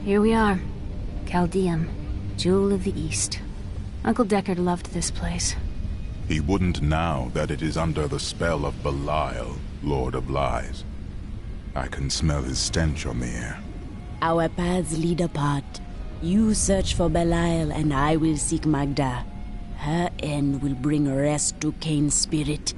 Here we are. Chaldeum, Jewel of the East. Uncle Deckard loved this place. He wouldn't now that it is under the spell of Belial, Lord of Lies. I can smell his stench on the air. Our paths lead apart. You search for Belial and I will seek Magda. Her end will bring rest to Cain's spirit.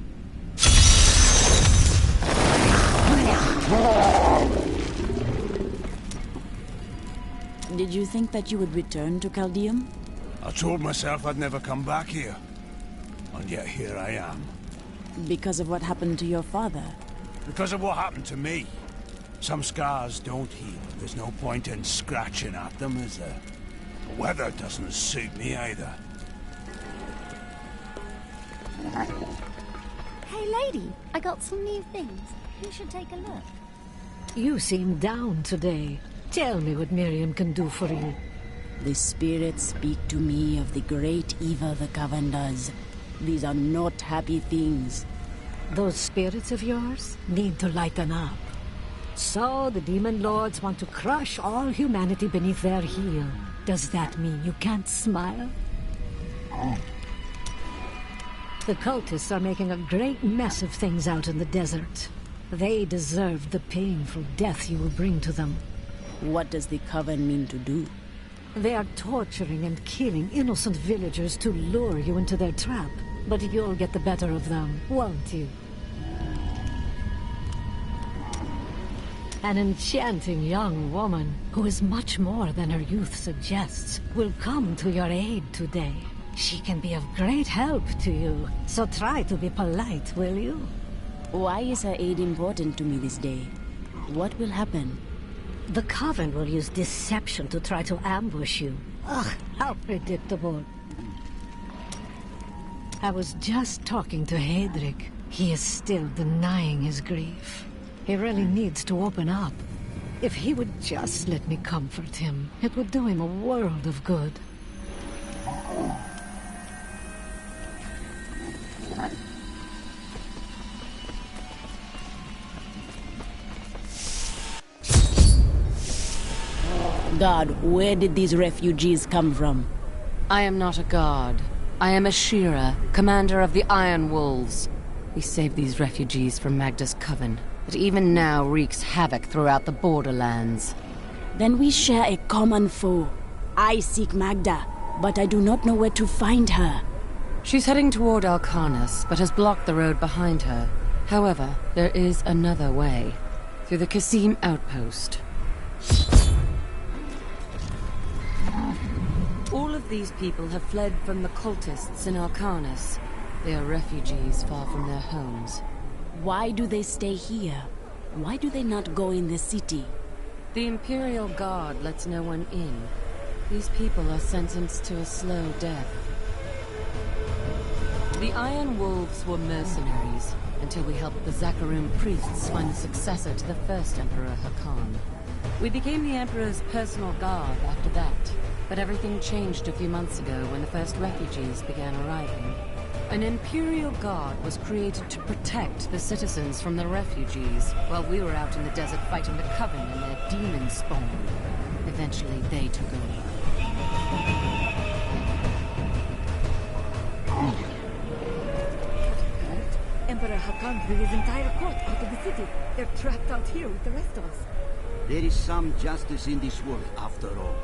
Did you think that you would return to Chaldeum? I told myself I'd never come back here. And yet here I am. Because of what happened to your father? Because of what happened to me. Some scars don't heal. There's no point in scratching at them, is there? The weather doesn't suit me either. Hey lady, I got some new things. You should take a look. You seem down today. Tell me what Miriam can do for you. The spirits speak to me of the great evil the Coven does. These are not happy things. Those spirits of yours need to lighten up. So the demon lords want to crush all humanity beneath their heel. Does that mean you can't smile? The cultists are making a great mess of things out in the desert. They deserve the painful death you will bring to them. What does the Coven mean to do? They are torturing and killing innocent villagers to lure you into their trap. But you'll get the better of them, won't you? An enchanting young woman, who is much more than her youth suggests, will come to your aid today. She can be of great help to you, so try to be polite, will you? Why is her aid important to me this day? What will happen? The Coven will use deception to try to ambush you. Ugh, how predictable. I was just talking to Hedrick. He is still denying his grief. He really needs to open up. If he would just let me comfort him, it would do him a world of good. God, where did these refugees come from? I am not a god. I am Ashira, commander of the Iron Wolves. We saved these refugees from Magda's coven, that even now wreaks havoc throughout the borderlands. Then we share a common foe. I seek Magda, but I do not know where to find her. She's heading toward Alcarnus, but has blocked the road behind her. However, there is another way. Through the Kasim outpost. All of these people have fled from the cultists in Alcarnus. They are refugees far from their homes. Why do they stay here? Why do they not go in the city? The Imperial Guard lets no one in. These people are sentenced to a slow death. The Iron Wolves were mercenaries, until we helped the Zakharum priests find the successor to the first Emperor Hakan. We became the Emperor's personal guard after that, but everything changed a few months ago when the first refugees began arriving. An Imperial Guard was created to protect the citizens from the refugees, while we were out in the desert fighting the Coven and their demon spawn. Eventually, they took over. Emperor Hakan threw his entire court out of the city. They're trapped out here with the rest of us. There is some justice in this world, after all.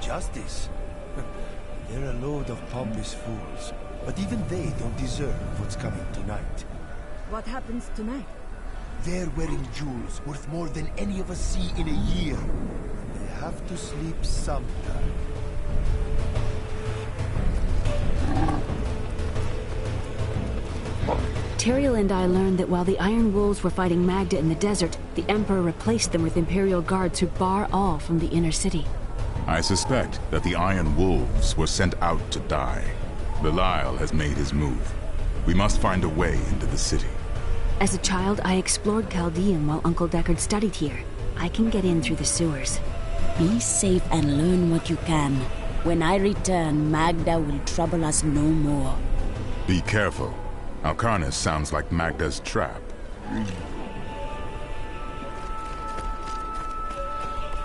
Justice? They're a load of pompous fools. But even they don't deserve what's coming tonight. What happens tonight? They're wearing jewels worth more than any of us see in a year. They have to sleep sometime. Teriel and I learned that while the Iron Wolves were fighting Magda in the desert, the Emperor replaced them with Imperial guards who bar all from the inner city. I suspect that the Iron Wolves were sent out to die. Belial has made his move. We must find a way into the city. As a child, I explored Chaldeum while Uncle Deckard studied here. I can get in through the sewers. Be safe and learn what you can. When I return, Magda will trouble us no more. Be careful. Alcarnus sounds like Magda's trap.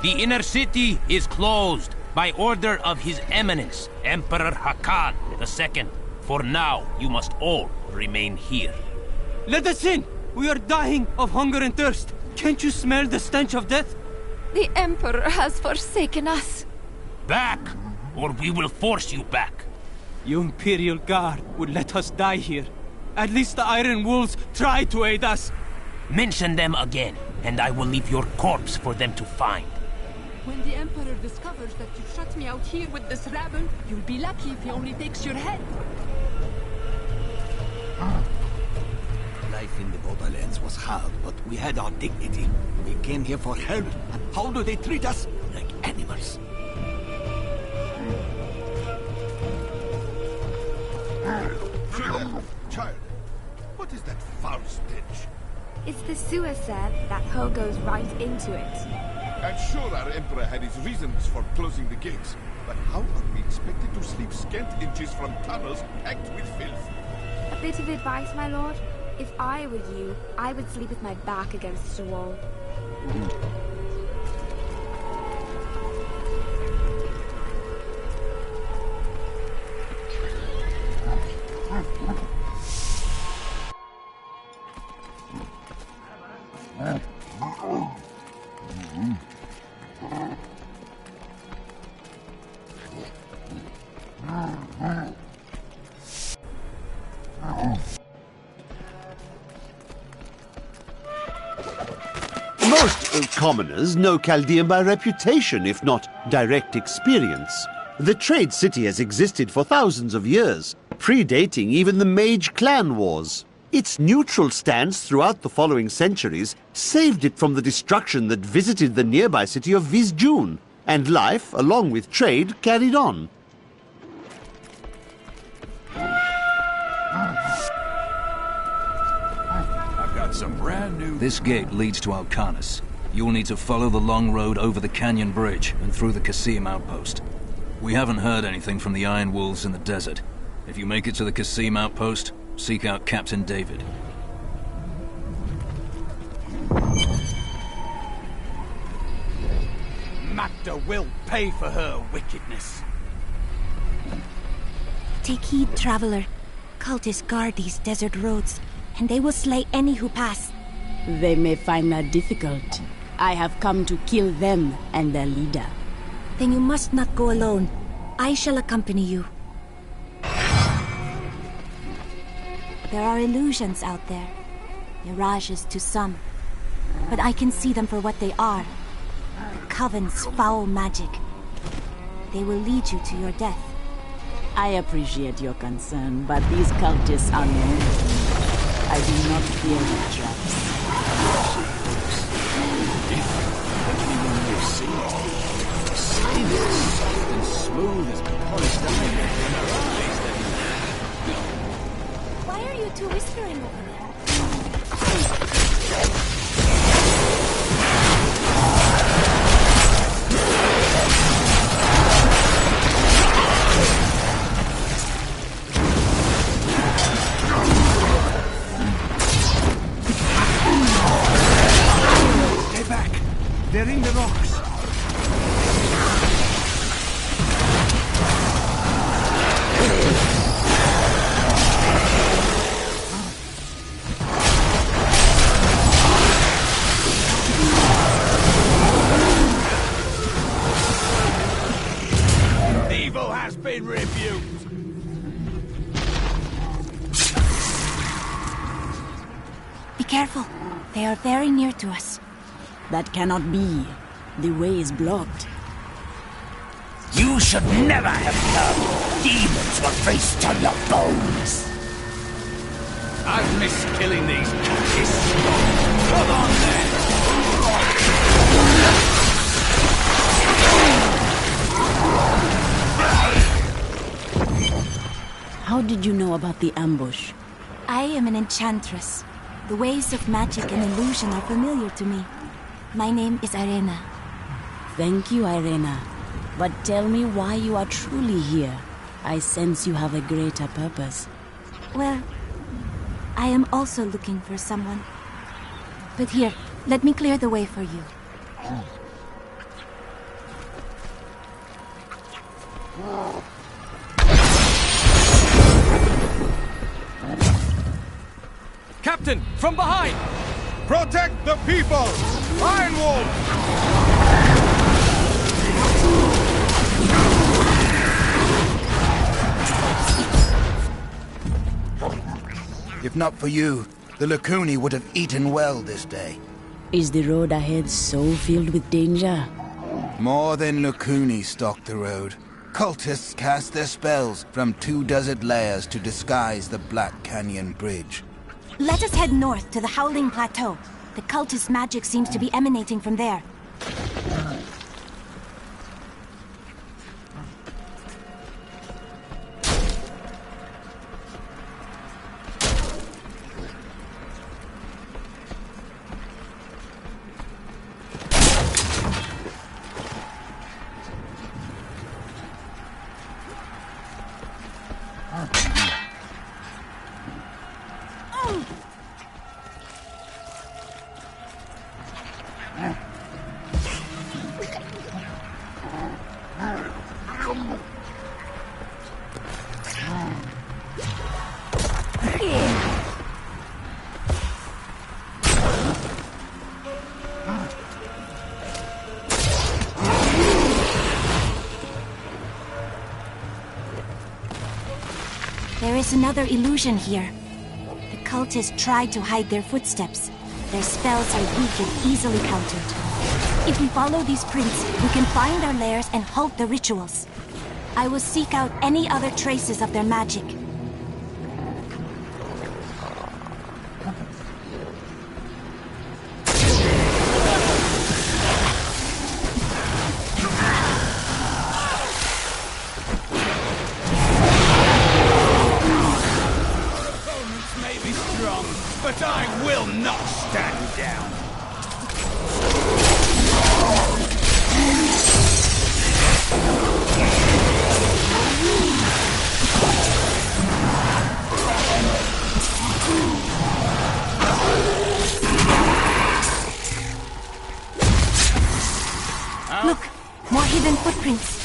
The inner city is closed by order of His Eminence, Emperor Hakan II. For now, you must all remain here. Let us in! We are dying of hunger and thirst. Can't you smell the stench of death? The Emperor has forsaken us. Back, or we will force you back. Your Imperial Guard would let us die here. At least the Iron Wolves tried to aid us. Mention them again, and I will leave your corpse for them to find. When the Emperor discovers that you shut me out here with this rabble, you'll be lucky if he only takes your head. Life in the Borderlands was hard, but we had our dignity. We came here for help, and how do they treat us? Like animals. Child, what is that foul stench? It's the sewer, sir. That hole goes right into it. I'm sure our Emperor had his reasons for closing the gates. But how are we expected to sleep scant inches from tunnels packed with filth? A bit of advice, my lord. If I were you, I would sleep with my back against a wall. Most commoners know Chaldean by reputation, if not direct experience. The trade city has existed for thousands of years, predating even the Mage clan wars. Its neutral stance throughout the following centuries saved it from the destruction that visited the nearby city of Vizjun, and life, along with trade, carried on. Some brand new... This gate leads to Alcanus. You'll need to follow the long road over the canyon bridge and through the Kasim outpost. We haven't heard anything from the Iron Wolves in the desert. If you make it to the Kasim outpost, seek out Captain David. Magda will pay for her wickedness. Take heed, traveler. Cultists guard these desert roads, and they will slay any who pass. They may find that difficult. I have come to kill them and their leader. Then you must not go alone. I shall accompany you. There are illusions out there. Mirages to some. But I can see them for what they are. Coven's foul magic. They will lead you to your death. I appreciate your concern, but these cultists are known to me. I do not fear the traps. Skin is soft and smooth as polished iron, and her eyes, Why are you two whispering over there? Stay back! They're in the rocks! Evil has been rebuked! Be careful. They are very near to us. That cannot be. The way is blocked. You should never have come. Demons will feast on your bones. I've missed killing these cultists. Come on then! How did you know about the ambush? I am an enchantress. The ways of magic and illusion are familiar to me. My name is Irena. Thank you, Irena. But tell me why you are truly here. I sense you have a greater purpose. Well, I am also looking for someone. But here, let me clear the way for you. Captain, from behind! Protect the people! Iron Wolf! If not for you, the Lacuni would have eaten well this day. Is the road ahead so filled with danger? More than Lacuni stalk the road. Cultists cast their spells from 2 desert layers to disguise the Black Canyon Bridge. Let us head north to the Howling Plateau. The cultist magic seems to be emanating from there. There is another illusion here. The cultists tried to hide their footsteps. Their spells are weak and easily countered. If we follow these prints, we can find their lairs and halt the rituals. I will seek out any other traces of their magic. But I will not stand down. Look, more hidden footprints.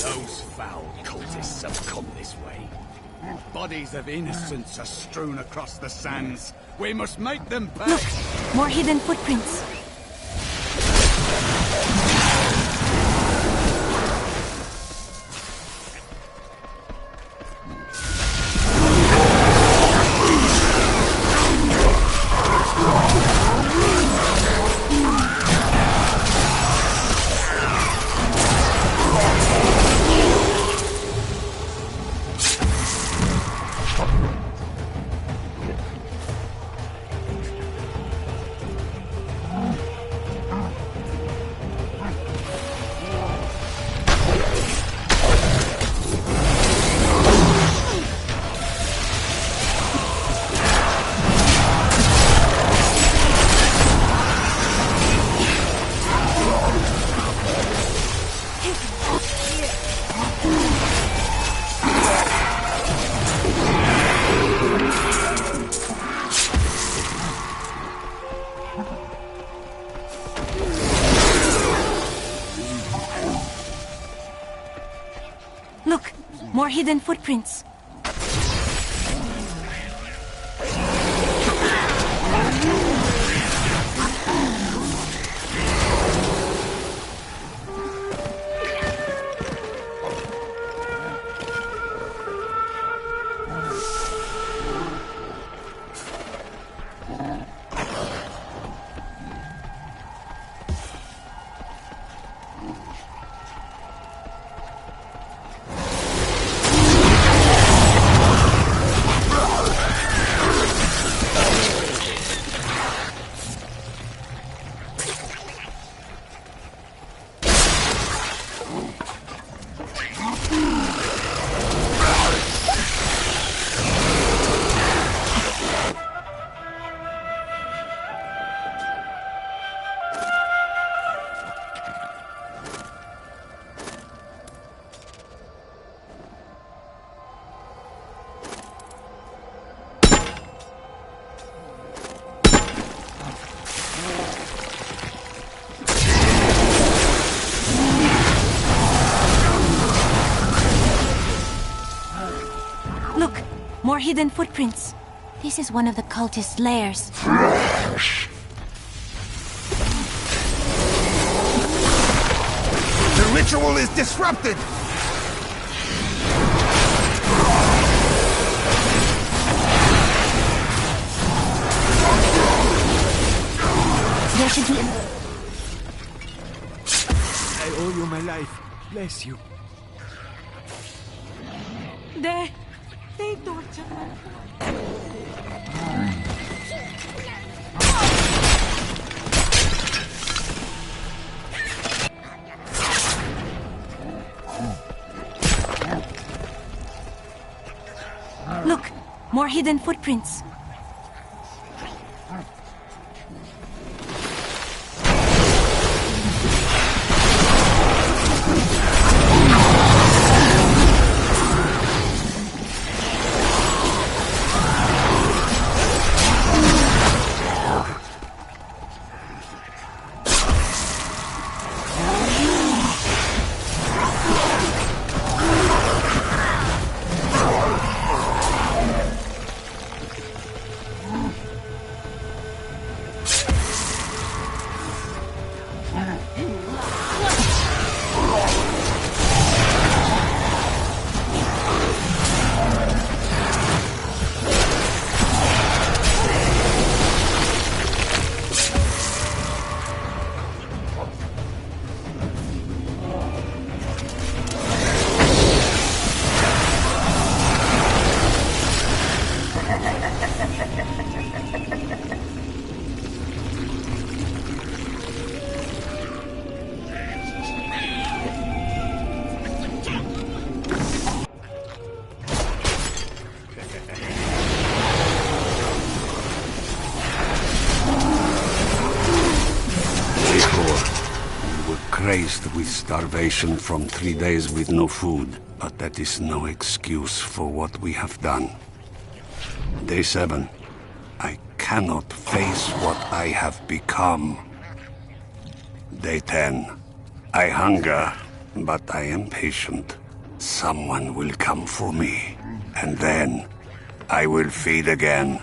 Those foul cultists have come this way. Bodies of innocents are strewn across the sands. We must make them pay. Look, more hidden footprints. Look, more hidden footprints. more hidden footprints. This is one of the cultist lairs. The ritual is disrupted! There should be... I owe you my life. Bless you. They torture me. Look, more hidden footprints. Crazed with starvation from 3 days with no food, but that is no excuse for what we have done. Day 7. I cannot face what I have become. Day 10. I hunger, but I am patient. Someone will come for me, and then I will feed again.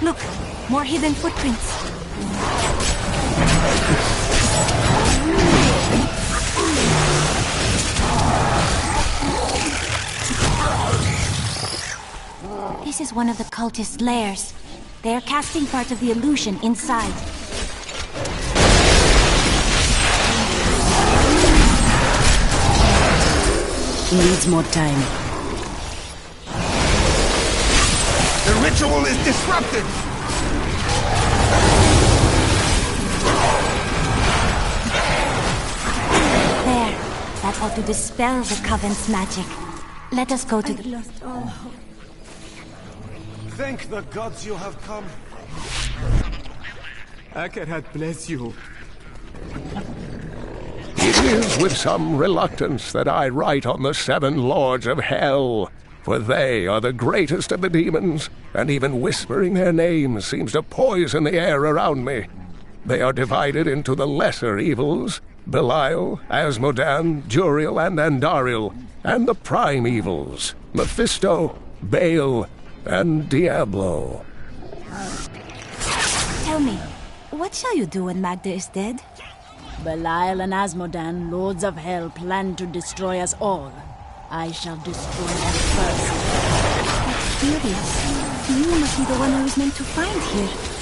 Look, more hidden footprints. This is one of the cultist lairs. They are casting part of the illusion inside. Needs more time. The ritual is disrupted! There. That ought to dispel the Coven's magic. Let us go to the... lost all hope. Thank the gods you have come. Akerhat bless you. It is with some reluctance that I write on the 7 lords of hell, for they are the greatest of the demons, and even whispering their names seems to poison the air around me. They are divided into the lesser evils, Belial, Asmodan, Juriel, and Andariel, and the prime evils, Mephisto, Baal, and Diablo. Tell me, what shall you do when Magda is dead? Belial and Asmodan, lords of hell, plan to destroy us all. I shall destroy them first. That's curious. You must be the one I was meant to find here.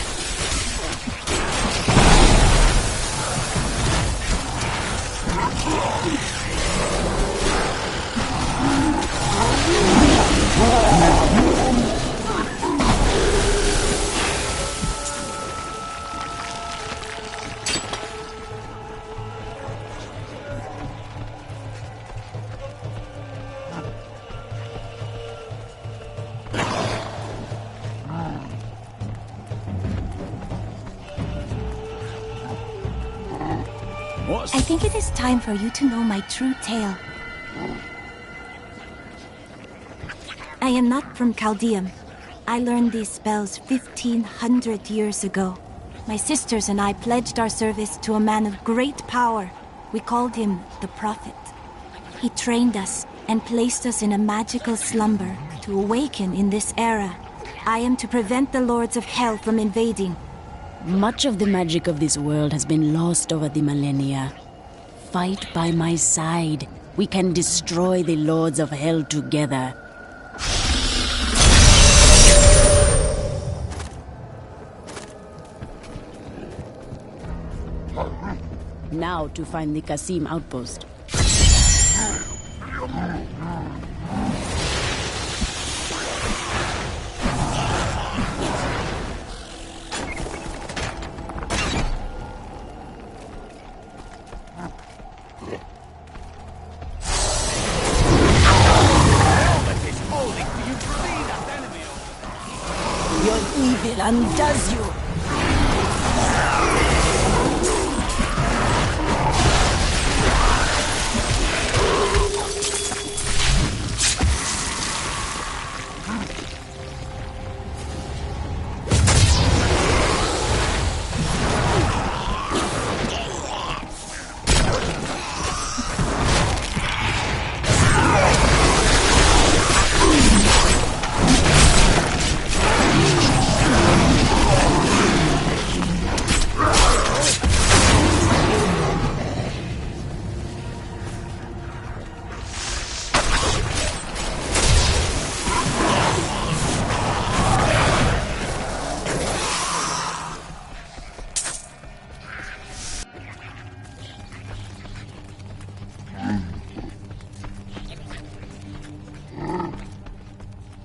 I think it is time for you to know my true tale. I am not from Chaldeum. I learned these spells 1,500 years ago. My sisters and I pledged our service to a man of great power. We called him the Prophet. He trained us and placed us in a magical slumber to awaken in this era. I am to prevent the Lords of Hell from invading. Much of the magic of this world has been lost over the millennia. Fight by my side. We can destroy the Lords of Hell together. Now to find the Qasim outpost. Your evil undoes you.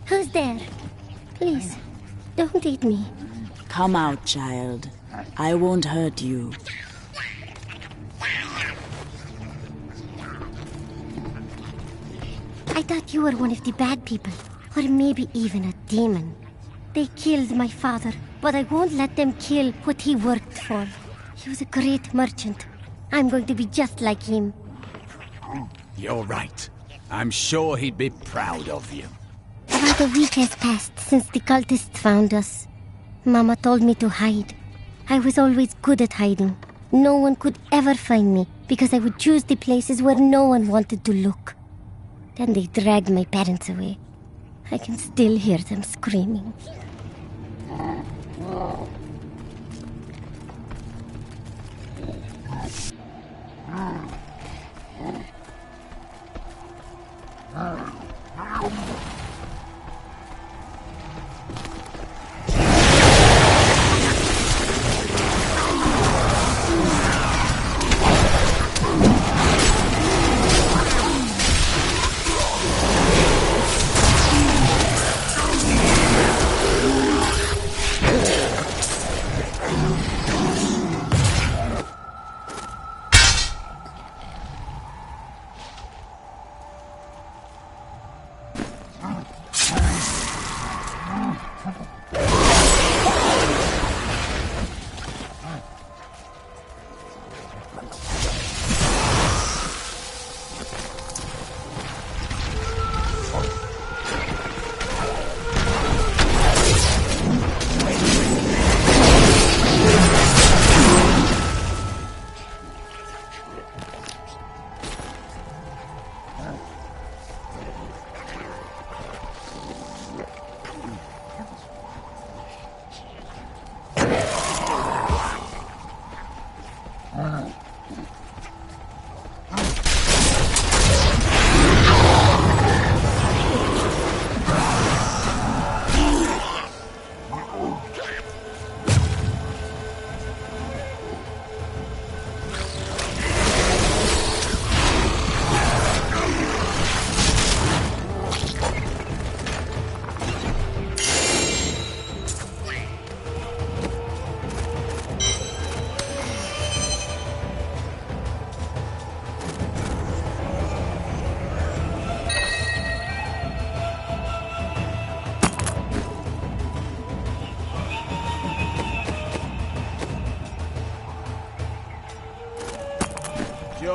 Who's there? Please, don't eat me. Come out, child. I won't hurt you. I thought you were one of the bad people, or maybe even a demon. They killed my father, but I won't let them kill what he worked for. He was a great merchant. I'm going to be just like him. You're right. I'm sure he'd be proud of you. About a week has passed since the cultists found us. Mama told me to hide. I was always good at hiding. No one could ever find me because I would choose the places where no one wanted to look. Then they dragged my parents away. I can still hear them screaming.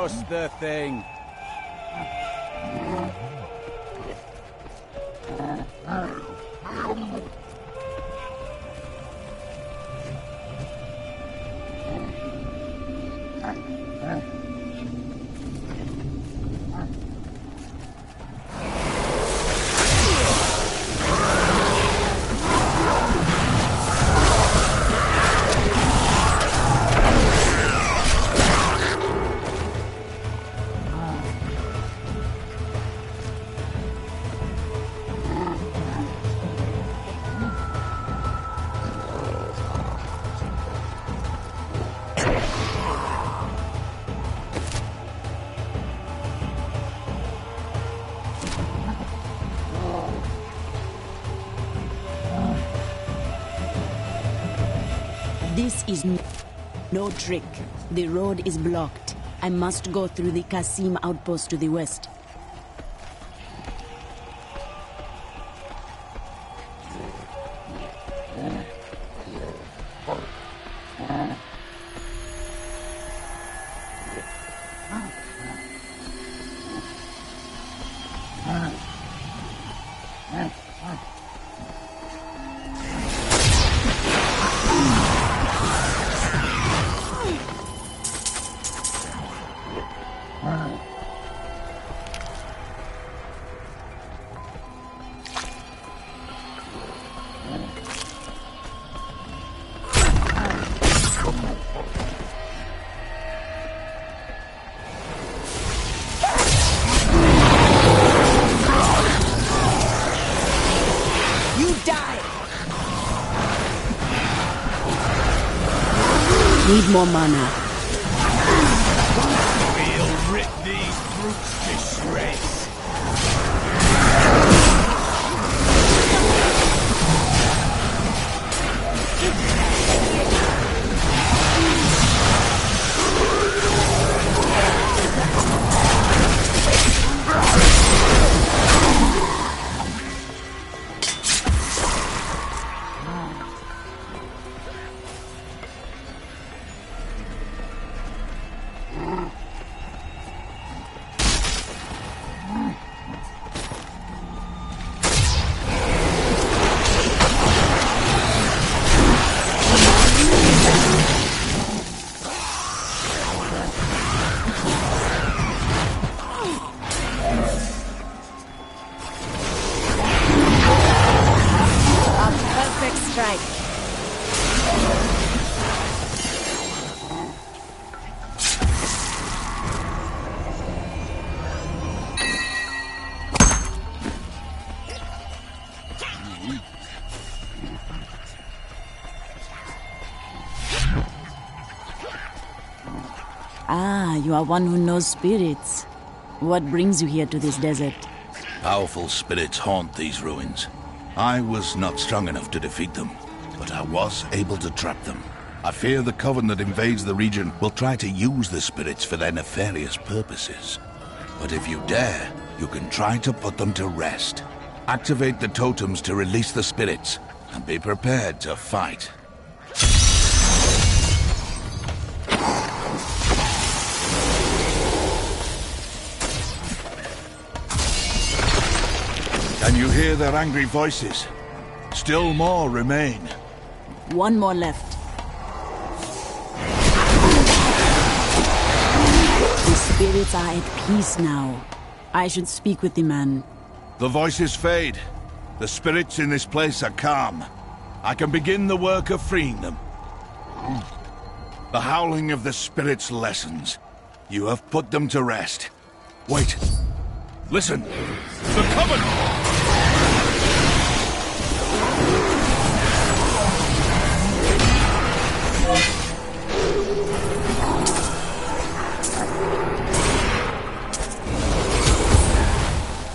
just the thing. This is no trick. The road is blocked. I must go through the Qasim outpost to the west. Need more mana. We'll rip these brutes to shreds. Ah, you are one who knows spirits. What brings you here to this desert? Powerful spirits haunt these ruins. I was not strong enough to defeat them, but I was able to trap them. I fear the coven that invades the region will try to use the spirits for their nefarious purposes. But if you dare, you can try to put them to rest. Activate the totems to release the spirits, and be prepared to fight. Can you hear their angry voices? Still more remain. One more left. The spirits are at peace now. I should speak with the man. The voices fade. The spirits in this place are calm. I can begin the work of freeing them. The howling of the spirits lessens. You have put them to rest. Wait. Listen. The Coven!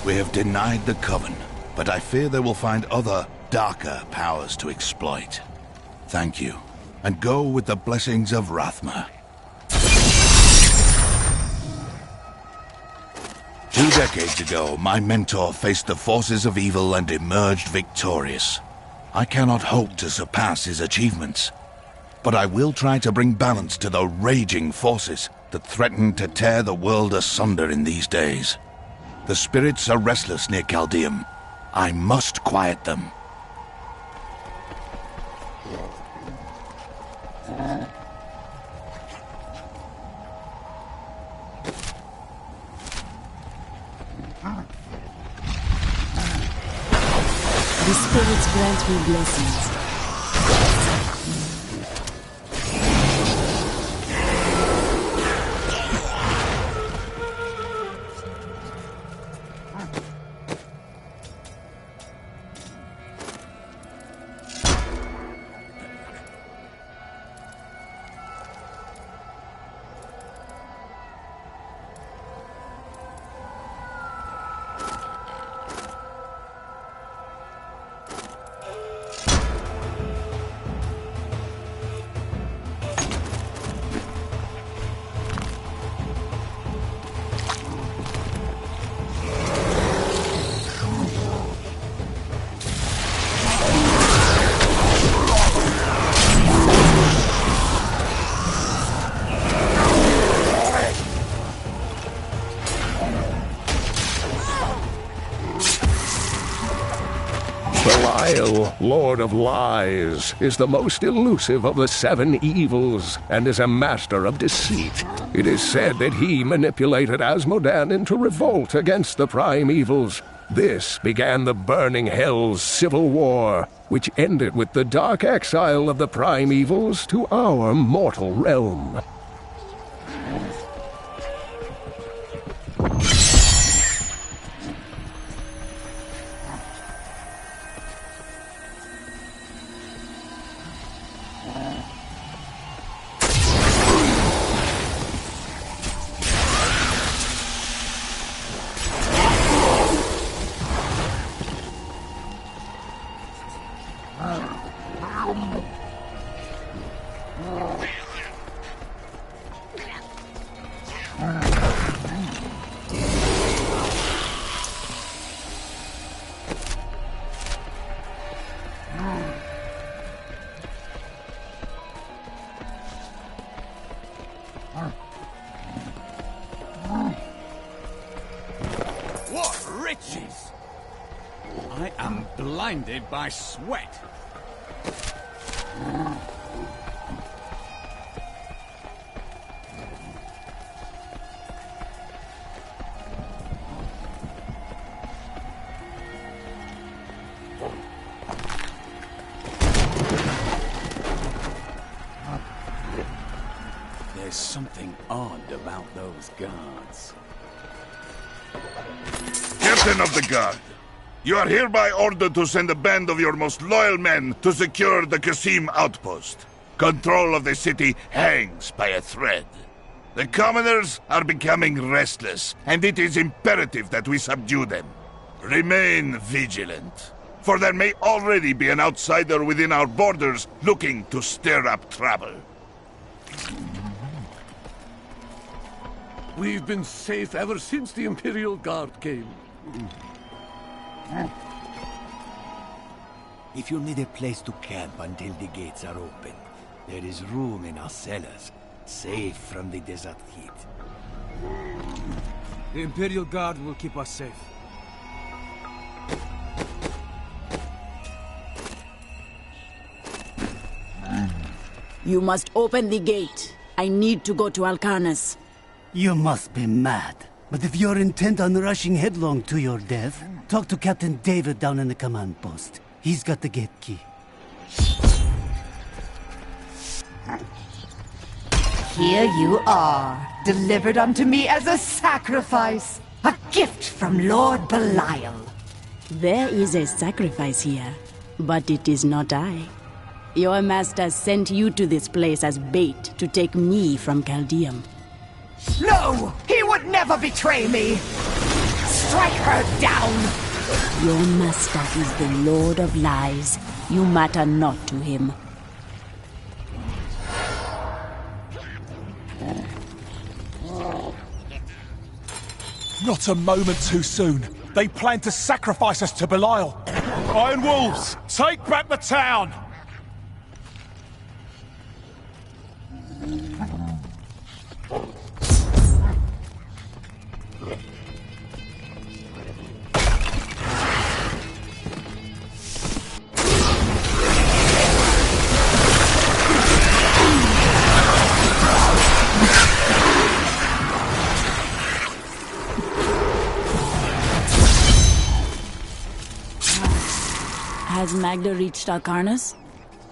We have denied the Coven, but I fear they will find other, darker powers to exploit. Thank you, and go with the blessings of Rathma. 2 decades ago, my mentor faced the forces of evil and emerged victorious. I cannot hope to surpass his achievements, but I will try to bring balance to the raging forces that threaten to tear the world asunder in these days. The spirits are restless near Caldeum. I must quiet them. The spirits grant me blessings. Belial, Lord of Lies, is the most elusive of the 7 evils and is a master of deceit. It is said that he manipulated Asmodan into revolt against the prime evils. This began the Burning Hell's civil war, which ended with the dark exile of the prime evils to our mortal realm. What riches! I am blinded by sweat. There's something odd about those guards. Captain of the Guard, you are hereby ordered to send a band of your most loyal men to secure the Qasim outpost. Control of the city hangs by a thread. The commoners are becoming restless, and it is imperative that we subdue them. Remain vigilant, for there may already be an outsider within our borders looking to stir up trouble. We've been safe ever since the Imperial Guard came. If you need a place to camp until the gates are open, there is room in our cellars, safe from the desert heat. The Imperial Guard will keep us safe. You must open the gate. I need to go to Alcarnas. You must be mad. But if you're intent on rushing headlong to your death, talk to Captain David down in the command post. He's got the gate key. Here you are, delivered unto me as a sacrifice. A gift from Lord Belial. There is a sacrifice here, but it is not I. Your master sent you to this place as bait to take me from Caldeum. No! He would never betray me! Strike her down! Your master is the Lord of Lies. You matter not to him. Not a moment too soon. They plan to sacrifice us to Belial. Iron Wolves, take back the town! Has Magda reached Arcarnus?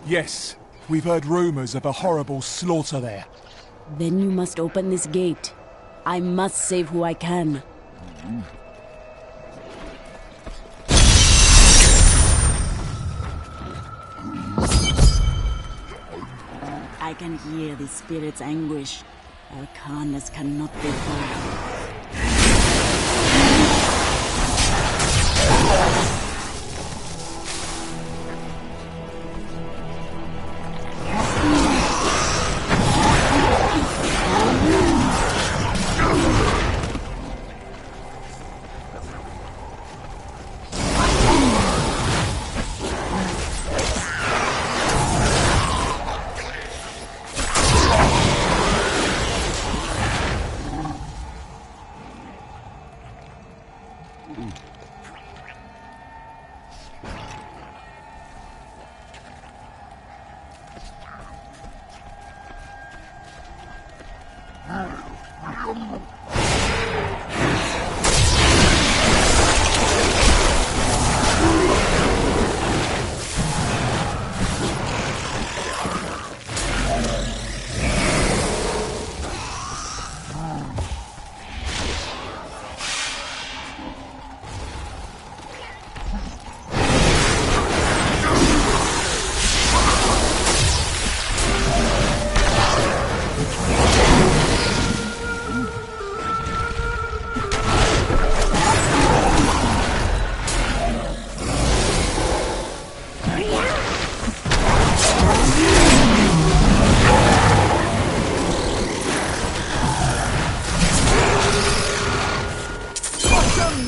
Yes. We've heard rumors of a horrible slaughter there. Then you must open this gate. I must save who I can. I can hear the spirit's anguish. Arcarnus cannot be far.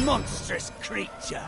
Monstrous creature!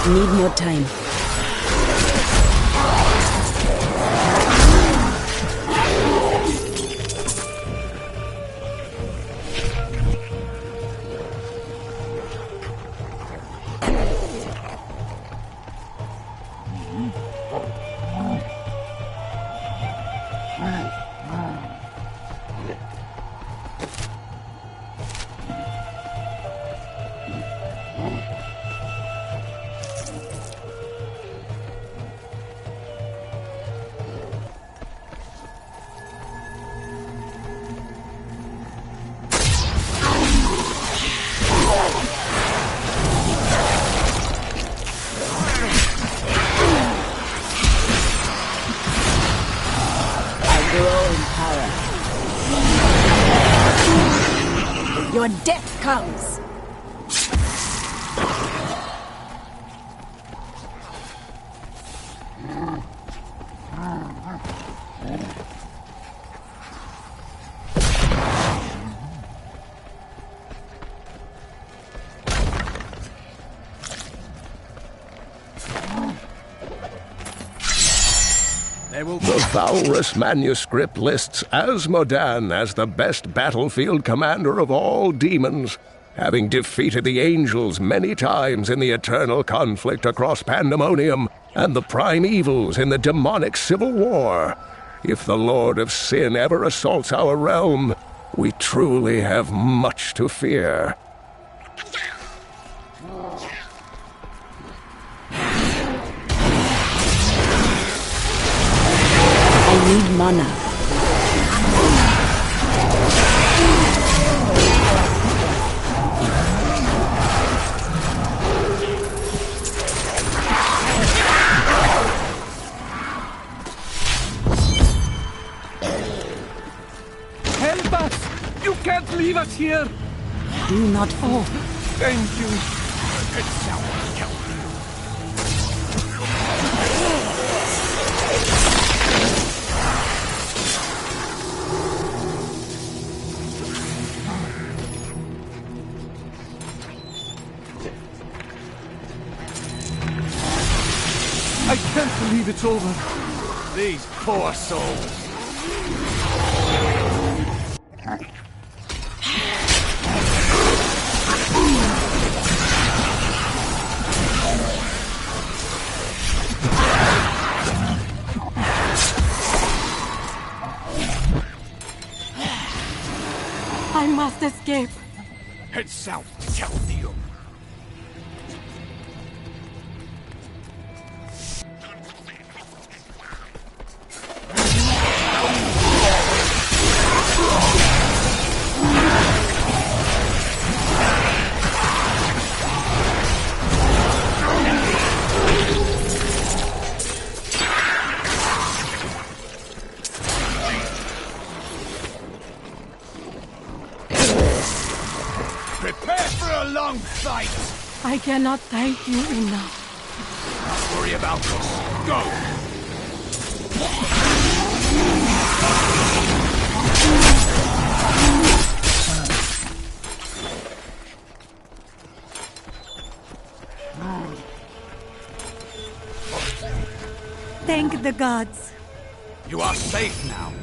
Need more time. your death comes! The Valrus manuscript lists Asmodan as the best battlefield commander of all demons, having defeated the angels many times in the eternal conflict across Pandemonium and the prime evils in the demonic civil war. If the Lord of Sin ever assaults our realm, we truly have much to fear. I need mana. Help us! You can't leave us here! Do not fall. Thank you. It's I can't believe it's over. These poor souls. I must escape. Head south to Chaldeum. Prepare for a long fight! I cannot thank you enough. Don't worry about this. Go! Thank the gods. You are safe now.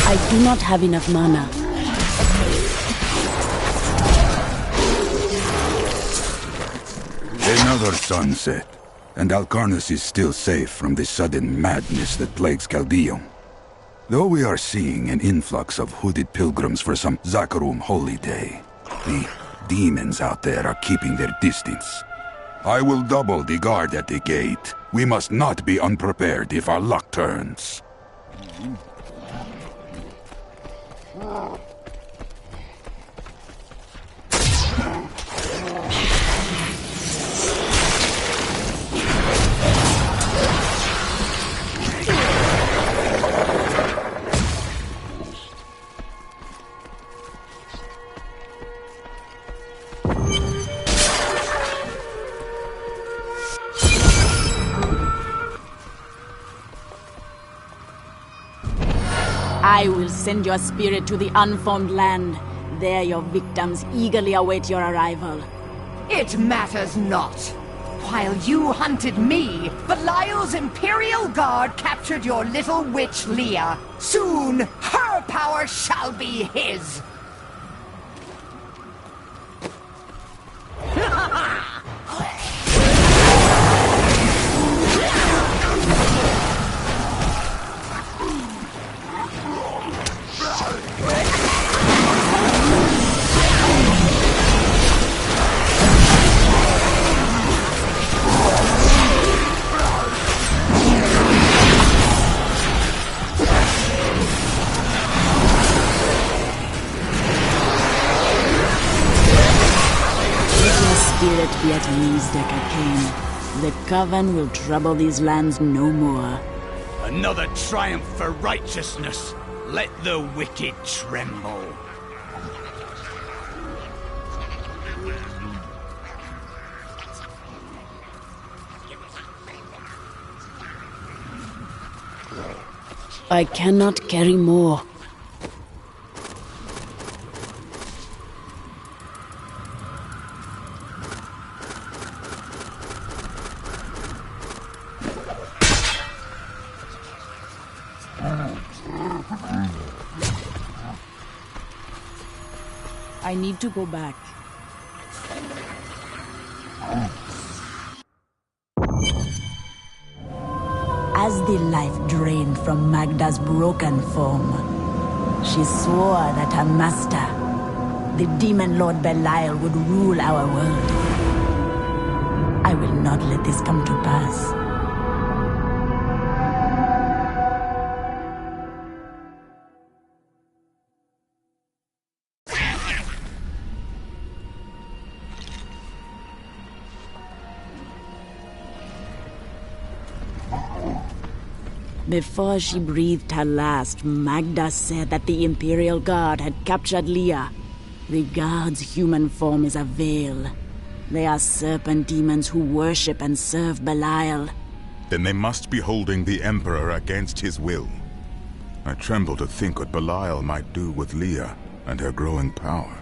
I do not have enough mana. Another sunset, and Alcarnus is still safe from the sudden madness that plagues Chaldeum. Though we are seeing an influx of hooded pilgrims for some Zakarum holy day, the demons out there are keeping their distance. I will double the guard at the gate. We must not be unprepared if our luck turns. send your spirit to the unformed land. There your victims eagerly await your arrival. It matters not. While you hunted me, Belial's Imperial Guard captured your little witch Leah. Soon, her power shall be his! Spirit be at ease, Decker Cain. The Coven will trouble these lands no more. Another triumph for righteousness. Let the wicked tremble. I cannot carry more. I need to go back. As the life drained from Magda's broken form, she swore that her master, the demon lord Belial, would rule our world. I will not let this come to pass. Before she breathed her last, Magda said that the Imperial Guard had captured Leah. The Guard's human form is a veil. They are serpent demons who worship and serve Belial. Then they must be holding the Emperor against his will. I tremble to think what Belial might do with Leah and her growing power.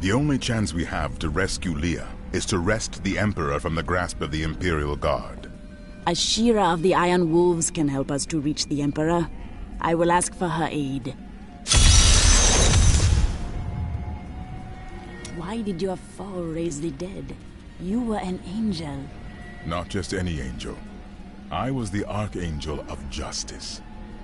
The only chance we have to rescue Leah is to wrest the Emperor from the grasp of the Imperial Guard. A Shira of the Iron Wolves can help us to reach the Emperor. I will ask for her aid. Why did your fall raise the dead? You were an angel. Not just any angel. I was the Archangel of Justice.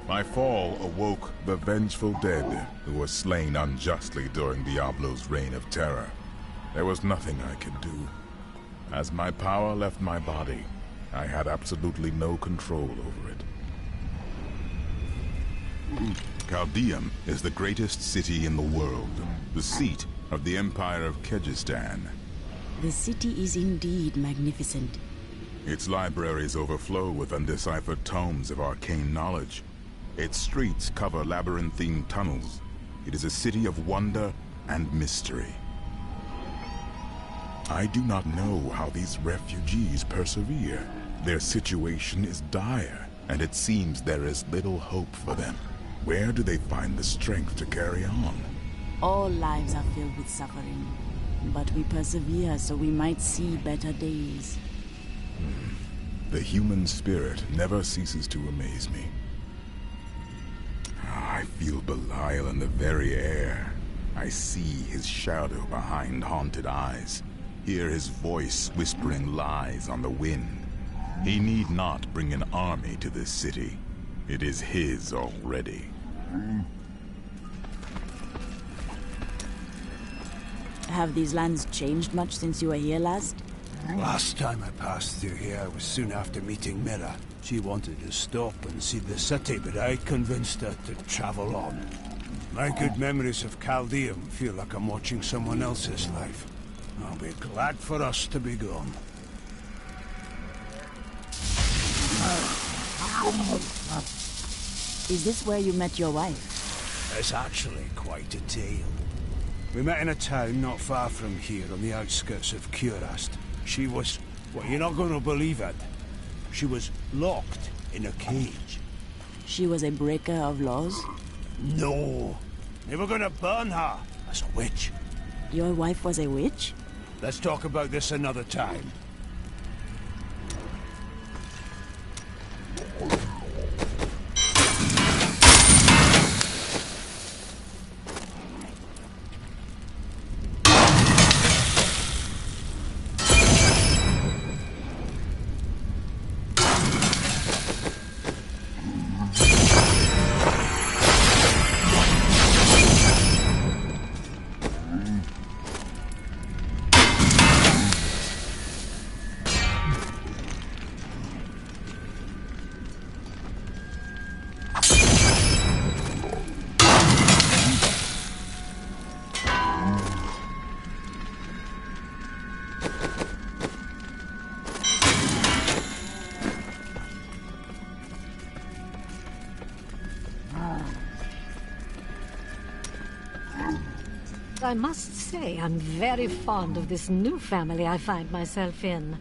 My fall awoke the vengeful dead who were slain unjustly during Diablo's reign of terror. There was nothing I could do. As my power left my body, I had absolutely no control over it. Caldeum is the greatest city in the world, the seat of the Empire of Kyrgyzstan. The city is indeed magnificent. Its libraries overflow with undeciphered tomes of arcane knowledge. Its streets cover labyrinthine tunnels. It is a city of wonder and mystery. I do not know how these refugees persevere. Their situation is dire, and it seems there is little hope for them. Where do they find the strength to carry on? All lives are filled with suffering, but we persevere so we might see better days. The human spirit never ceases to amaze me. I feel Belial in the very air. I see his shadow behind haunted eyes, hear his voice whispering lies on the wind. He need not bring an army to this city. It is his already. Have these lands changed much since you were here last? Last time I passed through here was soon after meeting Mira. She wanted to stop and see the city, but I convinced her to travel on. My good memories of Caldeum feel like I'm watching someone else's life. I'll be glad for us to be gone. Is this where you met your wife? It's actually quite a tale. We met in a town not far from here, on the outskirts of Kurast. She was... well, you're not going to believe it. She was locked in a cage. She was a breaker of laws? No. They were gonna burn her as a witch. Your wife was a witch? Let's talk about this another time. I must say, I'm very fond of this new family I find myself in.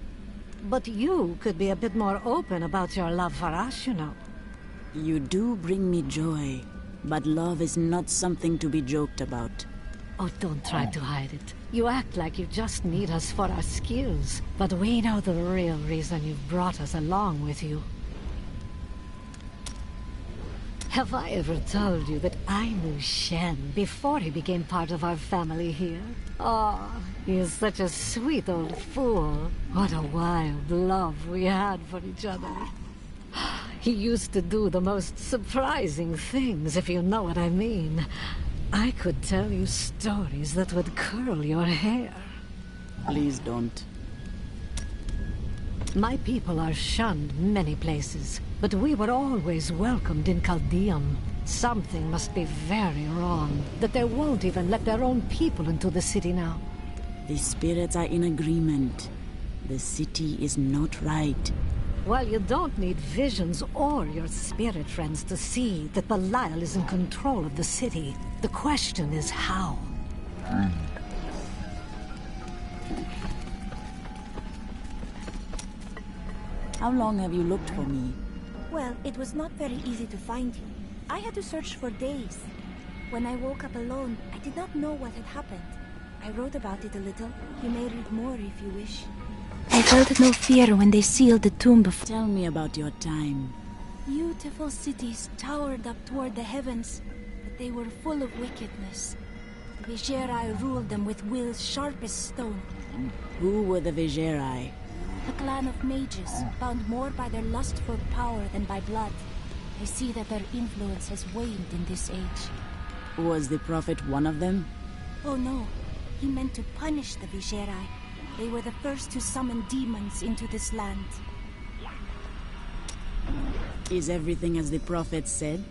But you could be a bit more open about your love for us, you know. You do bring me joy, but love is not something to be joked about. Oh, don't try to hide it. You act like you just need us for our skills, but we know the real reason you've brought us along with you. Have I ever told you that I knew Shen before he became part of our family here? Oh, he is such a sweet old fool. What a wild love we had for each other. He used to do the most surprising things, if you know what I mean. I could tell you stories that would curl your hair. Please don't. My people are shunned many places, but we were always welcomed in Caldeum. Something must be very wrong, that they won't even let their own people into the city now. The spirits are in agreement. The city is not right. Well, you don't need visions or your spirit friends to see that Belial is in control of the city. The question is how. How long have you looked for me? Well, it was not very easy to find you. I had to search for days. When I woke up alone, I did not know what had happened. I wrote about it a little. You may read more if you wish. I felt no fear when they sealed the tomb before. Tell me about your time. Beautiful cities towered up toward the heavens, but they were full of wickedness. The Vigerai ruled them with wills sharp as stone. Who were the Vigerai? A clan of mages, bound more by their lust for power than by blood. I see that their influence has waned in this age. Was the Prophet one of them? Oh no. He meant to punish the Vigerai. They were the first to summon demons into this land. Is everything as the Prophet said?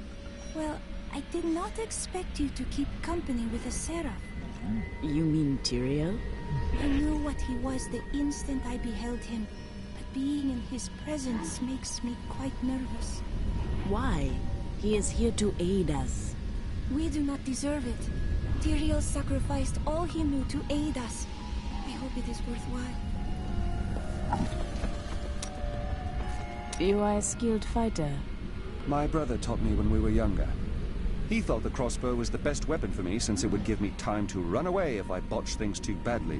Well, I did not expect you to keep company with a seraph. You mean Tyrael? I knew what he was the instant I beheld him, but being in his presence makes me quite nervous. Why? He is here to aid us. We do not deserve it. Tyrael sacrificed all he knew to aid us. I hope it is worthwhile. You are a skilled fighter. My brother taught me when we were younger. He thought the crossbow was the best weapon for me since it would give me time to run away if I botched things too badly.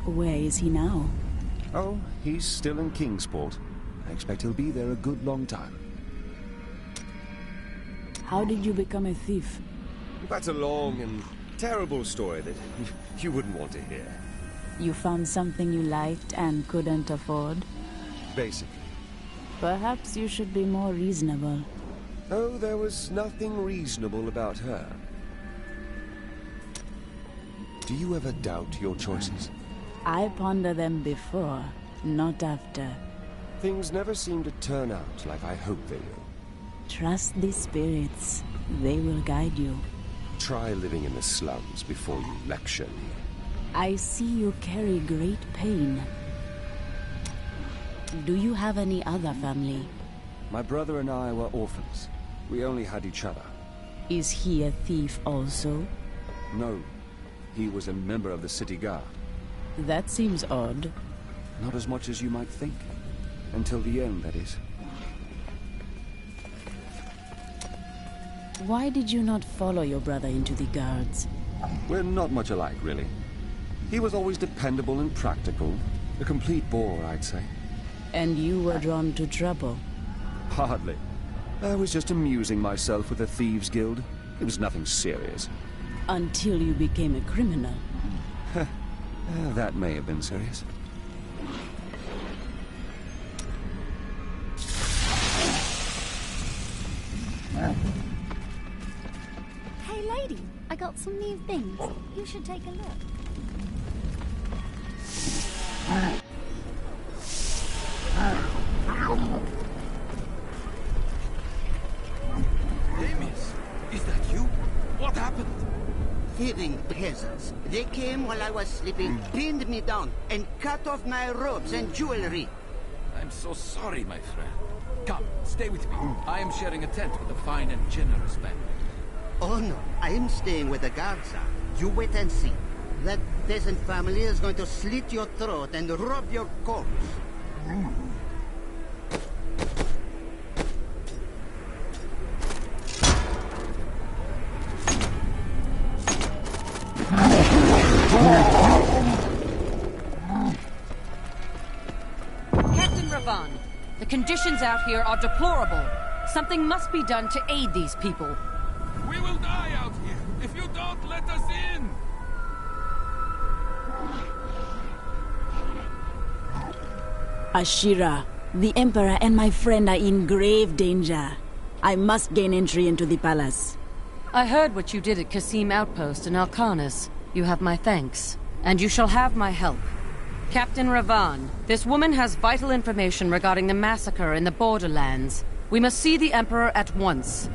Where is he now? Oh, he's still in Kingsport. I expect he'll be there a good long time. How did you become a thief? That's a long and terrible story that you wouldn't want to hear. You found something you liked and couldn't afford? Basically. Perhaps you should be more reasonable. Oh, there was nothing reasonable about her. Do you ever doubt your choices? I ponder them before, not after. Things never seem to turn out like I hope they will. Trust the spirits. They will guide you. Try living in the slums before you lecture me. I see you carry great pain. Do you have any other family? My brother and I were orphans. We only had each other. Is he a thief also? No. He was a member of the city guard. That seems odd. Not as much as you might think. Until the end, that is. Why did you not follow your brother into the guards? We're not much alike, really. He was always dependable and practical. A complete bore, I'd say. And you were drawn to trouble? Hardly. I was just amusing myself with the Thieves' Guild. It was nothing serious. Until you became a criminal. That may have been serious. Hey lady, I got some new things. You should take a look. Amius, is that you? What happened? Thieving peasants. They came while I was sleeping, pinned me down, and cut off my robes and jewelry. I'm so sorry, my friend. Come, stay with me. I am sharing a tent with a fine and generous band. Oh no, I am staying with the guards are. You wait and see. That peasant family is going to slit your throat and rob your corpse. Captain Ravan, the conditions out here are deplorable. Something must be done to aid these people. We will die out here if you don't let us in! Ashira, the Emperor and my friend are in grave danger. I must gain entry into the palace. I heard what you did at Qasim Outpost in Alcarnus. You have my thanks. And you shall have my help. Captain Ravan, this woman has vital information regarding the massacre in the borderlands. We must see the Emperor at once.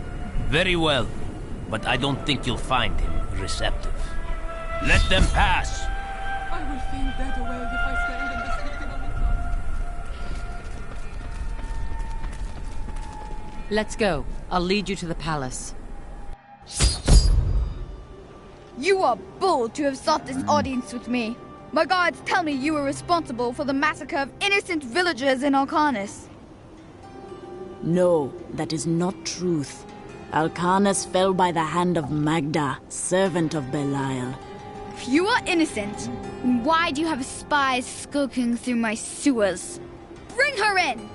Very well, but I don't think you'll find him receptive. Let them pass! I will faint dead away if I stand in this meeting on the Let's go. I'll lead you to the palace. You are bold to have sought this audience with me. My guards tell me you were responsible for the massacre of innocent villagers in Alcarnus. No, that is not truth. Alcarnus fell by the hand of Magda, servant of Belial. If you are innocent, then why do you have spies skulking through my sewers? Bring her in!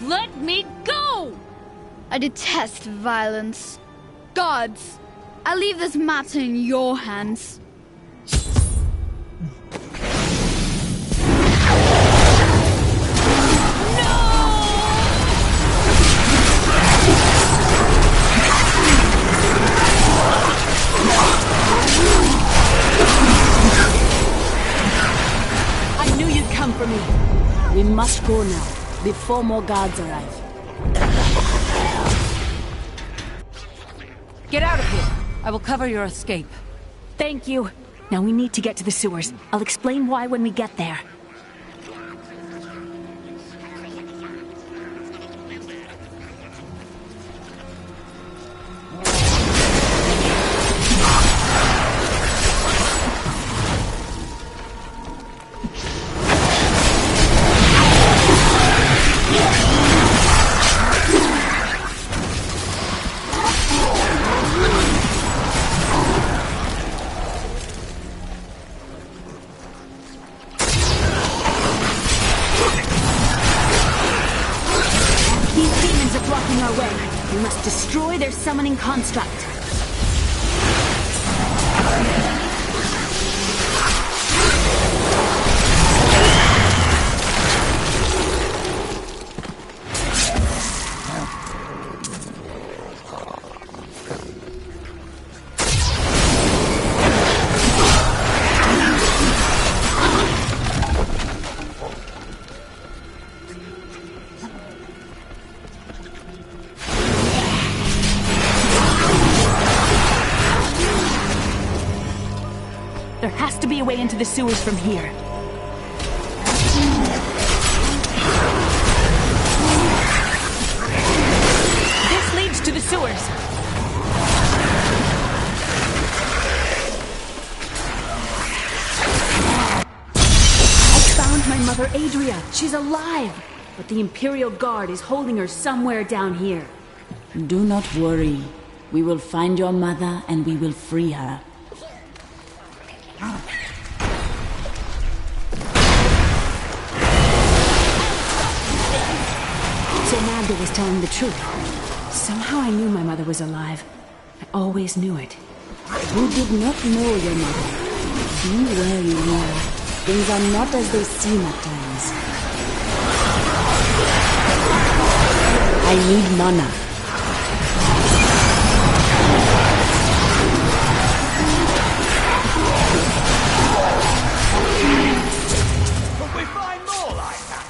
Let me go! I detest violence. Guards, I leave this matter in your hands. I knew you'd come for me. We must go now, before more guards arrive. Get out of here. I will cover your escape. Thank you. Now we need to get to the sewers. I'll explain why when we get there. Destroy their summoning construct. There has to be a way into the sewers from here. This leads to the sewers. I found my mother Adria. She's alive. but the Imperial Guard is holding her somewhere down here. Do not worry. We will find your mother and we will free her. So Magda was telling the truth. Somehow I knew my mother was alive. I always knew it. You did not know your mother. Be wary now. Things are not as they seem at times. I need mana. Could we find more like that?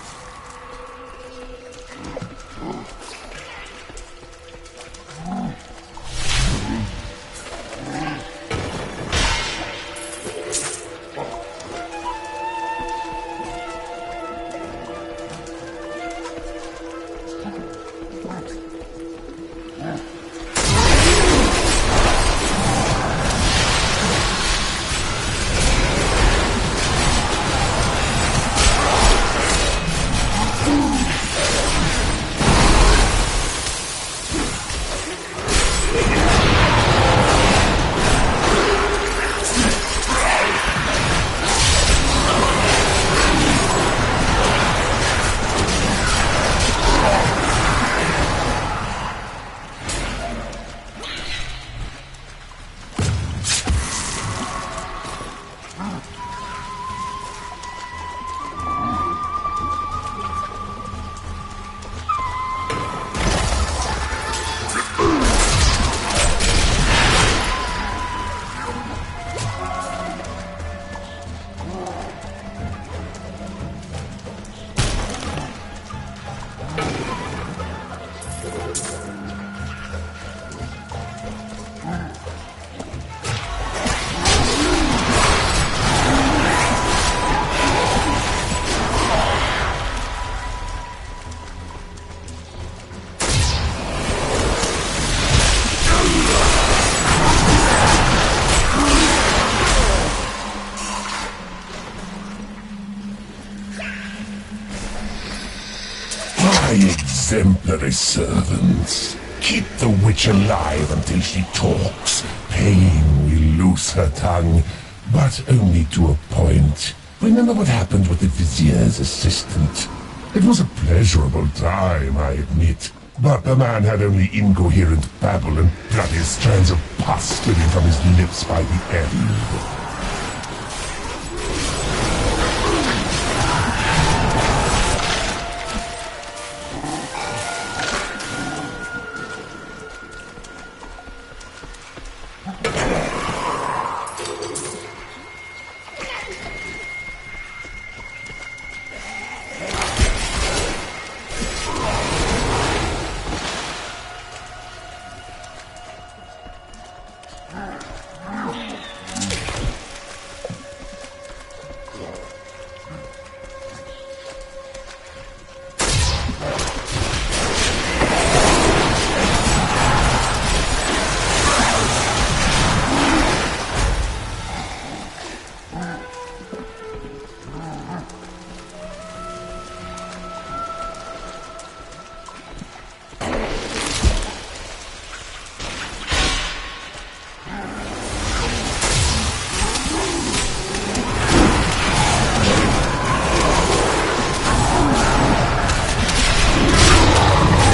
Exemplary servants. Keep the witch alive until she talks. Pain will loose her tongue, but only to a point. Remember what happened with the Vizier's assistant? It was a pleasurable time, I admit. But the man had only incoherent babble and bloody strands of pus spilling from his lips by the end.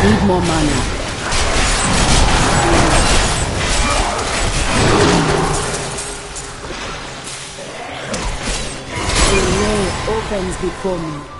Need more mana. The way opens before me.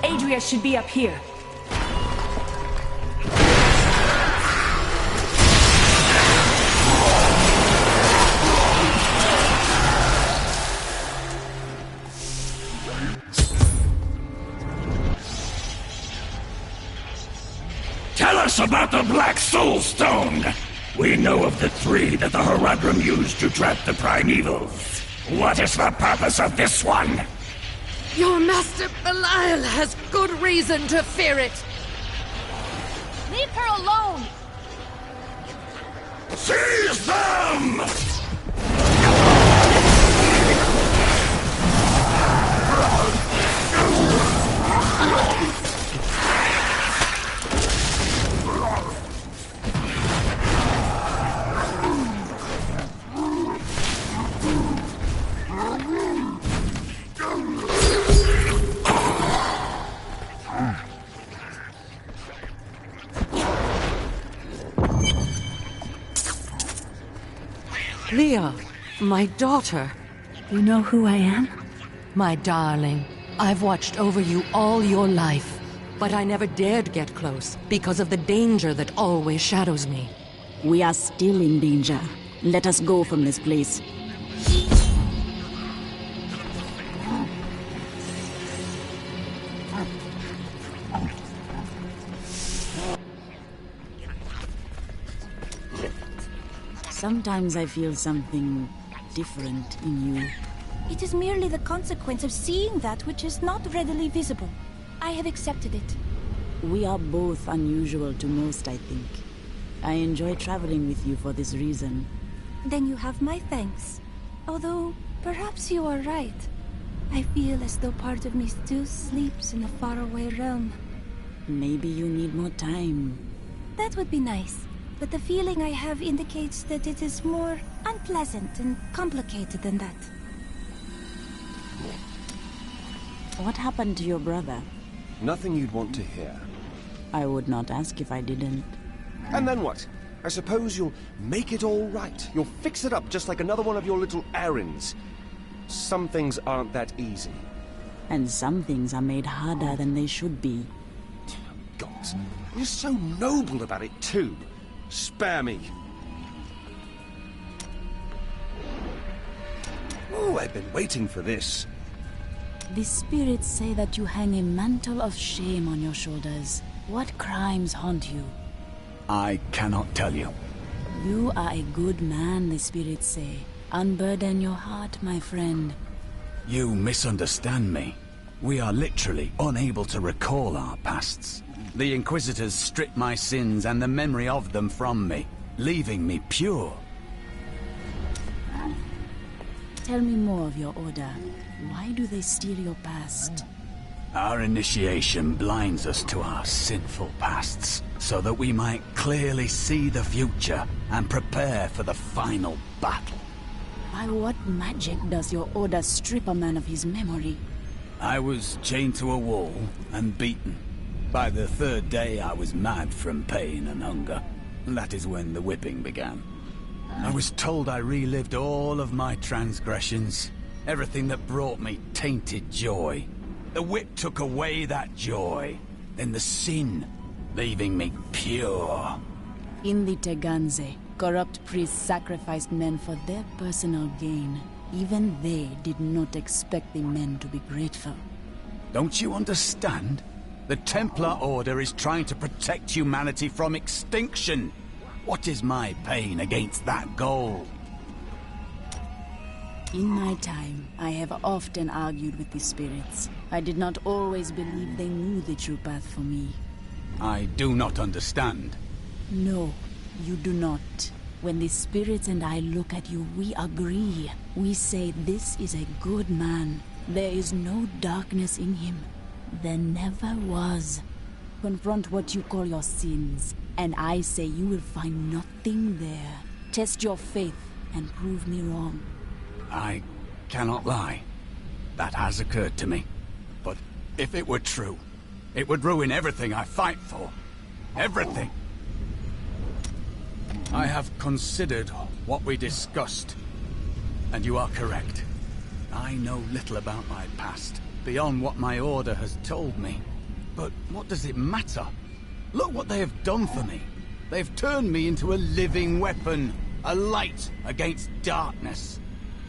Adria should be up here. Black Soul Stone! We know of the 3 that the Horadrim used to trap the Primevals. What is the purpose of this one? Your master Belial has good reason to fear it. Leave her alone! Seize them! Leah, my daughter. You know who I am? My darling, I've watched over you all your life, but I never dared get close because of the danger that always shadows me. We are still in danger. Let us go from this place. Sometimes I feel something different in you. It is merely the consequence of seeing that which is not readily visible. I have accepted it. We are both unusual to most, I think. I enjoy traveling with you for this reason. Then you have my thanks. Although, perhaps you are right. I feel as though part of me still sleeps in a faraway realm. Maybe you need more time. That would be nice. But the feeling I have indicates that it is more unpleasant and complicated than that. What happened to your brother? Nothing you'd want to hear. I would not ask if I didn't. And then what? I suppose you'll make it all right. You'll fix it up just like another one of your little errands. Some things aren't that easy. And some things are made harder than they should be. God, you're so noble about it too. Spare me. Oh, I've been waiting for this. The spirits say that you hang a mantle of shame on your shoulders. What crimes haunt you? I cannot tell you. You are a good man, the spirits say. Unburden your heart, my friend. You misunderstand me. We are literally unable to recall our pasts. The Inquisitors stripped my sins and the memory of them from me, leaving me pure. Tell me more of your order. Why do they steal your past? Our initiation blinds us to our sinful pasts, so that we might clearly see the future and prepare for the final battle. By what magic does your order strip a man of his memory? I was chained to a wall and beaten. By the 3rd day, I was mad from pain and hunger. And that is when the whipping began. I was told I relived all of my transgressions. Everything that brought me tainted joy. The whip took away that joy. Then the sin, leaving me pure. In the Teganze, corrupt priests sacrificed men for their personal gain. Even they did not expect the men to be grateful. Don't you understand? The Templar Order is trying to protect humanity from extinction. What is my pain against that goal? In my time, I have often argued with the spirits. I did not always believe they knew the true path for me. I do not understand. No, you do not. When the spirits and I look at you, we agree. We say this is a good man. There is no darkness in him. There never was. Confront what you call your sins, and I say you will find nothing there. Test your faith and prove me wrong. I cannot lie. That has occurred to me. But if it were true, it would ruin everything I fight for. Everything. I have considered what we discussed, and you are correct. I know little about my past, beyond what my order has told me. But what does it matter? Look what they have done for me. They've turned me into a living weapon, a light against darkness.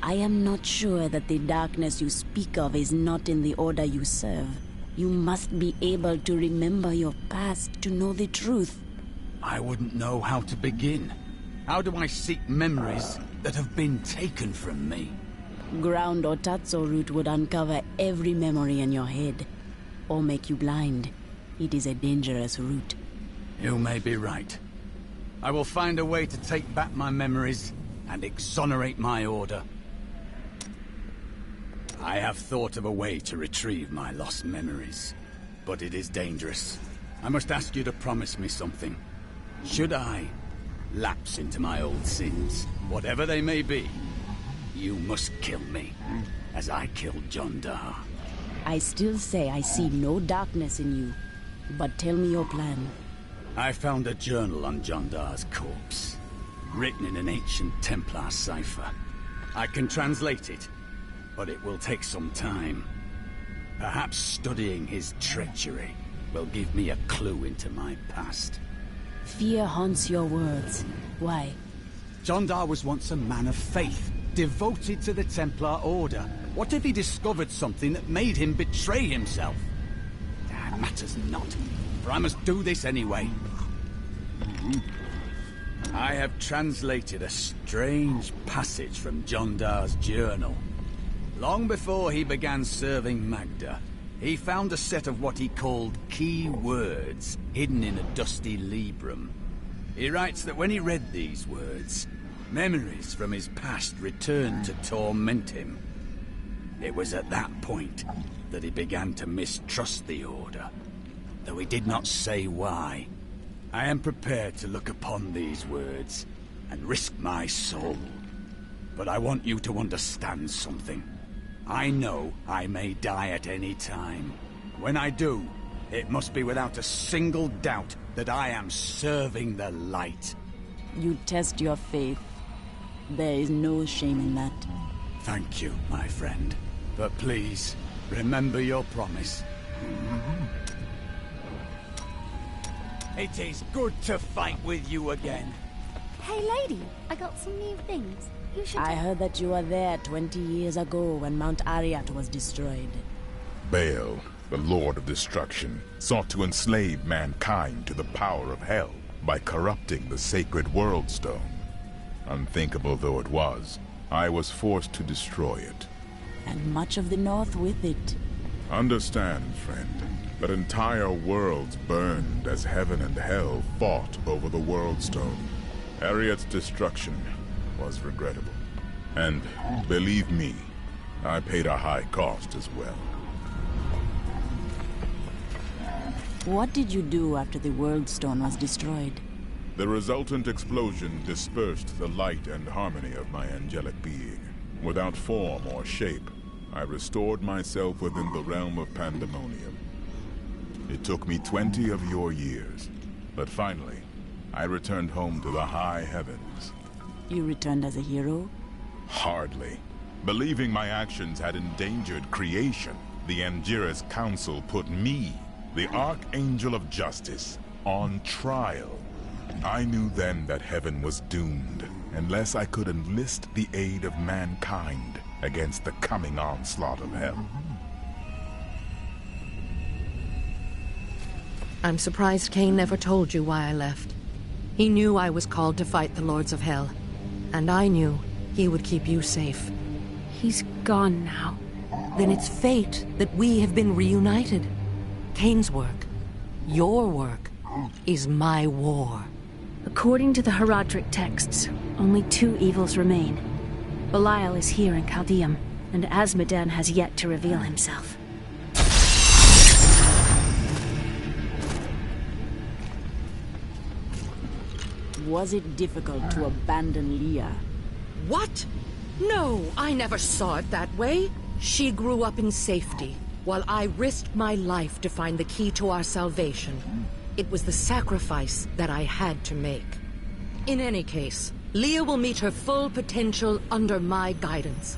I am not sure that the darkness you speak of is not in the order you serve. You must be able to remember your past to know the truth. I wouldn't know how to begin. How do I seek memories that have been taken from me? Ground or Tatso root would uncover every memory in your head, or make you blind. It is a dangerous route. You may be right. I will find a way to take back my memories and exonerate my order. I have thought of a way to retrieve my lost memories, but it is dangerous. I must ask you to promise me something. Should I lapse into my old sins, whatever they may be, you must kill me, as I killed John Dar. I still say I see no darkness in you, but tell me your plan. I found a journal on John Dar's corpse, written in an ancient Templar cipher. I can translate it, but it will take some time. Perhaps studying his treachery will give me a clue into my past. Fear haunts your words. Why? John Dar was once a man of faith, devoted to the Templar Order. What if he discovered something that made him betray himself? That matters not, for I must do this anyway. I have translated a strange passage from John Dar's journal. Long before he began serving Magda, he found a set of what he called key words hidden in a dusty librum. He writes that when he read these words, memories from his past returned to torment him. It was at that point that he began to mistrust the Order, though he did not say why. I am prepared to look upon these words and risk my soul. But I want you to understand something. I know I may die at any time. When I do, it must be without a single doubt that I am serving the light. You test your faith. There is no shame in that. Thank you, my friend. But please, remember your promise. It is good to fight with you again. Hey, lady, I got some new things. You should... I heard that you were there 20 years ago when Mount Ariat was destroyed. Baal, the Lord of Destruction, sought to enslave mankind to the power of hell by corrupting the sacred World Stone. Unthinkable though it was, I was forced to destroy it. And much of the North with it. Understand, friend, that entire worlds burned as heaven and hell fought over the World Stone. Ariat's destruction was regrettable. And, believe me, I paid a high cost as well. What did you do after the World Stone was destroyed? The resultant explosion dispersed the light and harmony of my angelic being. Without form or shape, I restored myself within the realm of pandemonium. It took me 20 of your years, but finally, I returned home to the high heavens. You returned as a hero? Hardly. Believing my actions had endangered creation, the Angiras Council put me, the Archangel of Justice, on trial. I knew then that heaven was doomed, unless I could enlist the aid of mankind against the coming onslaught of hell. I'm surprised Cain never told you why I left. He knew I was called to fight the Lords of Hell, and I knew he would keep you safe. He's gone now. Then it's fate that we have been reunited. Cain's work, your work, is my war. According to the Herodric texts, only two evils remain. Belial is here in Chaldeum, and Azmodan has yet to reveal himself. Was it difficult to abandon Leah? What? No, I never saw it that way. She grew up in safety, while I risked my life to find the key to our salvation. It was the sacrifice that I had to make. In any case, Leah will meet her full potential under my guidance.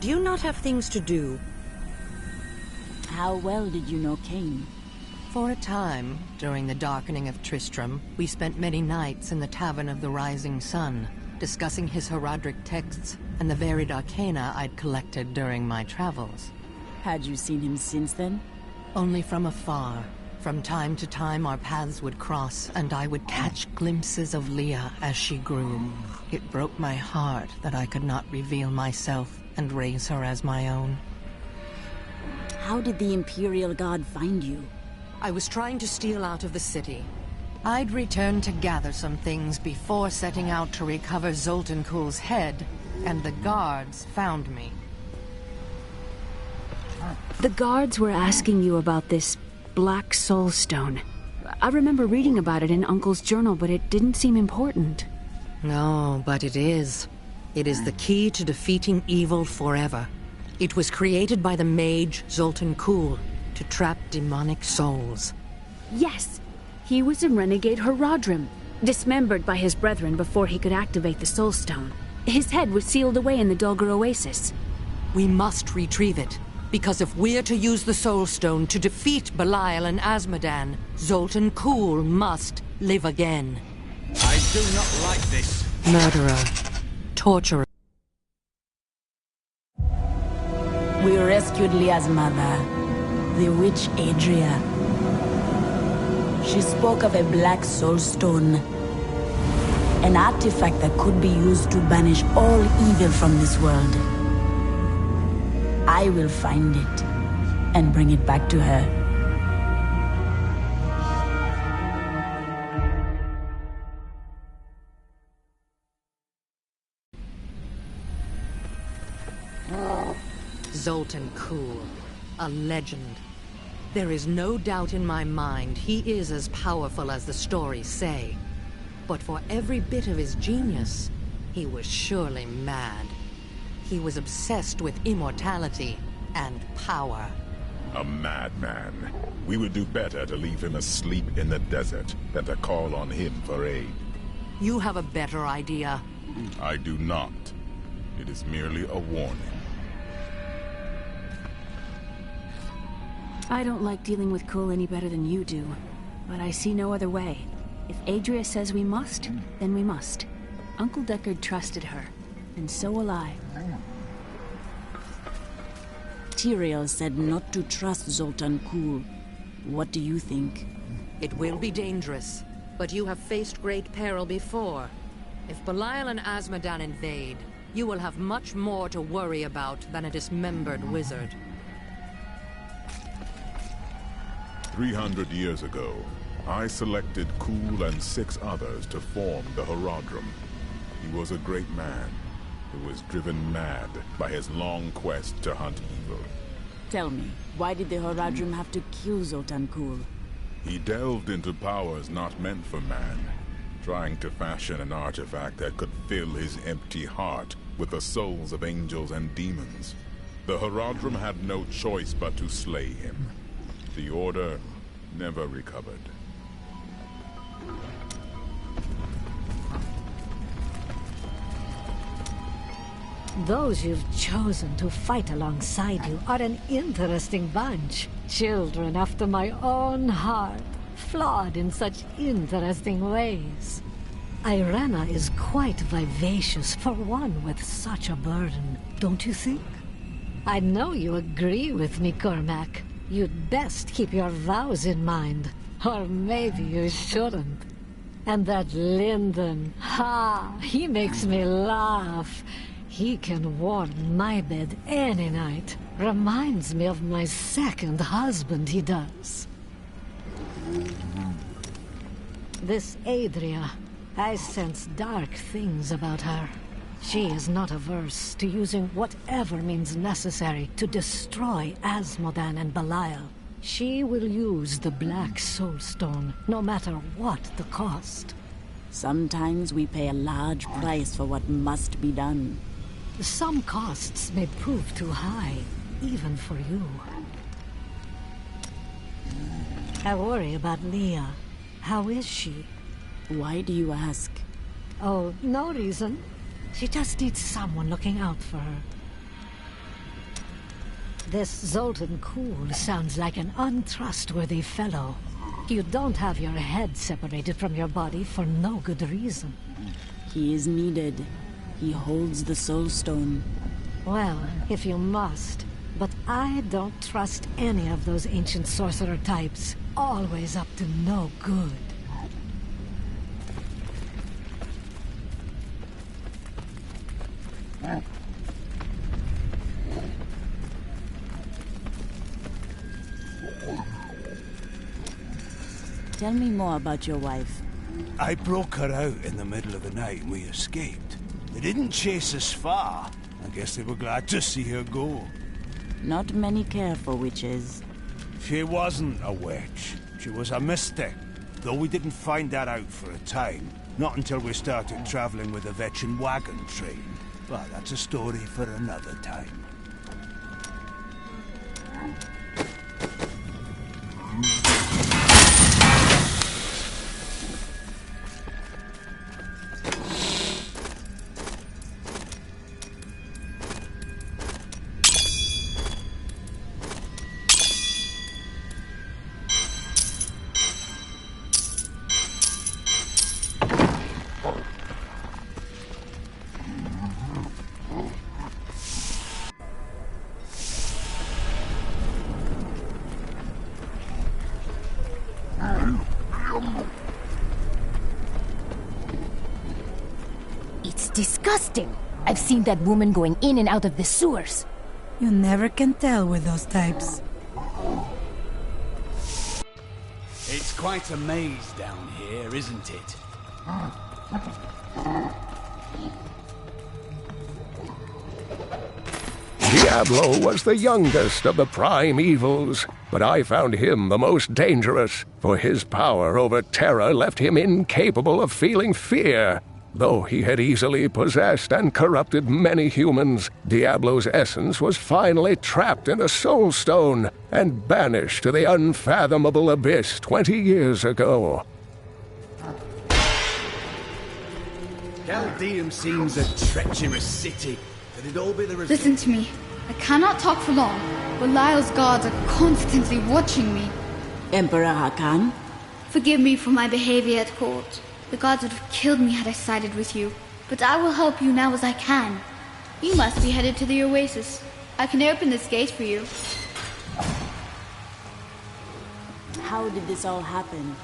Do you not have things to do? How well did you know Cain? For a time, during the darkening of Tristram, we spent many nights in the Tavern of the Rising Sun, discussing his Herodric texts and the varied arcana I'd collected during my travels. Had you seen him since then? Only from afar. From time to time, our paths would cross, and I would catch glimpses of Leah as she grew. It broke my heart that I could not reveal myself and raise her as my own. How did the Imperial Guard find you? I was trying to steal out of the city. I'd returned to gather some things before setting out to recover Zoltan Kuhl's head, and the guards found me. The guards were asking you about this Black Soul Stone. I remember reading about it in Uncle's journal, but it didn't seem important. No, but it is. It is the key to defeating evil forever. It was created by the mage Zoltan Kuhl to trap demonic souls. Yes, he was a renegade Haradrim, dismembered by his brethren before he could activate the Soul Stone. His head was sealed away in the Dulgar Oasis. We must retrieve it, because if we're to use the Soul Stone to defeat Belial and Azmodan, Zoltan Kuhl must live again. I do not like this. Murderer. Torturer. We rescued Leah's mother, the witch Adria. She spoke of a black soul stone, an artifact that could be used to banish all evil from this world. I will find it and bring it back to her. Zoltan Kuhl, a legend. There is no doubt in my mind he is as powerful as the stories say. But for every bit of his genius, he was surely mad. He was obsessed with immortality and power. A madman. We would do better to leave him asleep in the desert than to call on him for aid. You have a better idea. I do not. It is merely a warning. I don't like dealing with Kuhl any better than you do, but I see no other way. If Adria says we must, then we must. Uncle Deckard trusted her, and so will I. Tyrael said not to trust Zoltan Kuhl. What do you think? It will be dangerous, but you have faced great peril before. If Belial and Azmodan invade, you will have much more to worry about than a dismembered wizard. 300 years ago, I selected Kuhl and 6 others to form the Haradrim. He was a great man who was driven mad by his long quest to hunt evil. Tell me, why did the Haradrim have to kill Zoltan Kuhl? He delved into powers not meant for man, trying to fashion an artifact that could fill his empty heart with the souls of angels and demons. The Haradrim had no choice but to slay him. The Order never recovered. Those you've chosen to fight alongside you are an interesting bunch. Children after my own heart, flawed in such interesting ways. Irena is quite vivacious for one with such a burden, don't you think? I know you agree with me, Cormac. You'd best keep your vows in mind, or maybe you shouldn't. And that Lyndon, he makes me laugh. He can warm my bed any night. Reminds me of my second husband, he does. This Adria, I sense dark things about her. She is not averse to using whatever means necessary to destroy Azmodan and Belial. She will use the Black Soul Stone, no matter what the cost. Sometimes we pay a large price for what must be done. Some costs may prove too high, even for you. I worry about Leah. How is she? Why do you ask? Oh, no reason. She just needs someone looking out for her. This Zoltan Kuhl sounds like an untrustworthy fellow. You don't have your head separated from your body for no good reason. He is needed. He holds the Soul Stone. Well, if you must. But I don't trust any of those ancient sorcerer types. always up to no good. Tell me more about your wife. I broke her out in the middle of the night and we escaped. They didn't chase us far. I guess they were glad to see her go. Not many care for witches. She wasn't a witch. She was a mystic. Though we didn't find that out for a time. Not until we started traveling with the Vetchin wagon train. But that's a story for another time. It's disgusting. I've seen that woman going in and out of the sewers. You never can tell with those types. It's quite a maze down here, isn't it? Diablo was the youngest of the prime evils, but I found him the most dangerous, for his power over terror left him incapable of feeling fear. Though he had easily possessed and corrupted many humans, Diablo's essence was finally trapped in a soul stone and banished to the unfathomable abyss 20 years ago. Caldeum seems a treacherous city. Could it all be the result? Listen to me. I cannot talk for long. Belial's guards are constantly watching me. Emperor Hakan? Forgive me for my behavior at court. The gods would have killed me had I sided with you. But I will help you now as I can. You must be headed to the Oasis. I can open this gate for you. How did this all happen?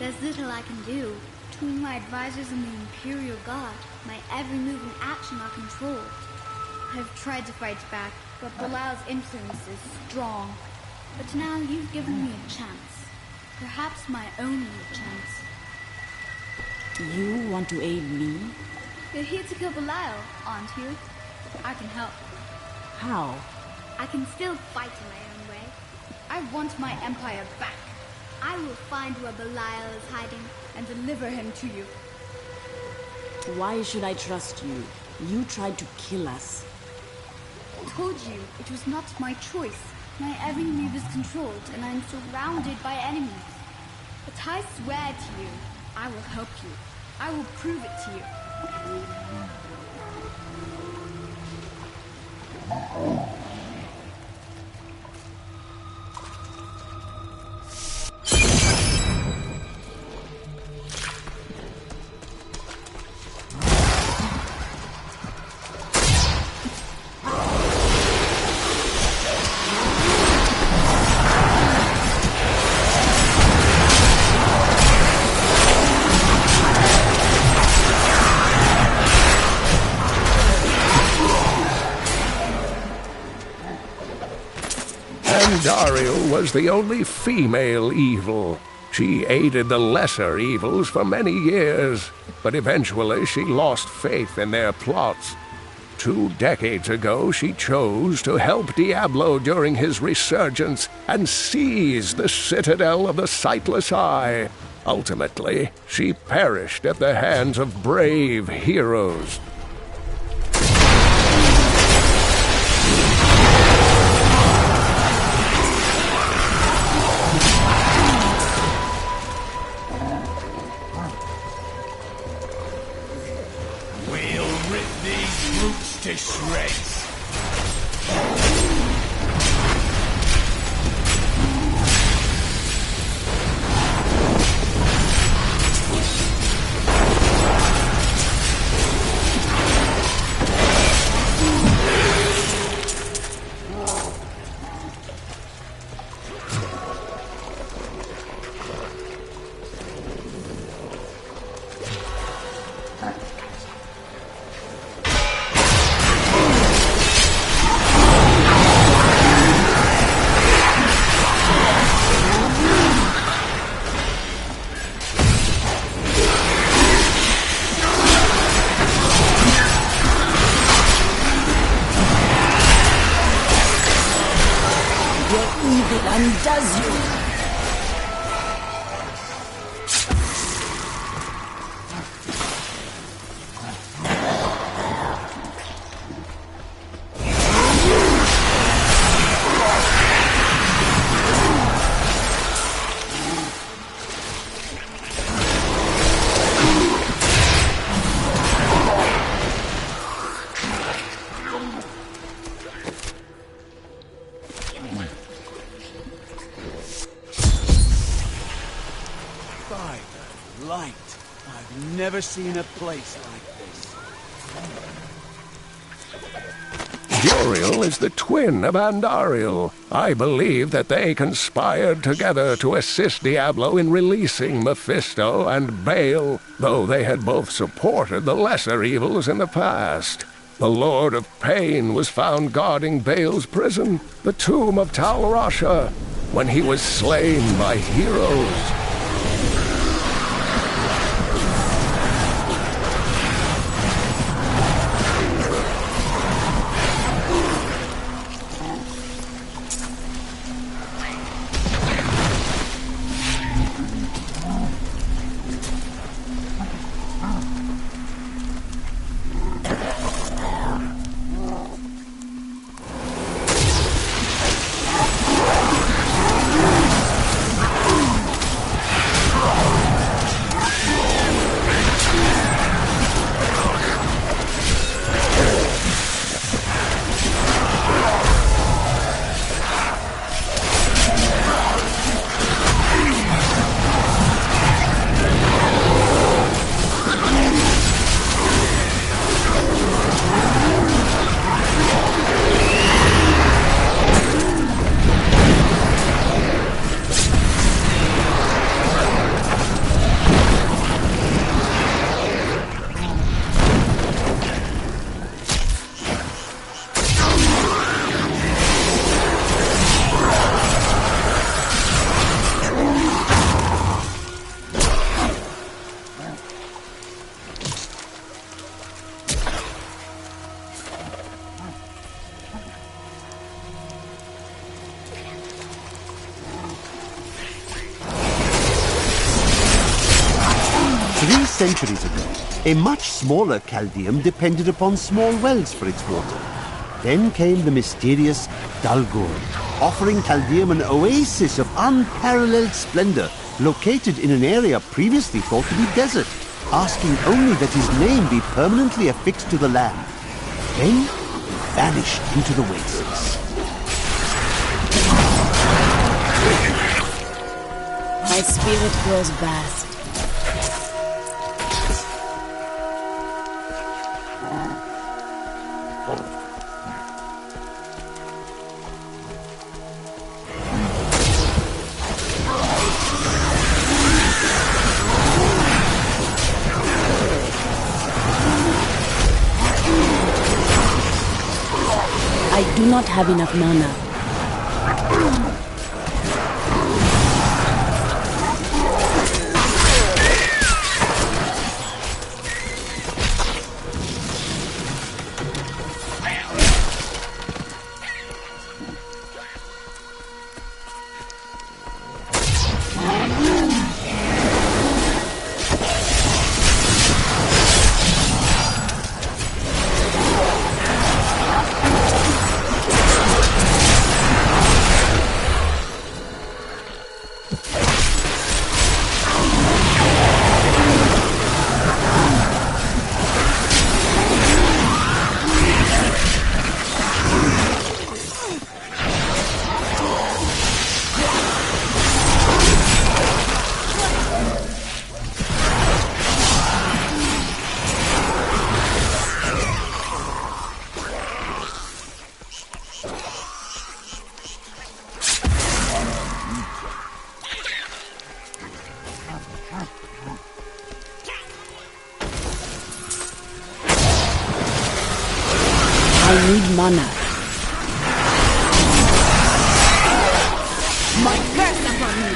There's little I can do. Between my advisors and the Imperial Guard, my every move and action are controlled. I have tried to fight back, but Belial's influence is strong. But now you've given me a chance. Perhaps my only chance. You want to aid me? You're here to kill Belial, aren't you? I can help. How? I can still fight in my own way. I want my empire back. I will find where Belial is hiding and deliver him to you. Why should I trust you? You tried to kill us. I told you it was not my choice. My every move is controlled and I am surrounded by enemies. But I swear to you, I will help you. I will prove it to you. Dariel was the only female evil. She aided the lesser evils for many years, but eventually she lost faith in their plots. 2 decades ago, she chose to help Diablo during his resurgence and seize the citadel of the Sightless Eye. Ultimately, she perished at the hands of brave heroes. To shreds. does you? By the light, I've never seen a place like this. Juriel is the twin of Andariel. I believe that they conspired together to assist Diablo in releasing Mephisto and Baal, though they had both supported the lesser evils in the past. The Lord of Pain was found guarding Baal's prison, the tomb of Tal Rasha, when he was slain by heroes. Centuries ago, a much smaller Chaldeum depended upon small wells for its water. Then came the mysterious Dalgur, offering Chaldeum an oasis of unparalleled splendor, located in an area previously thought to be desert, asking only that his name be permanently affixed to the land. Then he vanished into the wastes. My spirit grows vast. I do not have enough mana. I need mana. My curse upon you!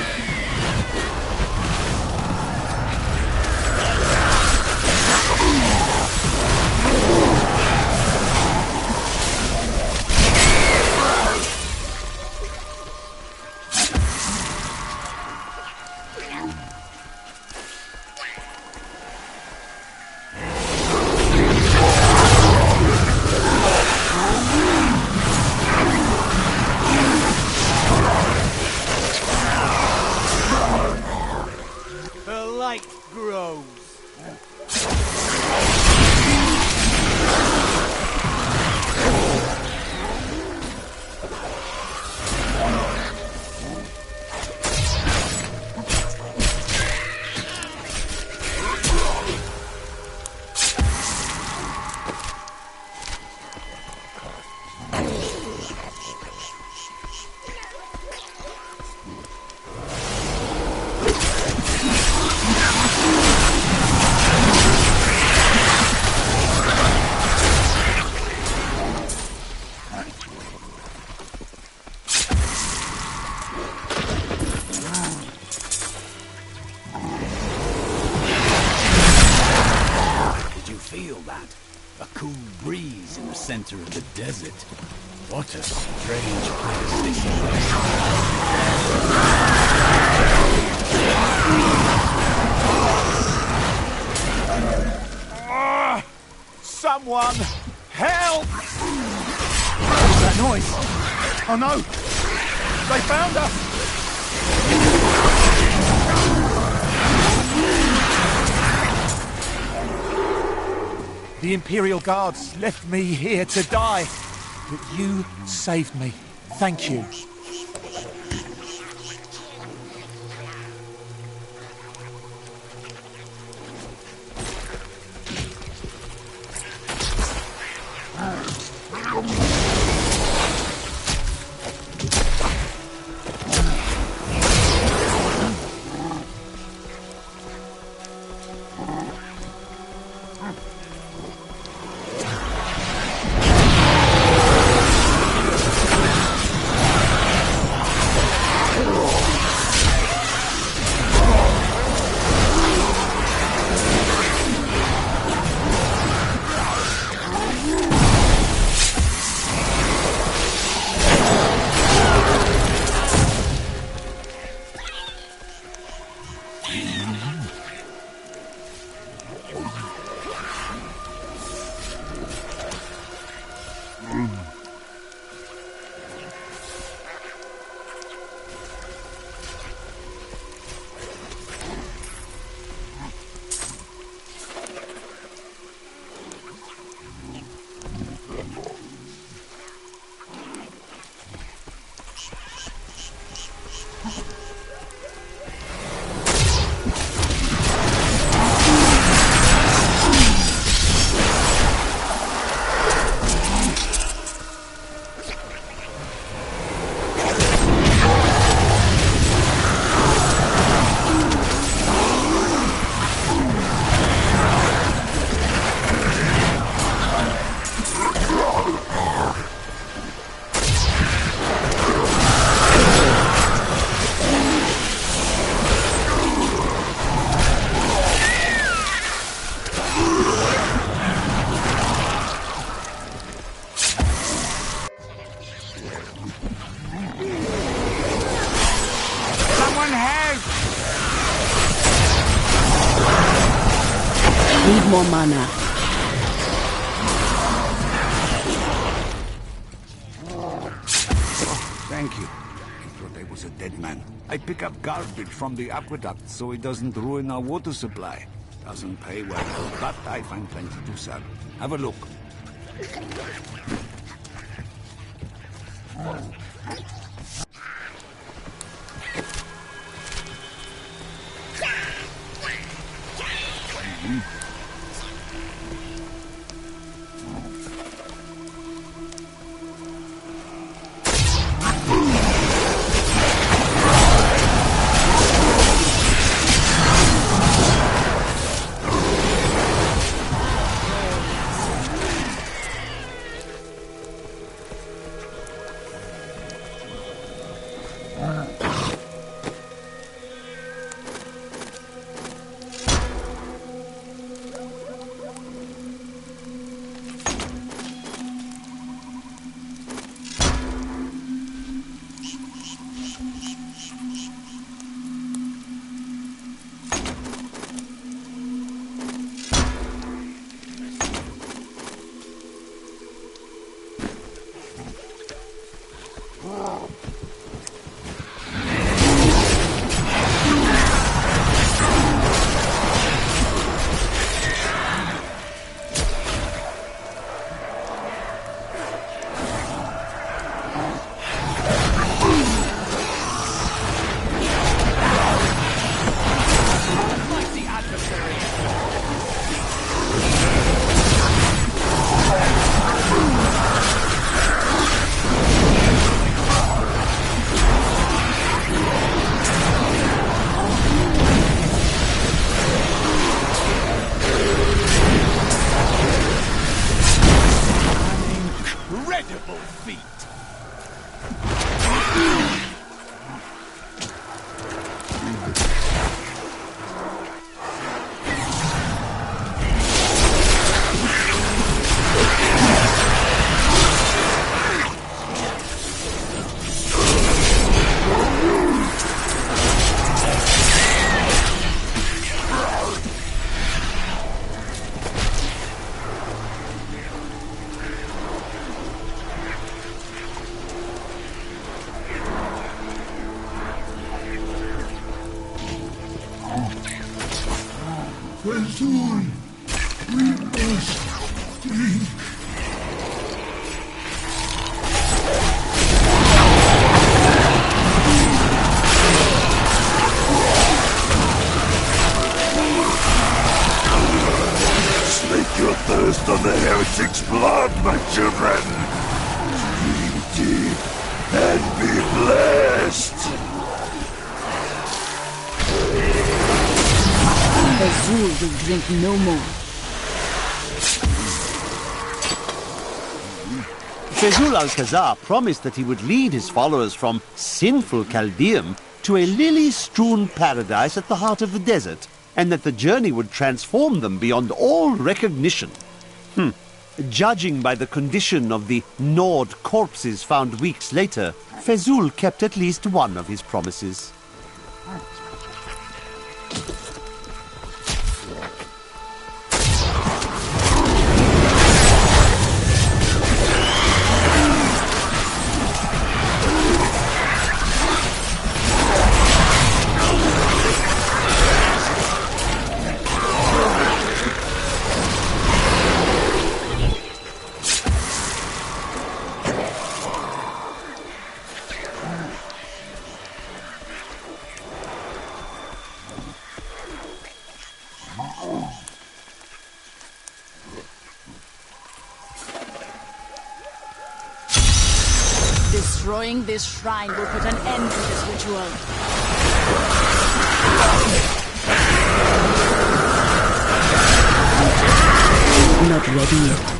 trees in the center of the desert. What a strange place this is. Someone help! What's that noise? Oh no! They found us! The Imperial Guards left me here to die, but you saved me. Thank you. Need more mana. Thank you. I thought I was a dead man. I pick up garbage from the aqueduct so it doesn't ruin our water supply. Doesn't pay well, but I find plenty to sell. Have a look. Fazul! We must flee! Slake your thirst on the heretic's blood, my children! Drink deep and be blessed! Azul will drink no more. Fazul Alcazar promised that he would lead his followers from sinful Chaldeum to a lily-strewn paradise at the heart of the desert, and that the journey would transform them beyond all recognition. Judging by the condition of the gnawed corpses found weeks later, Fazul kept at least one of his promises. Destroying this shrine will put an end to this ritual. Not ready yet.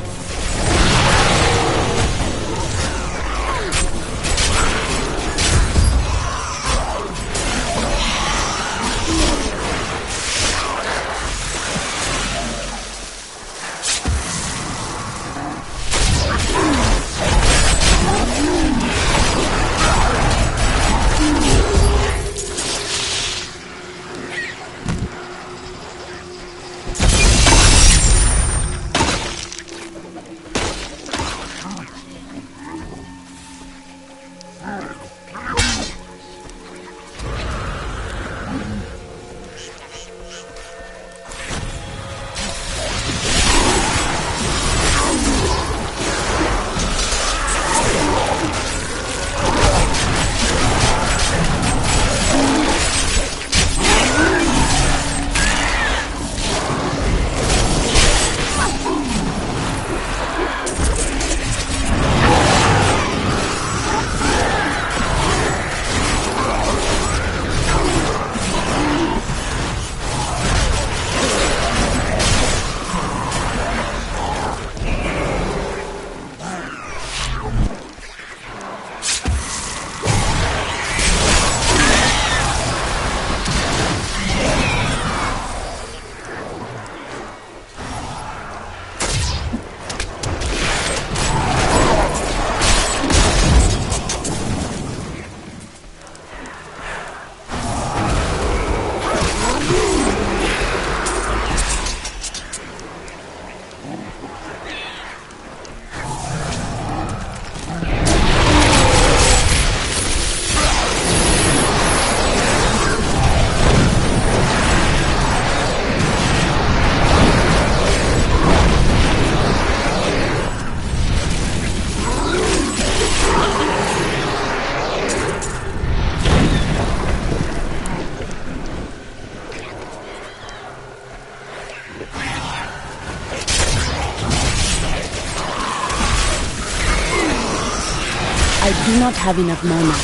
I do not have enough mana.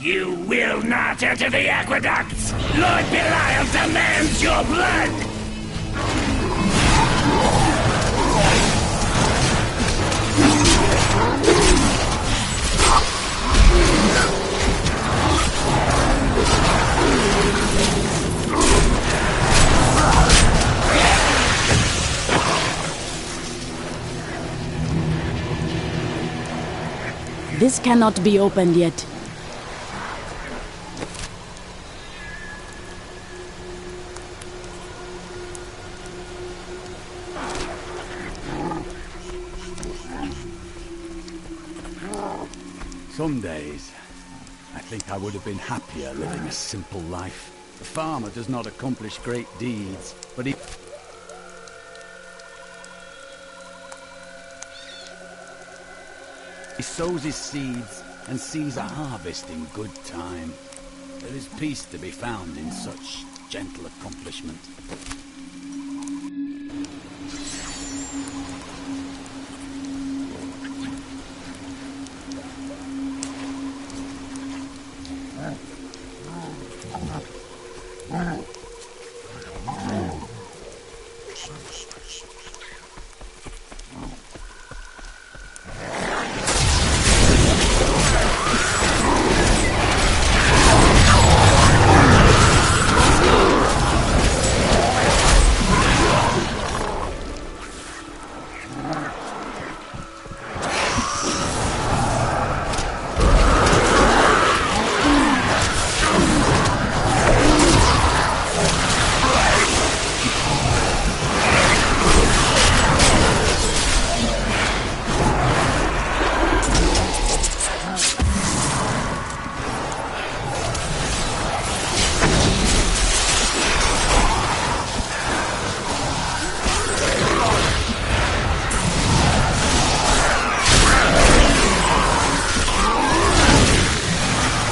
You will not enter the aqueducts! Lord Belial demands your blood! This cannot be opened yet. Some days, I think I would have been happier living a simple life. The farmer does not accomplish great deeds, but he sows his seeds and sees a harvest in good time. There is peace to be found in such gentle accomplishment.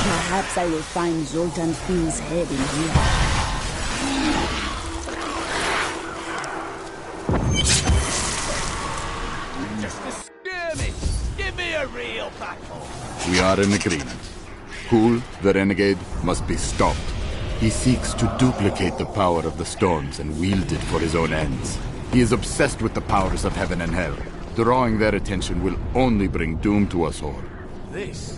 Perhaps I will find Zoltan Fiend's head in here. Just a skirmish! Give me a real battle! We are in agreement. Kul, the renegade, must be stopped. He seeks to duplicate the power of the storms and wield it for his own ends. He is obsessed with the powers of heaven and hell. Drawing their attention will only bring doom to us all. This?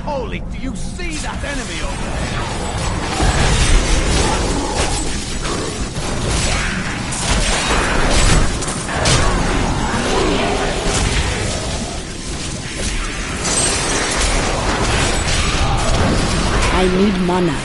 Holy, do you see that enemy over there? I need mana.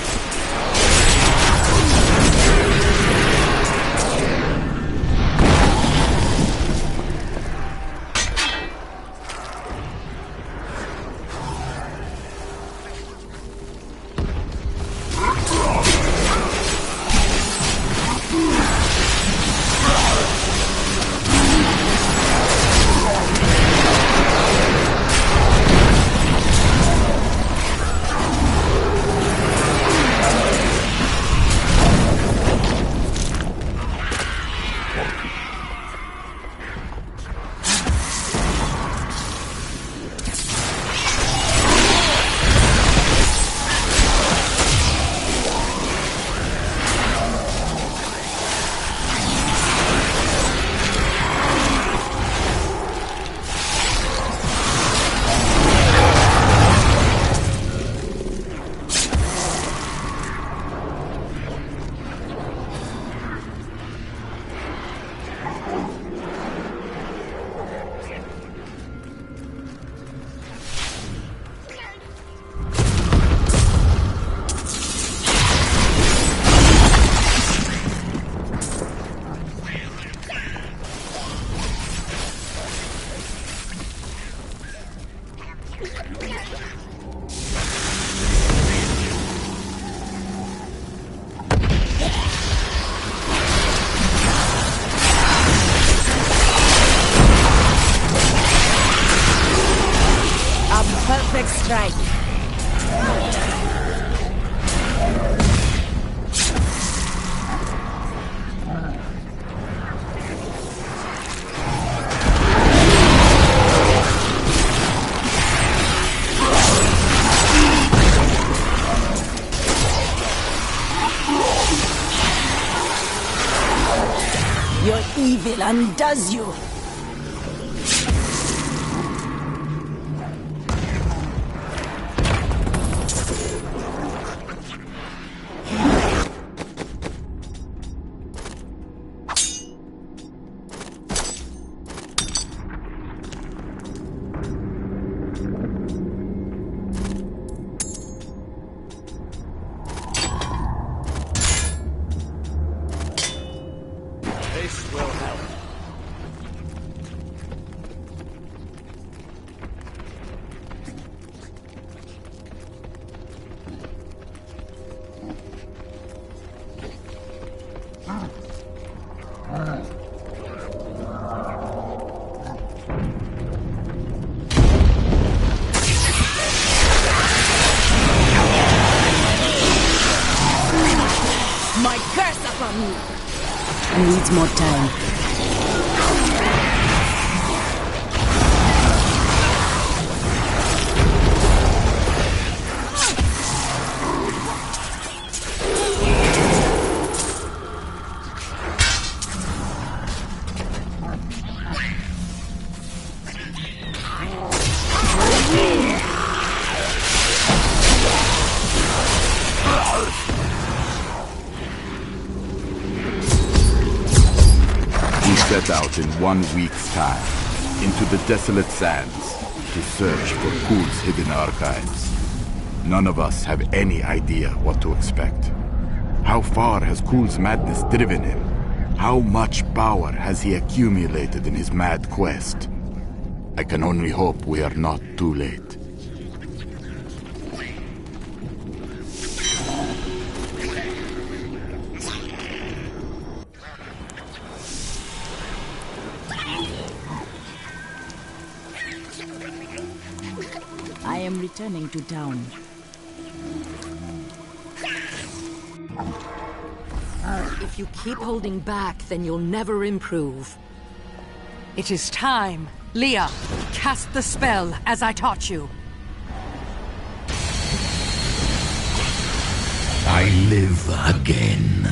Perfect strike. Your evil undoes you. This will help. My curse upon you! Needs more time. Set out in 1 week's time into the desolate sands to search for Kul's hidden archives. None of us have any idea what to expect. How far has Kul's madness driven him? How much power has he accumulated in his mad quest? I can only hope we are not too late. I am returning to town. If you keep holding back, then you'll never improve. It is time. Leah, cast the spell as I taught you. I live again.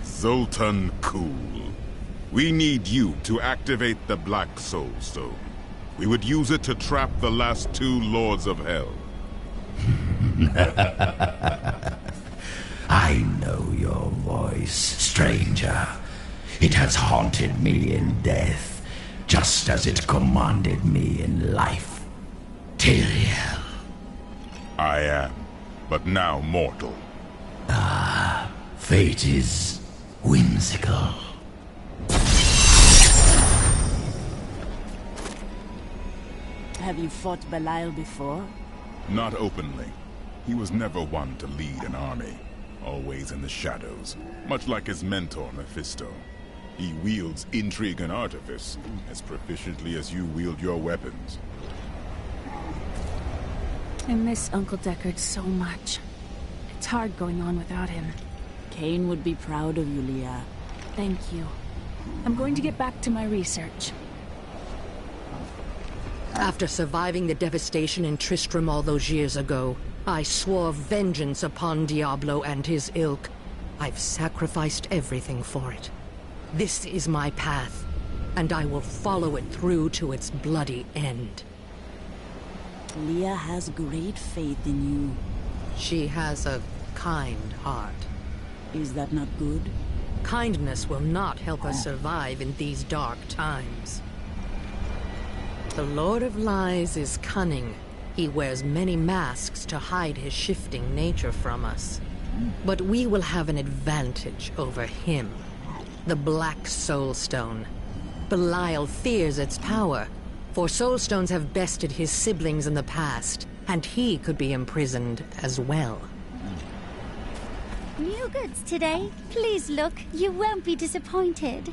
Zoltan Kul. We need you to activate the Black Soul Stone. We would use it to trap the last 2 Lords of Hell. I know your voice, stranger. It has haunted me in death, just as it commanded me in life. Tyrael. I am, but now mortal. Ah, fate is whimsical. Have you fought Belial before? Not openly. He was never one to lead an army. Always in the shadows, much like his mentor, Mephisto. He wields intrigue and artifice as proficiently as you wield your weapons. I miss Uncle Deckard so much. It's hard going on without him. Cain would be proud of you, Leah. Thank you. I'm going to get back to my research. After surviving the devastation in Tristram all those years ago, I swore vengeance upon Diablo and his ilk. I've sacrificed everything for it. This is my path, and I will follow it through to its bloody end. Leah has great faith in you. She has a kind heart. Is that not good? Kindness will not help us survive in these dark times. The Lord of Lies is cunning. He wears many masks to hide his shifting nature from us. But we will have an advantage over him. The Black Soul Stone. Belial fears its power, For soulstones have bested his siblings in the past, and he could be imprisoned as well. New goods today. Please look. You won't be disappointed.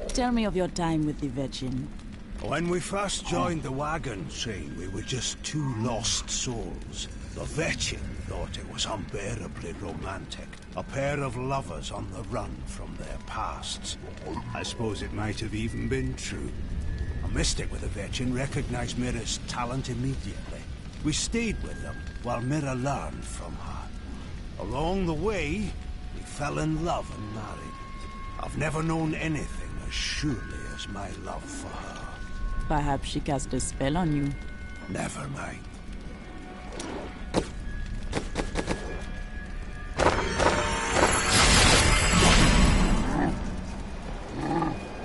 Tell me of your time with the Virgin. When we first joined the wagon train, we were just two lost souls. The Virgin thought it was unbearably romantic. A pair of lovers on the run from their pasts. I suppose it might have even been true. A mystic with the Virgin recognized Mira's talent immediately. We stayed with them while Mira learned from her. Along the way, we fell in love and married. I've never known anything as surely as my love for her. Perhaps she cast a spell on you. Never mind.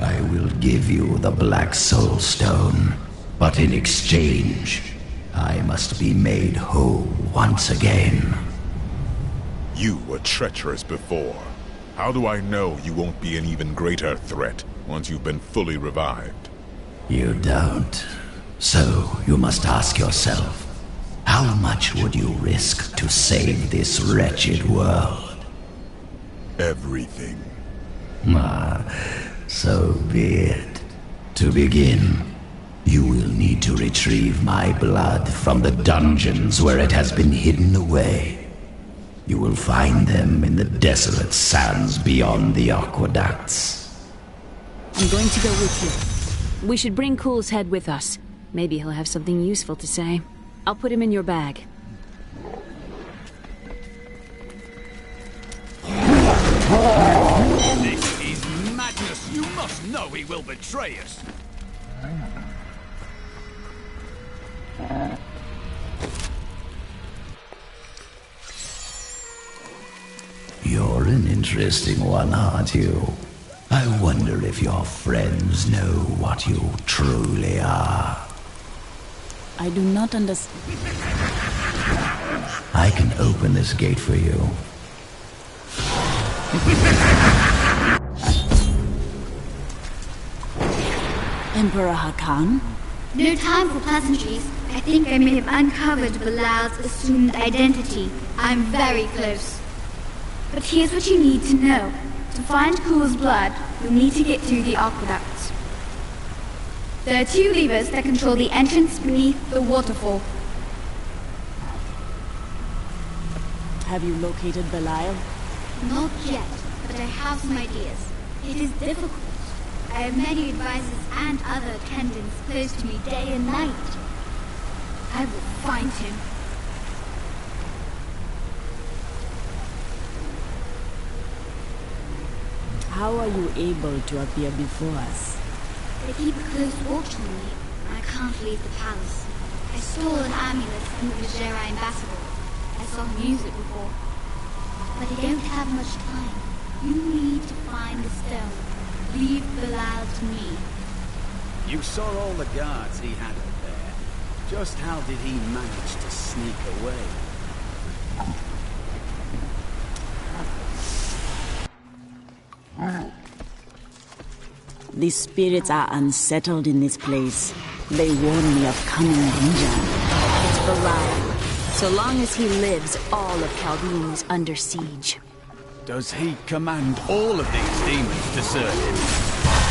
I will give you the Black Soul Stone, but in exchange, I must be made whole once again. You were treacherous before. How do I know you won't be an even greater threat once you've been fully revived? You don't. So you must ask yourself, how much would you risk to save this wretched world? Everything. So be it. To begin, you will need to retrieve my blood from the dungeons where it has been hidden away. You will find them in the desolate sands beyond the aqueducts. I'm going to go with you. We should bring Cool's head with us. Maybe he'll have something useful to say. I'll put him in your bag. This is madness. You must know he will betray us. You're an interesting one, aren't you? I wonder if your friends know what you truly are. I do not understand. I can open this gate for you. Emperor Hakan? No time for pleasantries. I think I may have uncovered Bilal's assumed identity. I'm very close. But here's what you need to know. To find Cool's blood, you'll need to get through the aqueducts. There are two levers that control the entrance beneath the waterfall. Have you located Belial? Not yet, but I have some ideas. It is difficult. I have many advisors and other attendants close to me day and night. I will find him. How are you able to appear before us? They keep a close watch on me. I can't leave the palace. I stole an amulet from the Vizera ambassador. I saw music before. But I don't have much time. You need to find the stone. Leave Bilal to me. You saw all the guards he had up there. Just how did he manage to sneak away? The spirits are unsettled in this place. They warn me of coming danger. It's Belial. So long as he lives, all of Chaldean is under siege. Does he command all of these demons to serve him?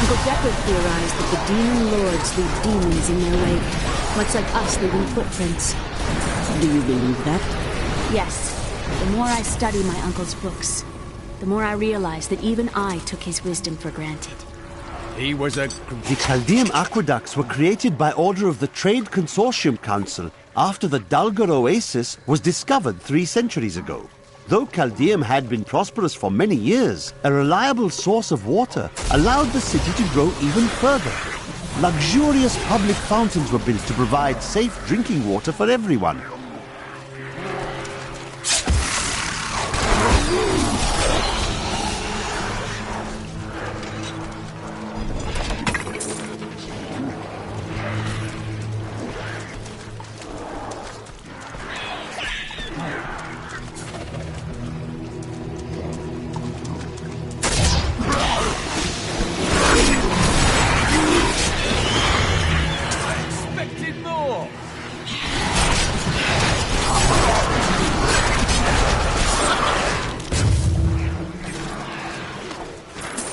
Uncle Deckard theorized that the demon lords leave demons in their wake, much like us leaving footprints. Do you believe that? Yes. The more I study my uncle's books, the more I realize that even I took his wisdom for granted. He was a... The Chaldean aqueducts were created by order of the Trade Consortium Council after the Dalgar Oasis was discovered 3 centuries ago. Though Chaldeum had been prosperous for many years, a reliable source of water allowed the city to grow even further. Luxurious public fountains were built to provide safe drinking water for everyone.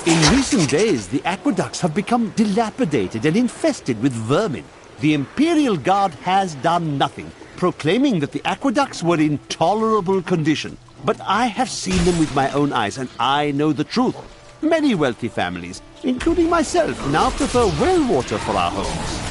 In recent days, the aqueducts have become dilapidated and infested with vermin. The Imperial Guard has done nothing, proclaiming that the aqueducts were in tolerable condition. But I have seen them with my own eyes, and I know the truth. Many wealthy families, including myself, now prefer well water for our homes.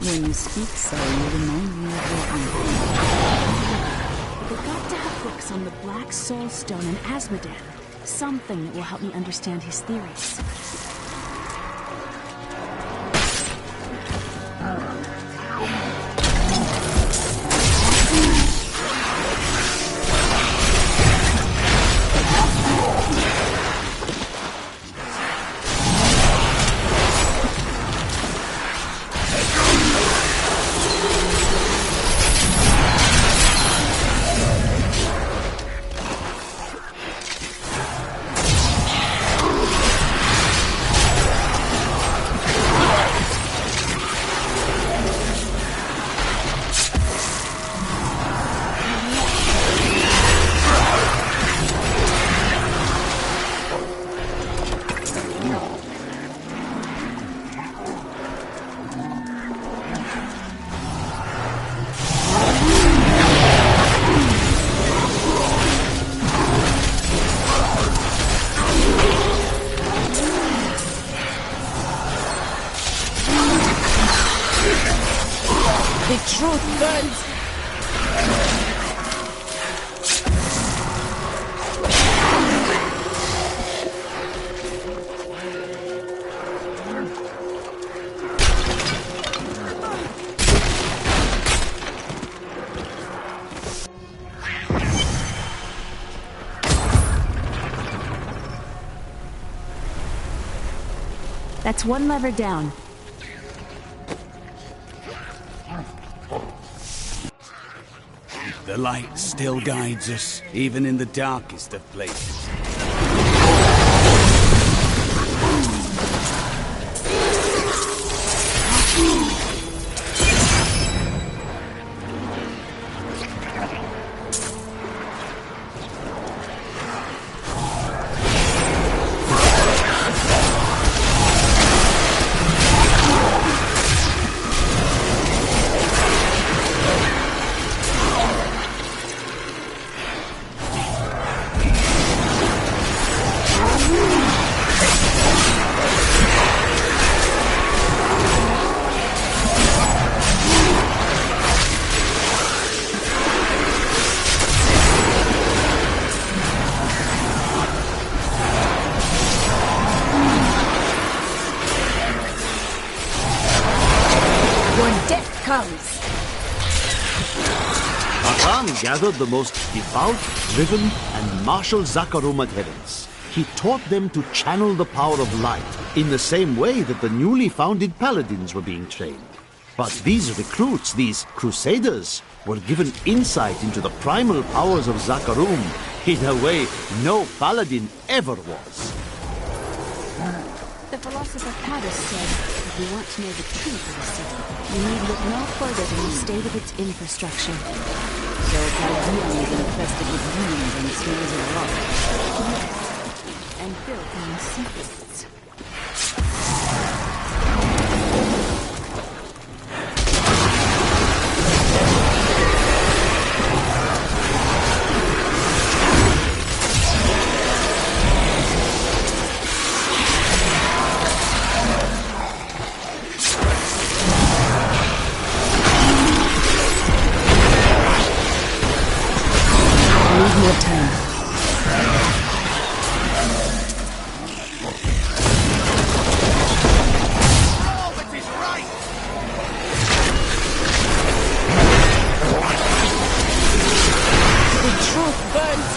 When you speak so, you remind me of your uncle. We've got to have books on the Black Soul Stone and Asmodan. Something that will help me understand his theories. The truth burns. That's one lever down. The light still guides us, even in the darkest of places. Hakan gathered the most devout, driven, and martial Zakarum adherents. He taught them to channel the power of light in the same way that the newly founded paladins were being trained. But these recruits, these crusaders, were given insight into the primal powers of Zakarum in a way no paladin ever was. The philosopher Paddis said, if you want to know the truth of a city, you need look no further than the state of its infrastructure. So Chaldean is infested with demons and smells of rot. Yes, and built on secrets. Your turn. The truth burns.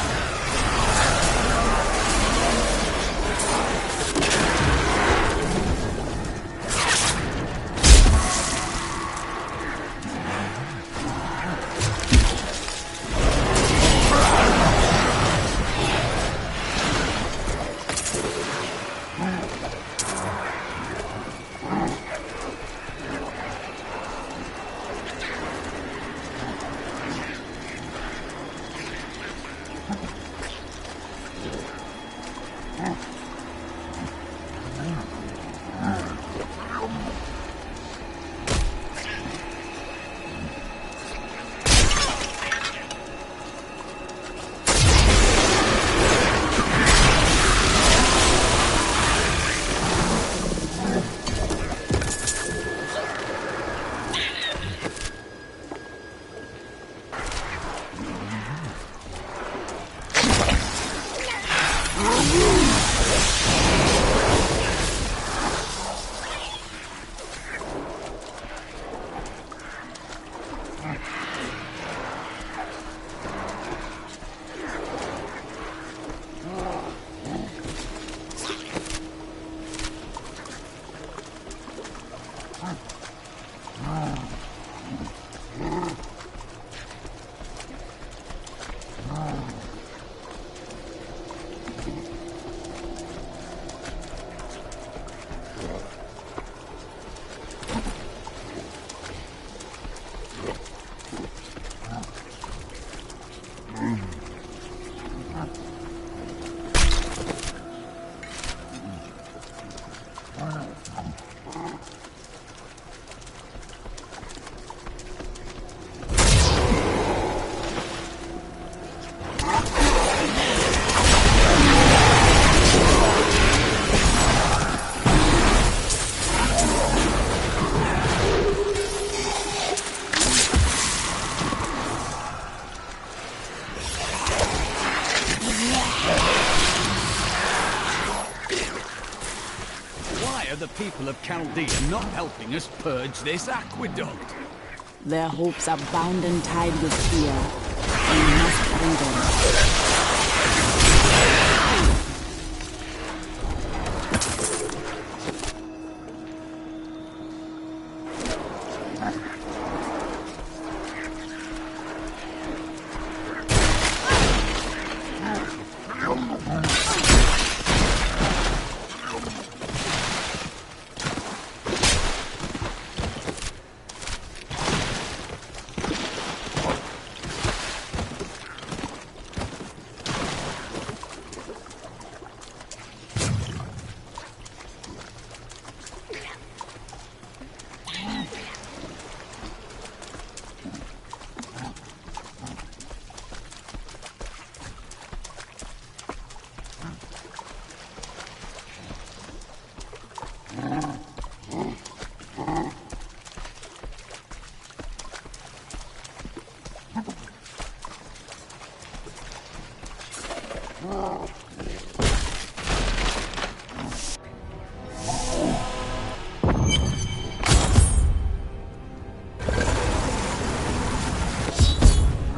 The people of Chaldea not helping us purge this aqueduct. Their hopes are bound and tied with fear. We must free them.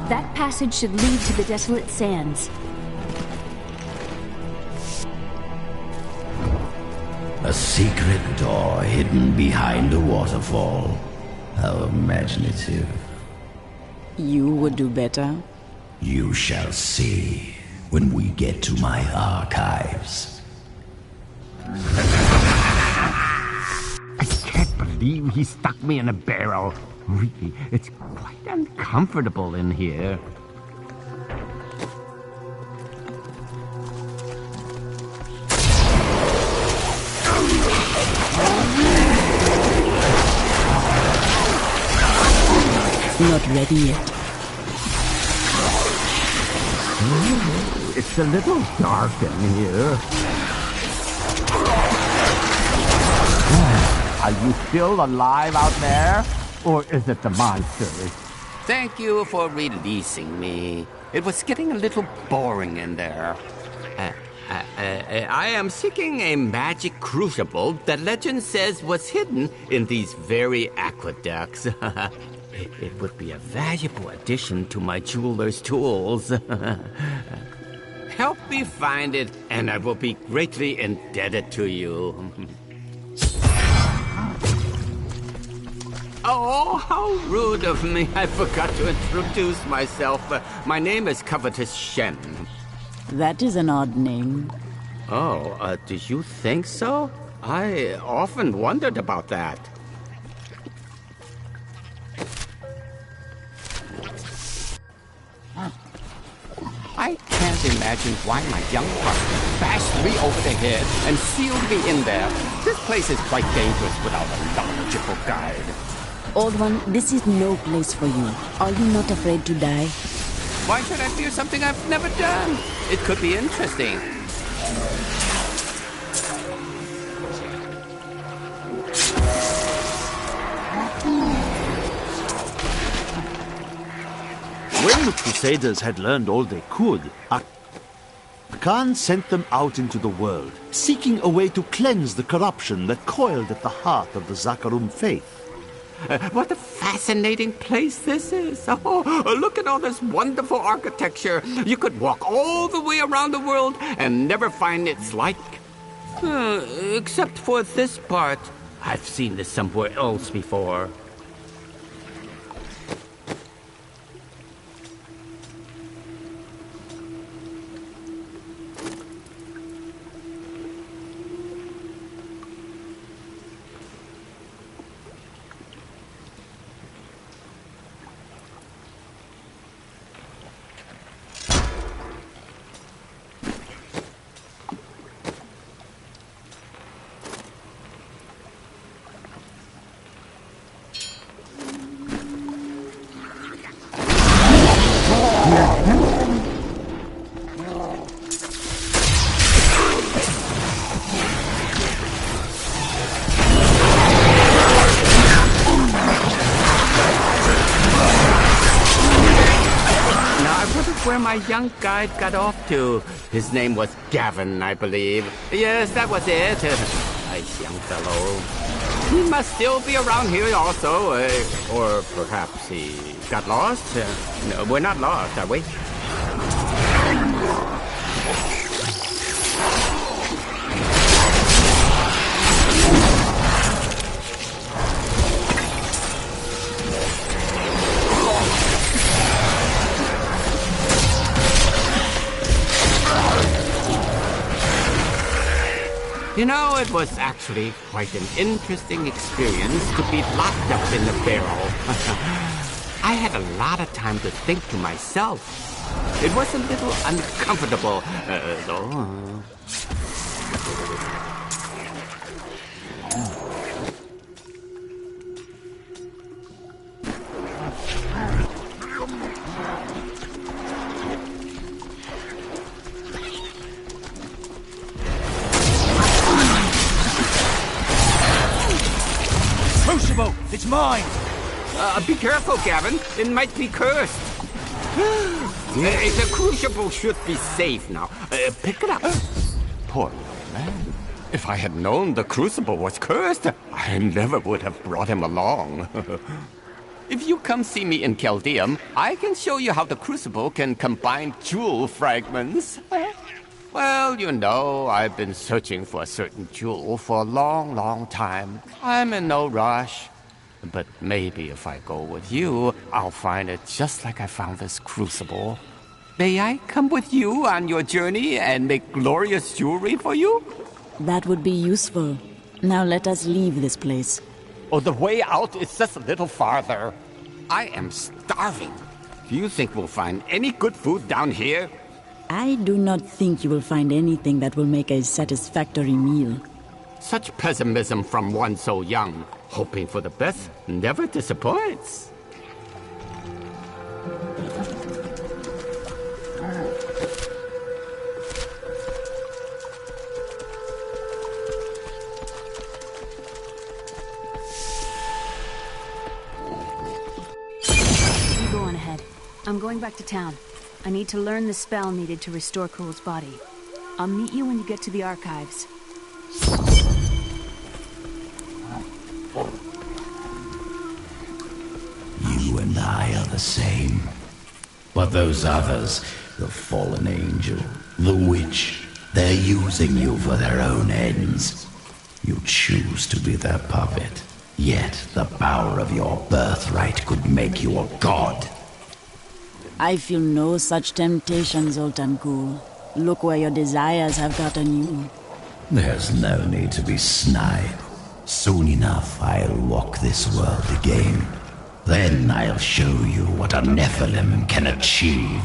That passage should lead to the Desolate Sands. A secret door hidden behind a waterfall. How imaginative. You would do better. You shall see when we get to my archives. I can't believe he stuck me in a barrel. Really, it's quite uncomfortable in here. Not ready yet. It's a little dark in here. Are you still alive out there? Or is it the monsters? Thank you for releasing me. It was getting a little boring in there. I am seeking a magic crucible that legend says was hidden in these very aqueducts. It would be a valuable addition to my jeweler's tools. Help me find it, and I will be greatly indebted to you. Oh, how rude of me. I forgot to introduce myself. My name is Covetous Shen. That is an odd name. Oh, do you think so? I often wondered about that. I can't imagine why my young partner bashed me over the head and sealed me in there. This place is quite dangerous without a knowledgeable guide. Old one, this is no place for you. Are you not afraid to die? Why should I fear something I've never done? It could be interesting. When the Crusaders had learned all they could, Khan sent them out into the world, seeking a way to cleanse the corruption that coiled at the heart of the Zakarum faith. What a fascinating place this is. Oh, look at all this wonderful architecture. You could walk all the way around the world and never find its like. Except for this part. I've seen this somewhere else before. Where my young guide got off to. His name was Gavin, I believe. Yes, that was it. Nice young fellow. He must still be around here also. Or perhaps he got lost. No, we're not lost, are we? You know, it was actually quite an interesting experience to be locked up in the barrel. I had a lot of time to think to myself. It was a little uncomfortable, though. Crucible! It's mine! Be careful, Gavin. It might be cursed. The crucible should be safe now. Pick it up. Poor young man. If I had known the crucible was cursed, I never would have brought him along. If you come see me in Chaldeum, I can show you how the crucible can combine jewel fragments. Well, you know, I've been searching for a certain jewel for a long, long time. I'm in no rush. But maybe if I go with you, I'll find it just like I found this crucible. May I come with you on your journey and make glorious jewelry for you? That would be useful. Now let us leave this place. Oh, the way out is just a little farther. I am starving. Do you think we'll find any good food down here? I do not think you will find anything that will make a satisfactory meal. Such pessimism from one so young. Hoping for the best never disappoints. I'm going back to town. I need to learn the spell needed to restore Cool's body. I'll meet you when you get to the archives. You and I are the same. But those others, the fallen angel, the witch, they're using you for their own ends. You choose to be their puppet, yet the power of your birthright could make you a god. I feel no such temptation, Zoltan Ghoul. Look where your desires have gotten you. There's no need to be snide. Soon enough, I'll walk this world again. Then I'll show you what a Nephilim can achieve.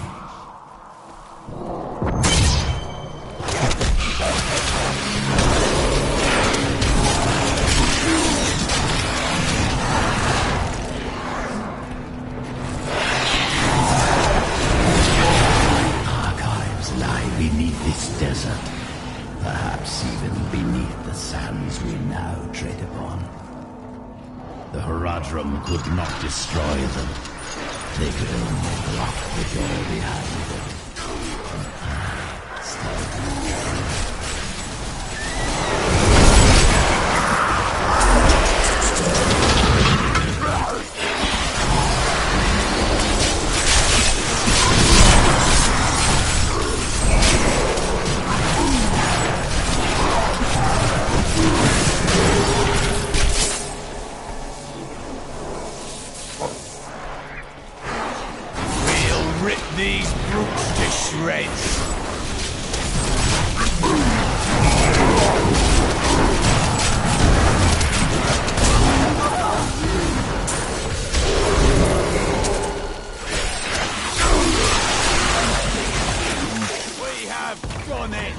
Archives lie beneath this desert. Perhaps even beneath the sands we now tread upon. The Horadrim could not destroy them. They could only block the door behind them. These brutes to shreds. We have done it.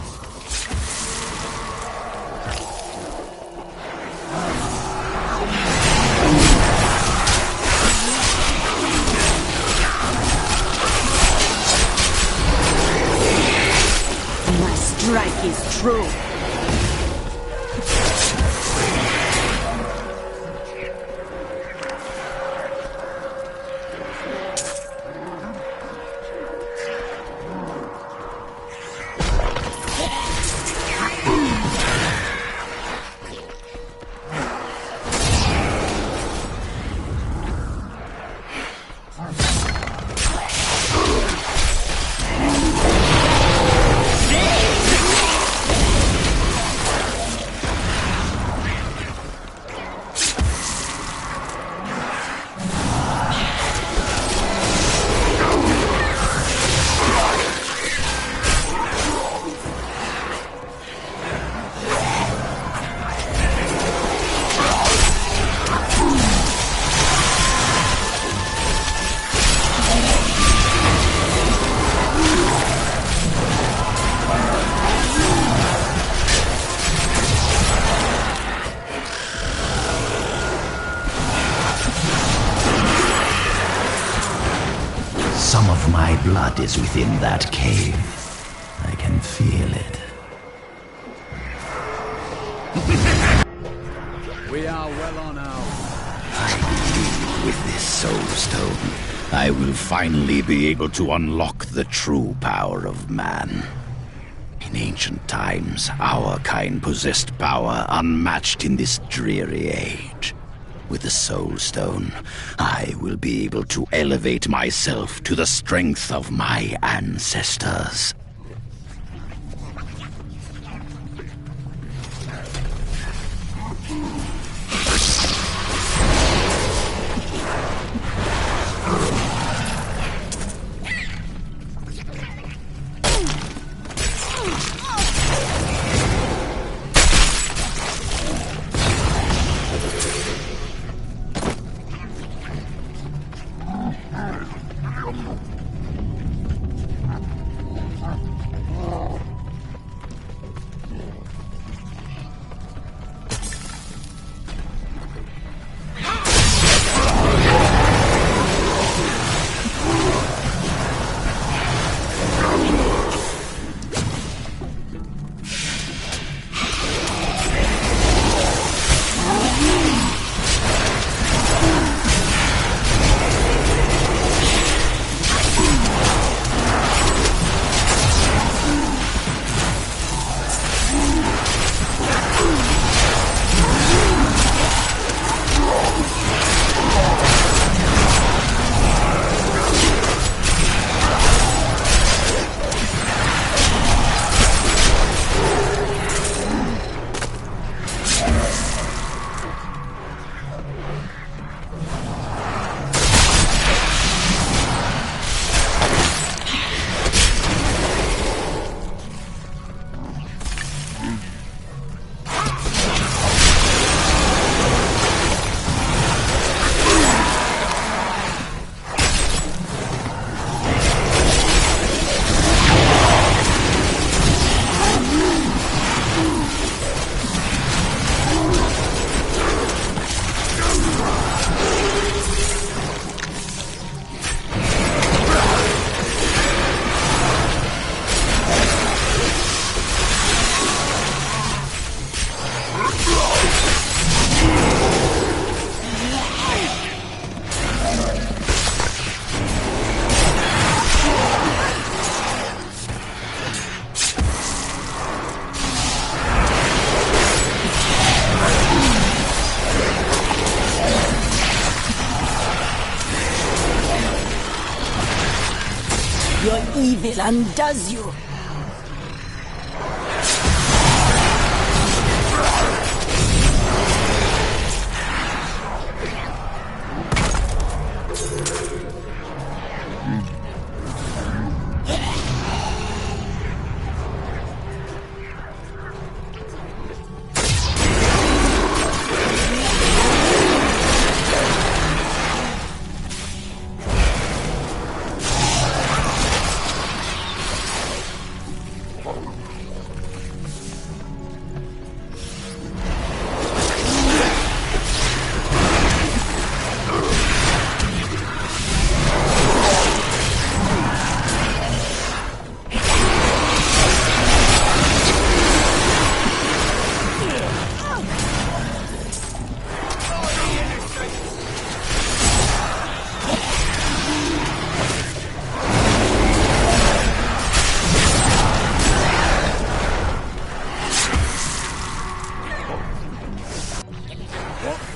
Strike is true. Some of my blood is within that cave. I can feel it. We are well on our I believe with this soul stone, I will finally be able to unlock the true power of man. In ancient times, our kind possessed power unmatched in this dreary age. With the soul stone, I will be able to elevate myself to the strength of my ancestors. Your evil undoes you.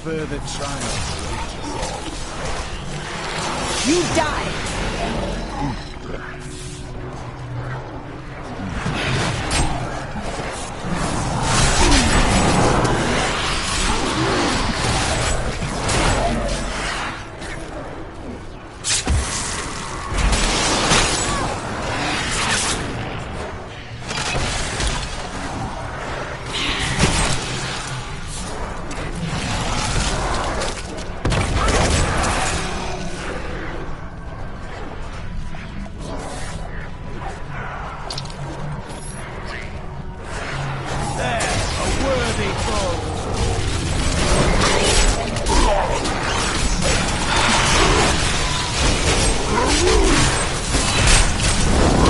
Further trials. You die!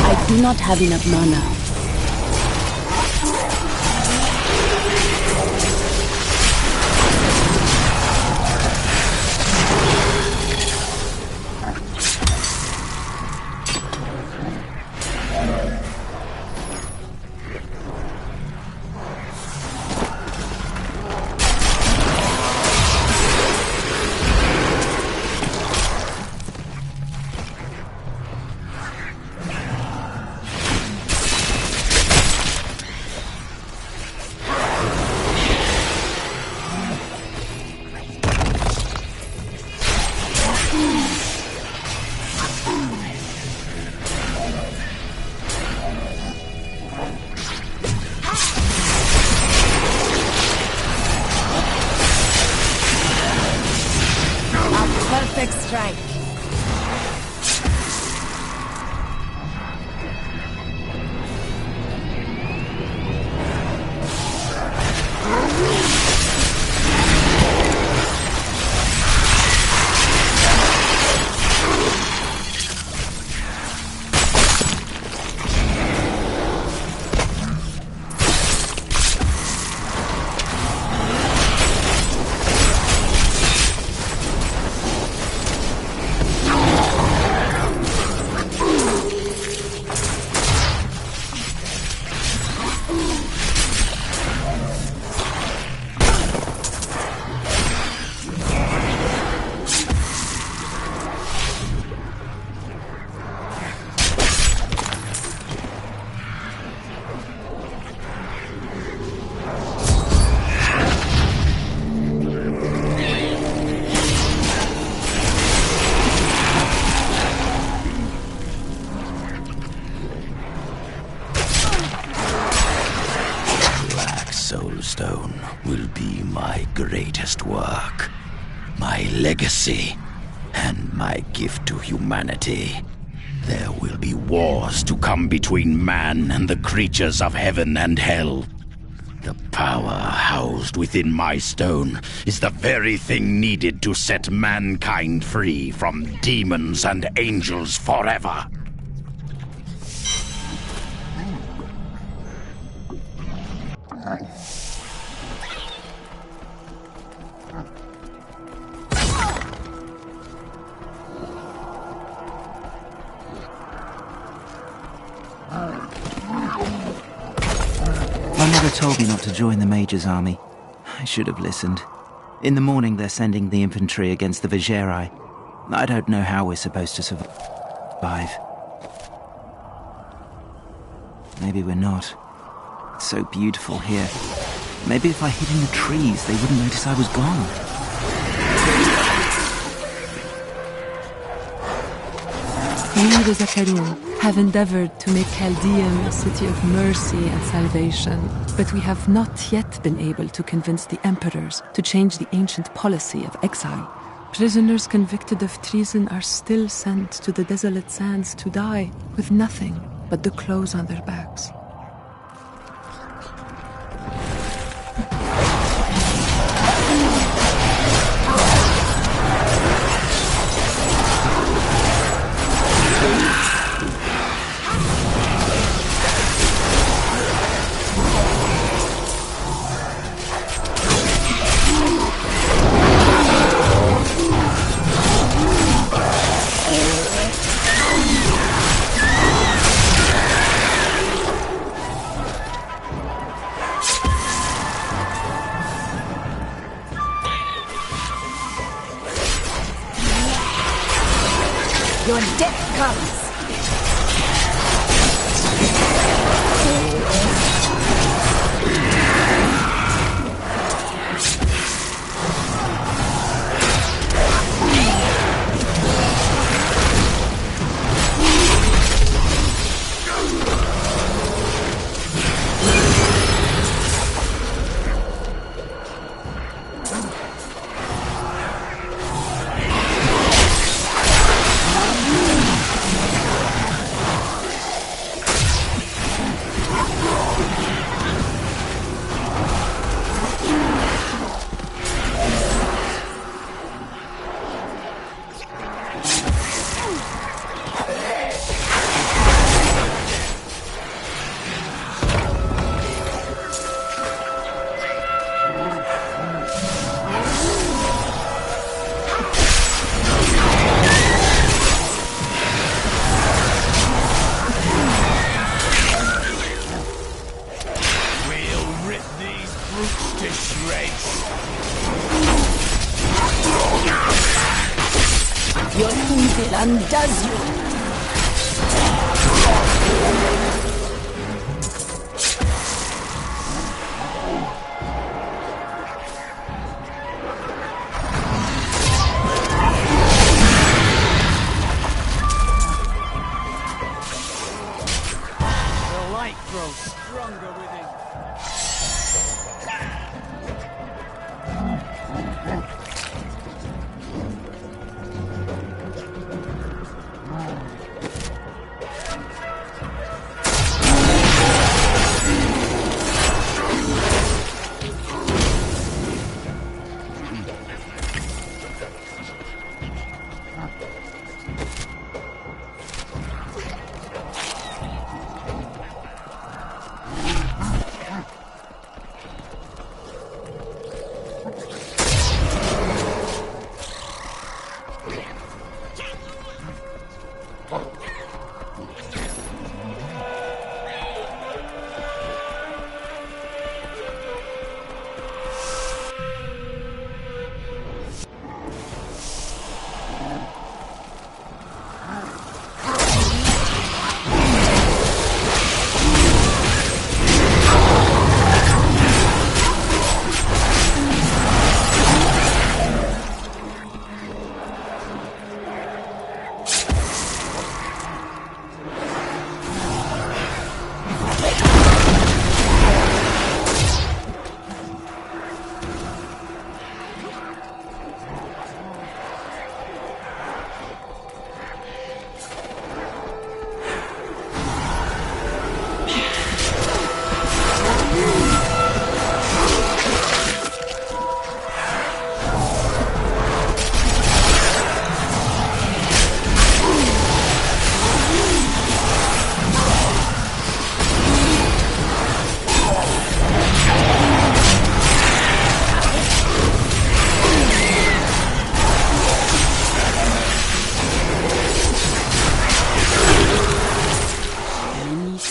I do not have enough mana. Perfect strike. Soulstone will be my greatest work, my legacy, and my gift to humanity. There will be wars to come between man and the creatures of heaven and hell. The power housed within my stone is the very thing needed to set mankind free from demons and angels forever. My mother told me not to join the Major's army. I should have listened. In the morning they're sending the infantry against the Vigeri. I don't know how we're supposed to survive. maybe we're not. It's so beautiful here. Maybe if I hid in the trees, they wouldn't notice I was gone. We, the Zakarum, have endeavored to make Chaldeum a city of mercy and salvation, but we have not yet been able to convince the emperors to change the ancient policy of exile. Prisoners convicted of treason are still sent to the desolate sands to die with nothing but the clothes on their backs. Your death comes! Your evil undoes you! The light grows stronger within.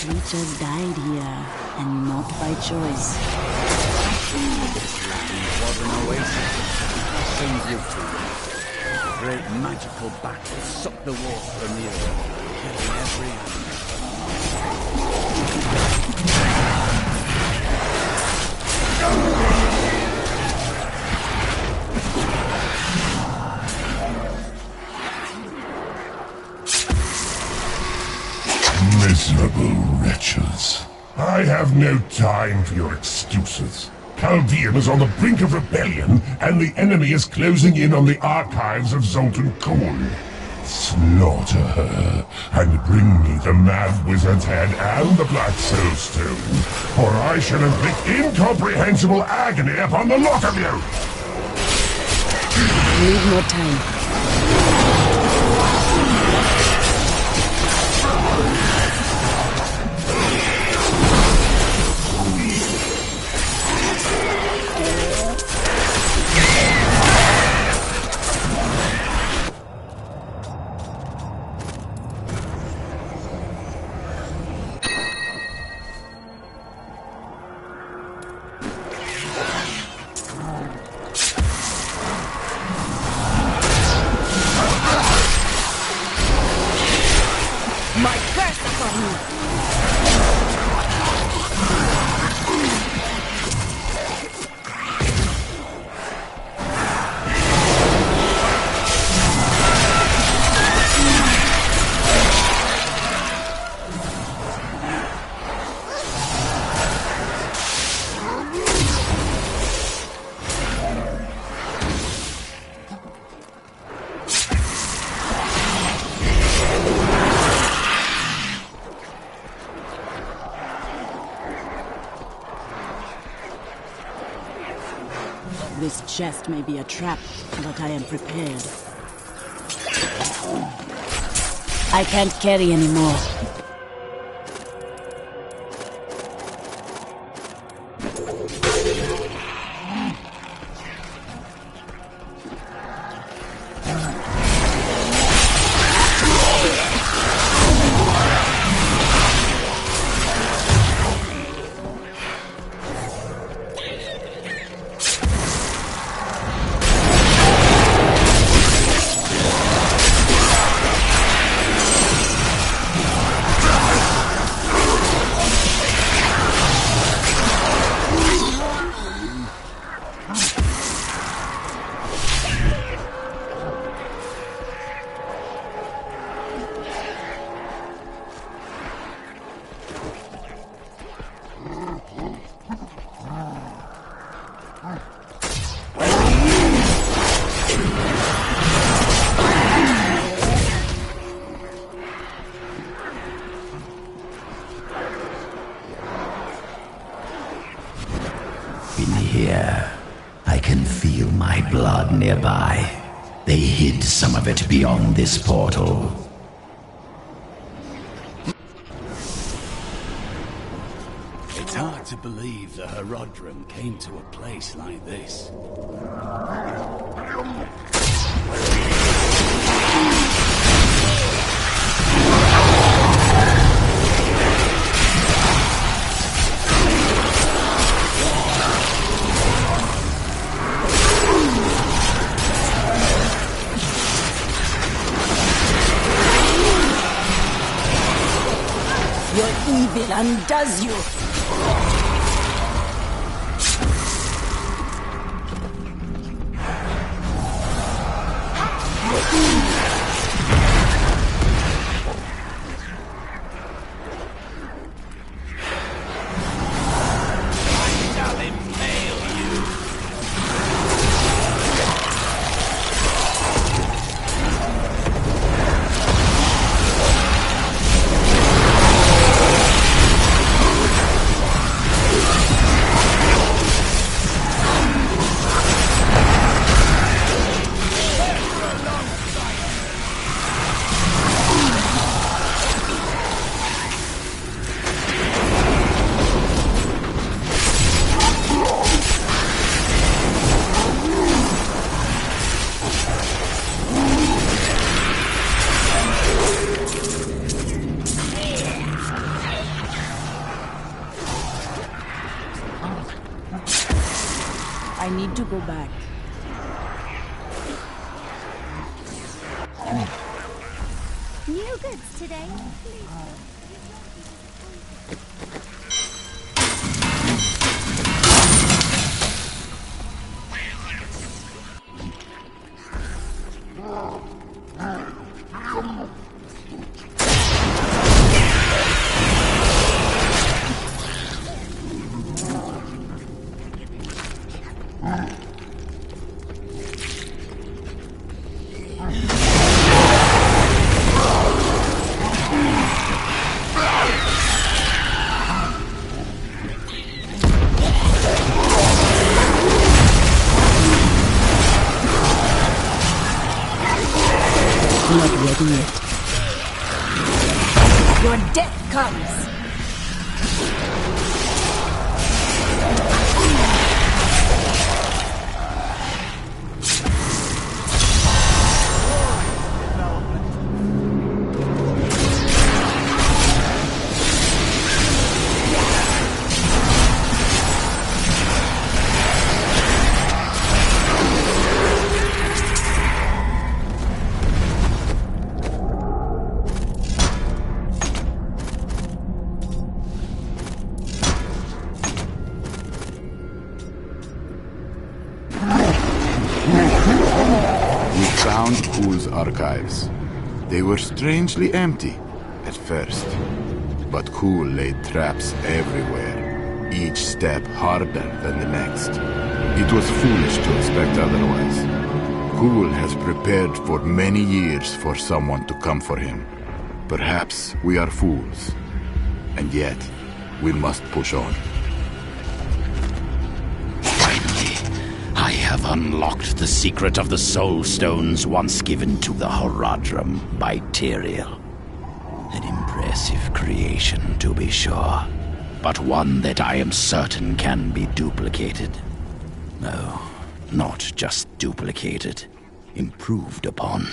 Creatures died here, and not by choice. This land was an oasis. Things lived through. Great magical battles sucked the water from the earth, killing every animal. Miserable wretches. I have no time for your excuses. Chaldean is on the brink of rebellion, and the enemy is closing in on the archives of Zoltan Kul. Slaughter her, and bring me the mad wizard's head and the black soul stone, or I shall inflict incomprehensible agony upon the lot of you! Need more time. My curse upon you! This chest may be a trap, but I am prepared. I can't carry anymore. In here, I can feel my blood nearby. They hid some of it beyond this portal. It's hard to believe the Herodrum came to a place like this. Your evil undoes you! I need to go back. New goods today. Your death comes! Found Kuhl's archives. They were strangely empty at first, but Kuhl laid traps everywhere, each step harder than the next. It was foolish to expect otherwise. Kuhl has prepared for many years for someone to come for him. Perhaps we are fools, and yet we must push on. I have unlocked the secret of the Soul Stones once given to the Horadrim by Tyrael. An impressive creation, to be sure, but one that I am certain can be duplicated. No, not just duplicated, improved upon.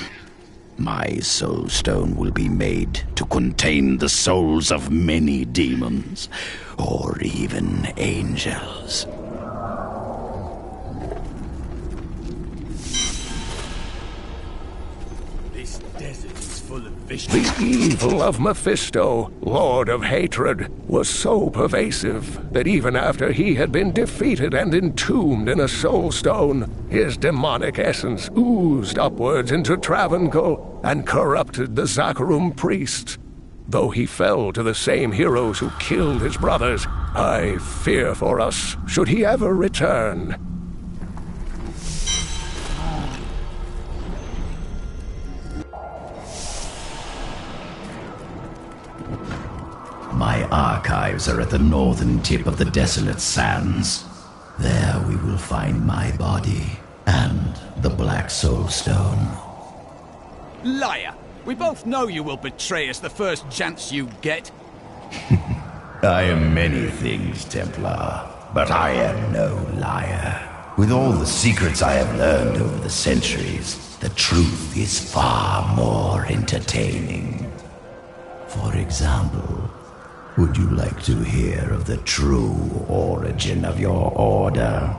My Soul Stone will be made to contain the souls of many demons, or even angels. The evil of Mephisto, Lord of Hatred, was so pervasive that even after he had been defeated and entombed in a soul stone, his demonic essence oozed upwards into Travancore and corrupted the Zakharum priests. Though he fell to the same heroes who killed his brothers, I fear for us should he ever return. My archives are at the northern tip of the desolate sands. There we will find my body and the Black Soul Stone. Liar! We both know you will betray us the first chance you get. I am many things, Templar, but I am no liar. With all the secrets I have learned over the centuries, the truth is far more entertaining. For example, would you like to hear of the true origin of your order?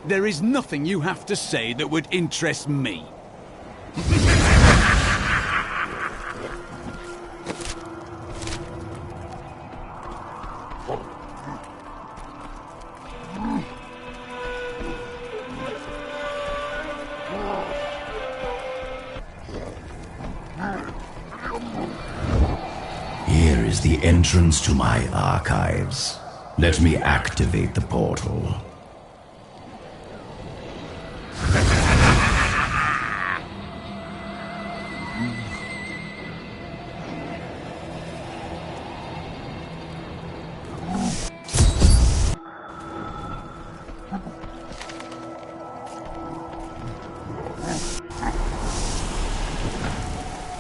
There is nothing you have to say that would interest me. Here is the entrance to my archives. Let me activate the portal.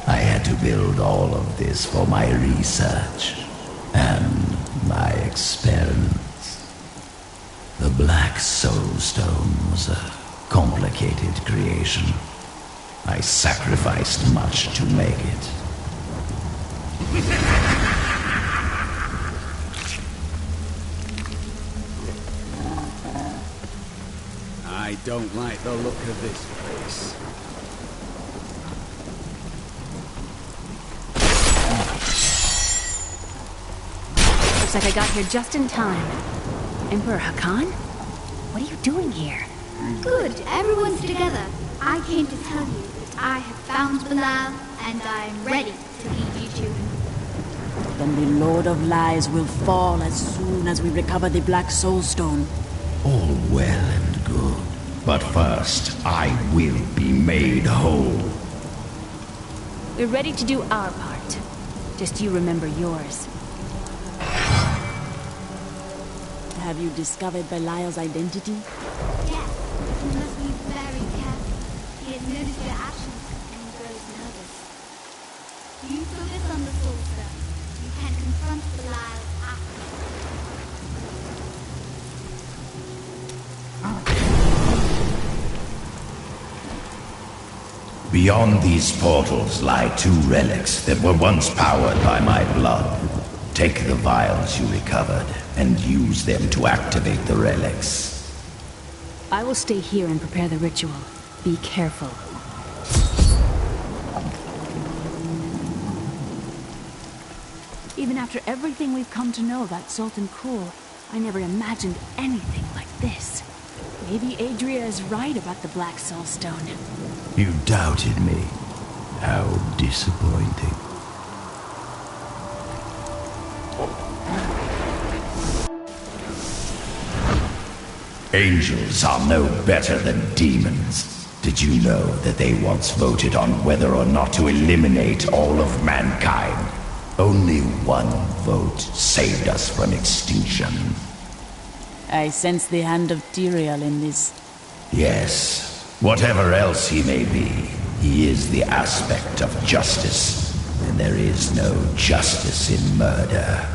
I had to build all of this for my research and my experiments. The Black Soul Stone was a complicated creation. I sacrificed much to make it. I don't like the look of this place. Looks like I got here just in time. Emperor Hakan? What are you doing here? Good, everyone's together. I came to tell you that I have found Belial, and I am ready to lead you to him. Then the Lord of Lies will fall as soon as we recover the Black Soul Stone. All well and good. But first, I will be made whole. We're ready to do our part. Just you remember yours. Have you discovered Belial's identity? Yes, but you must be very careful. He has noticed your actions, and he grows nervous. You focus on the soul stone. Beyond these portals lie 2 relics that were once powered by my blood. Take the vials you recovered and use them to activate the relics. I will stay here and prepare the ritual. Be careful. Even after everything we've come to know about Sultan Kul, I never imagined anything like this. Maybe Adria is right about the Black Soul Stone. You doubted me. How disappointing. Angels are no better than demons. Did you know that they once voted on whether or not to eliminate all of mankind? Only one vote saved us from extinction. I sense the hand of Tyrael in this. Yes. Whatever else he may be, he is the aspect of justice. And there is no justice in murder.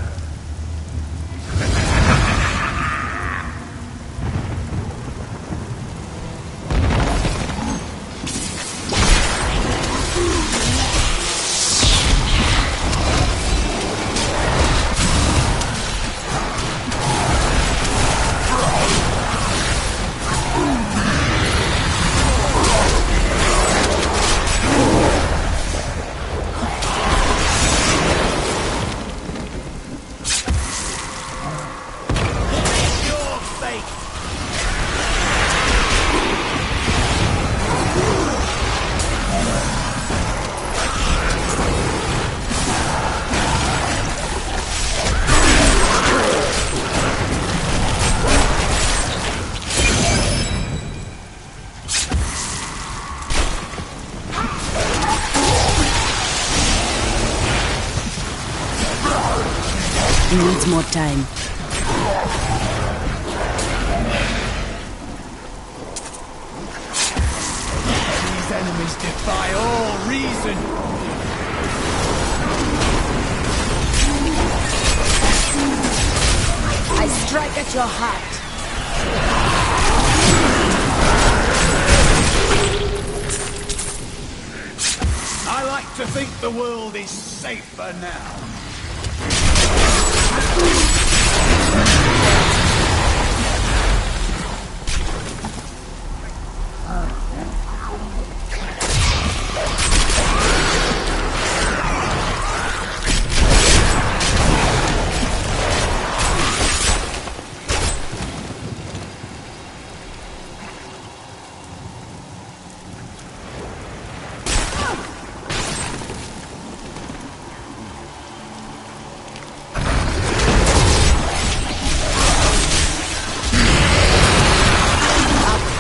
He needs more time. These enemies defy all reason. I strike at your heart. I like to think the world is safer now.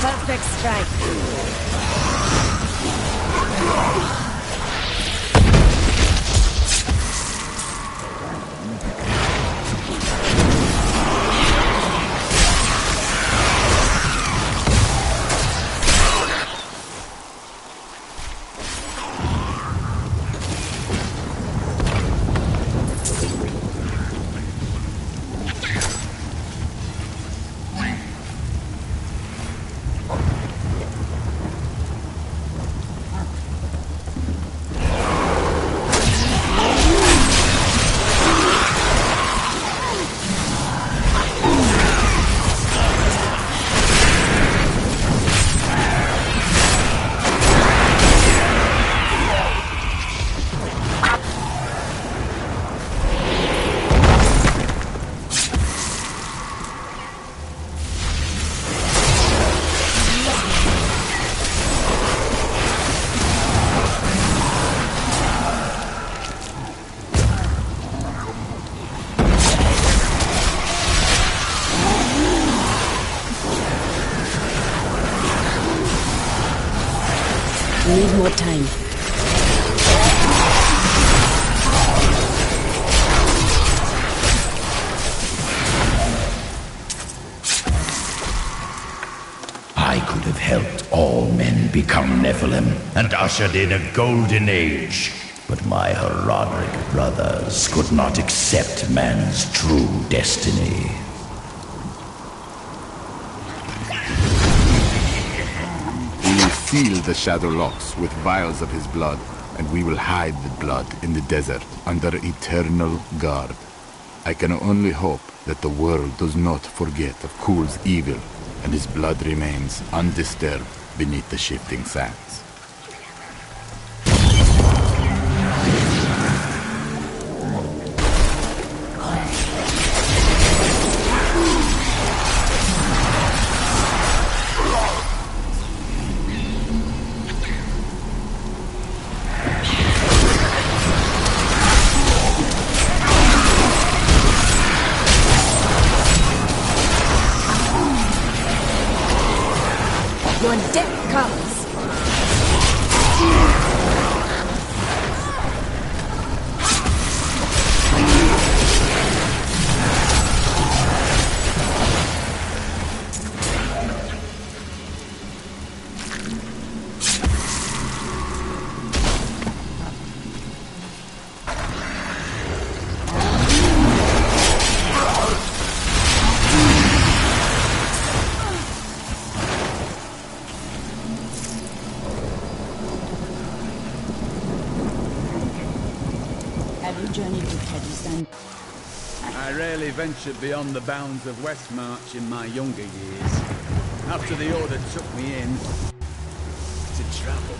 Perfect strike. We need more time. I could have helped all men become Nephilim and ushered in a golden age. But my Herodic brothers could not accept man's true destiny. We seal the shadow locks with vials of his blood, and we will hide the blood in the desert under eternal guard. I can only hope that the world does not forget of Kul's evil, and his blood remains undisturbed beneath the shifting sands. Your death comes. I rarely ventured beyond the bounds of Westmarch in my younger years. After the Order took me in to travel.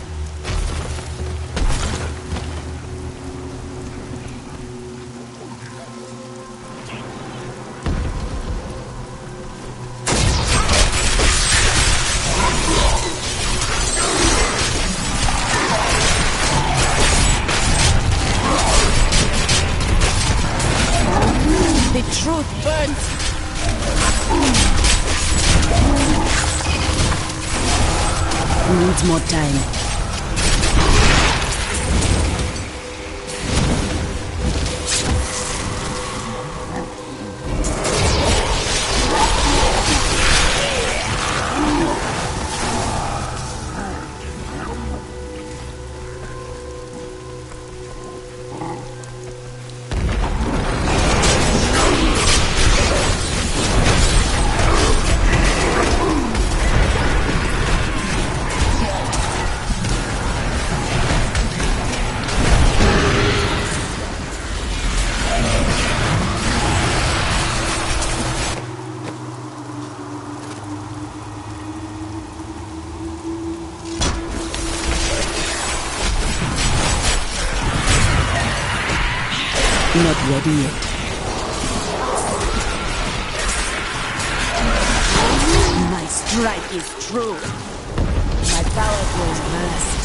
The truth burns. Needs more time. Not ready yet. My strike is true. My power grows vast.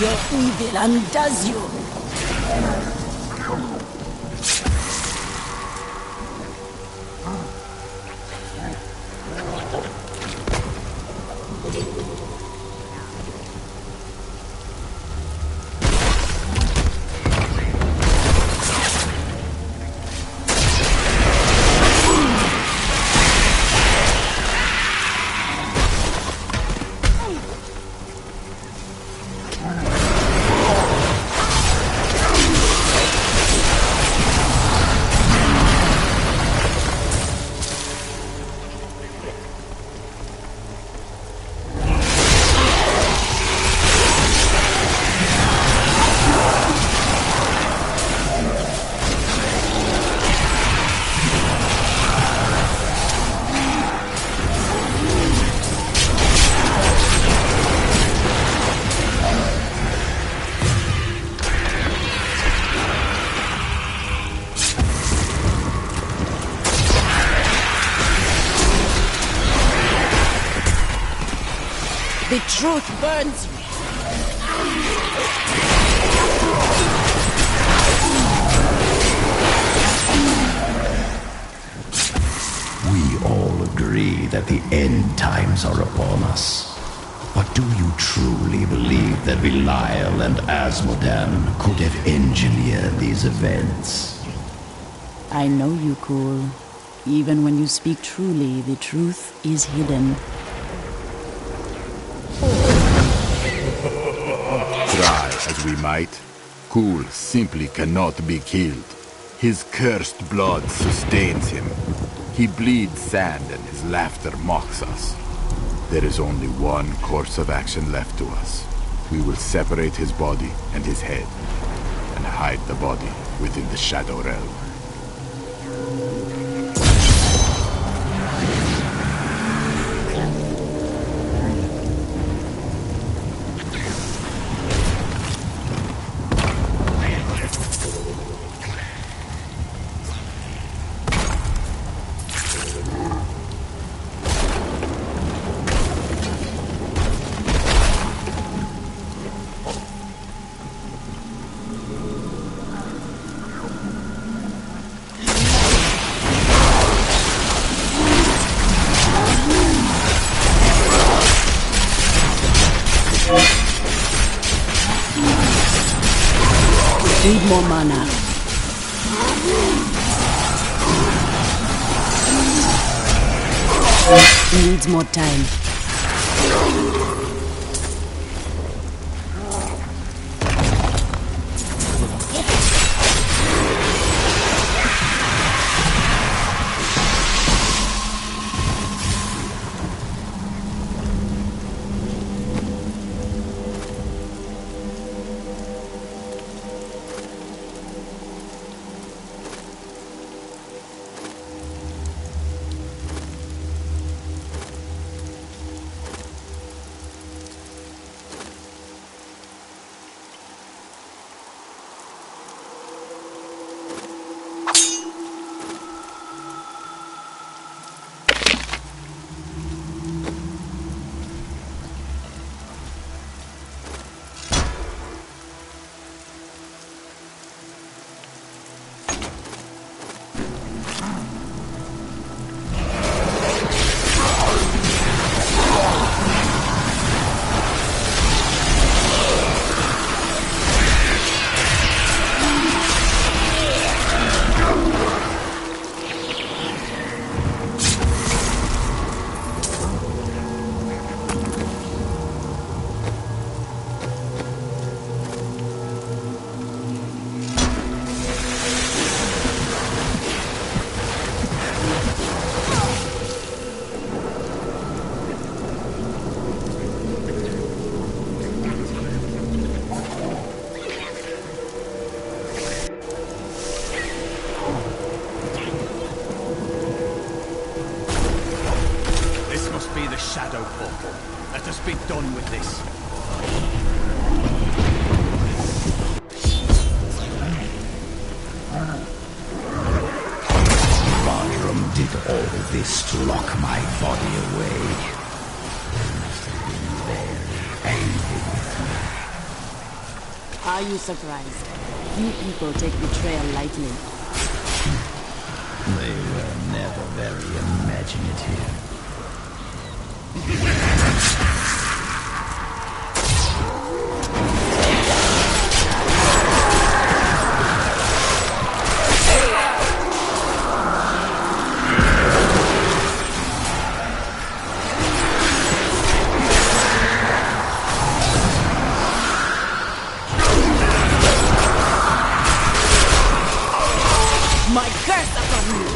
Your evil undoes you. The truth burns me. We all agree that the end times are upon us. But do you truly believe that Belial and Asmodan could have engineered these events? I know you, Cool. Even when you speak truly, the truth is hidden. Try as we might, Cool simply cannot be killed. His cursed blood sustains him. He bleeds sand and his laughter mocks us. There is only one course of action left to us. We will separate his body and his head, and hide the body within the Shadow Realm. Need more mana. Needs more time. Shadow portal. Let us be done with this. Bartram did all this to lock my body away. He must have been very angry with me. Are you surprised? Few people take betrayal lightly. They were never very imaginative. My curse upon you!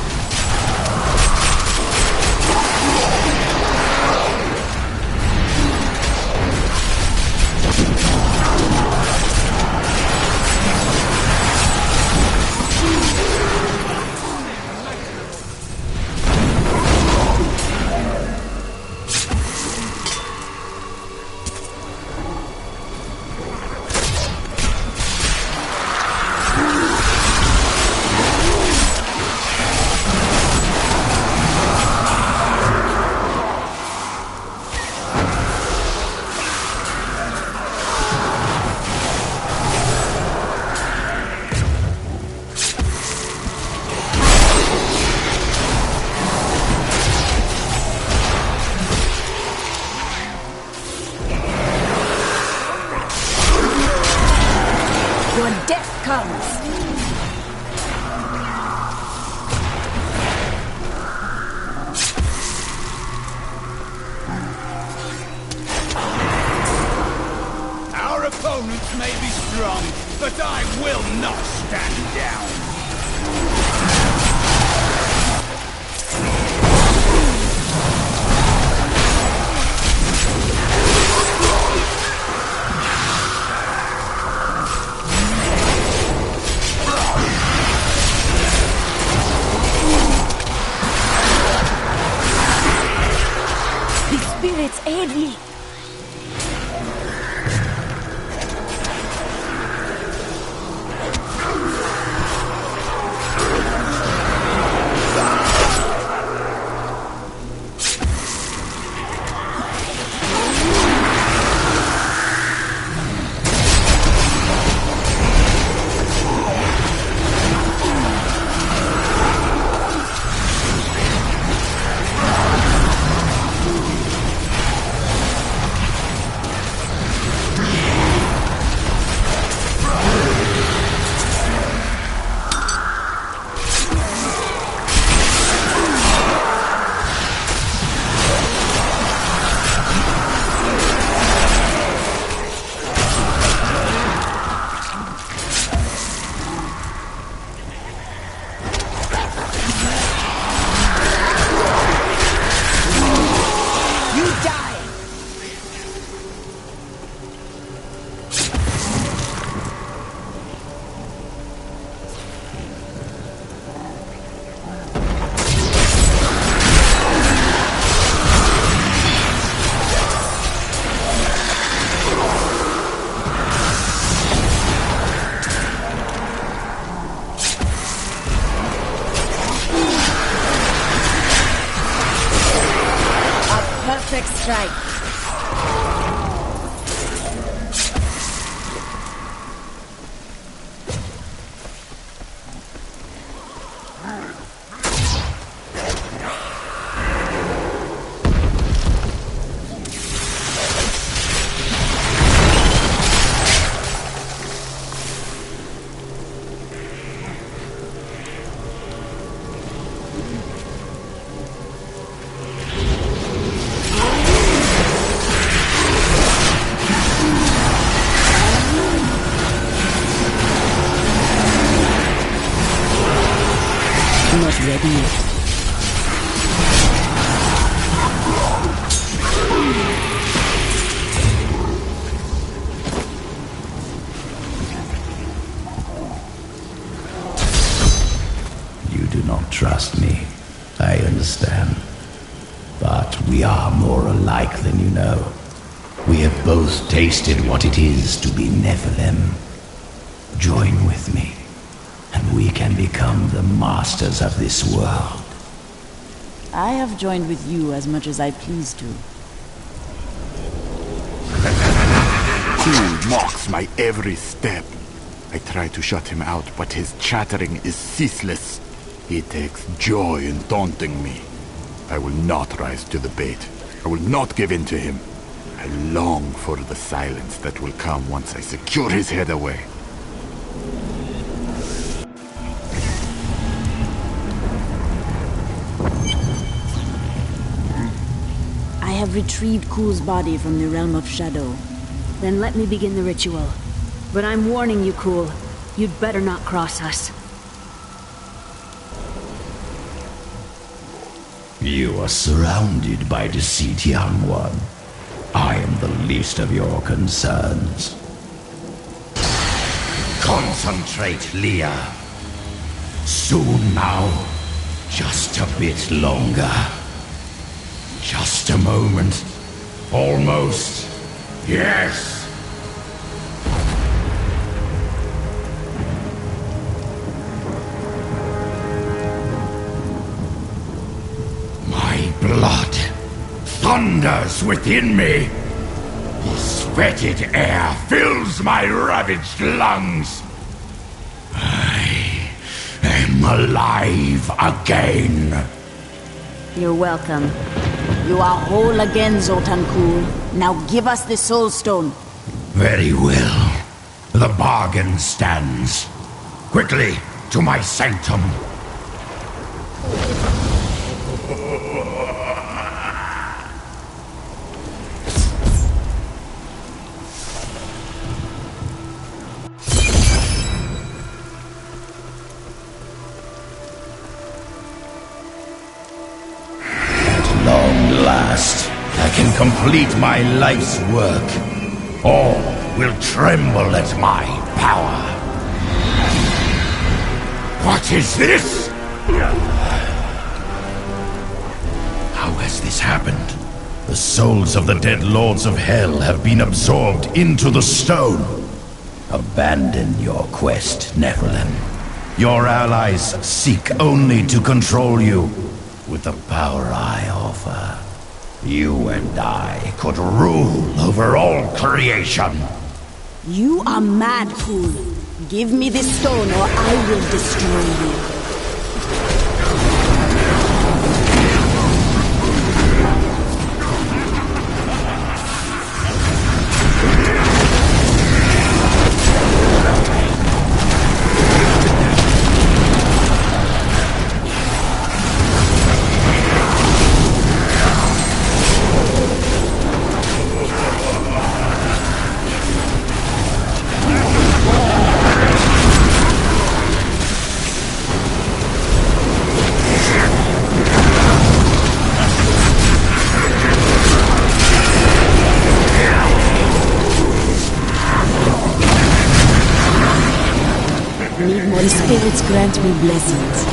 Your death comes! Our opponents may be strong, but I will not stand down. The spirits aid me! Perfect strike. Not ready yet. You do not trust me. I understand. But we are more alike than you know. We have both tasted what it is to be Nephilim. Join with me, and we can become the masters of this world. I have joined with you as much as I please to. He mocks my every step. I try to shut him out, but his chattering is ceaseless. He takes joy in taunting me. I will not rise to the bait. I will not give in to him. I long for the silence that will come once I secure his head away. I have retrieved Kul's body from the realm of shadow. Then let me begin the ritual. But I'm warning you, Kul. You'd better not cross us. You are surrounded by deceit, young one. I am the least of your concerns. Concentrate, Leah. Soon now. Just a bit longer. Just a moment. Almost. Yes. My blood thunders within me. This fetid air fills my ravaged lungs. I am alive again. You're welcome. You are whole again, Zoltan Kul. Now give us the Soul Stone. Very well. The bargain stands. Quickly, to my sanctum. At long last, I can complete my life's work. All will tremble at my power. What is this? How has this happened? The souls of the dead lords of hell have been absorbed into the stone. Abandon your quest, Nephilim. Your allies seek only to control you. With the power I offer, you and I could rule over all creation. You are mad, fool. Give me this stone or I will destroy you. The spirits grant me blessings.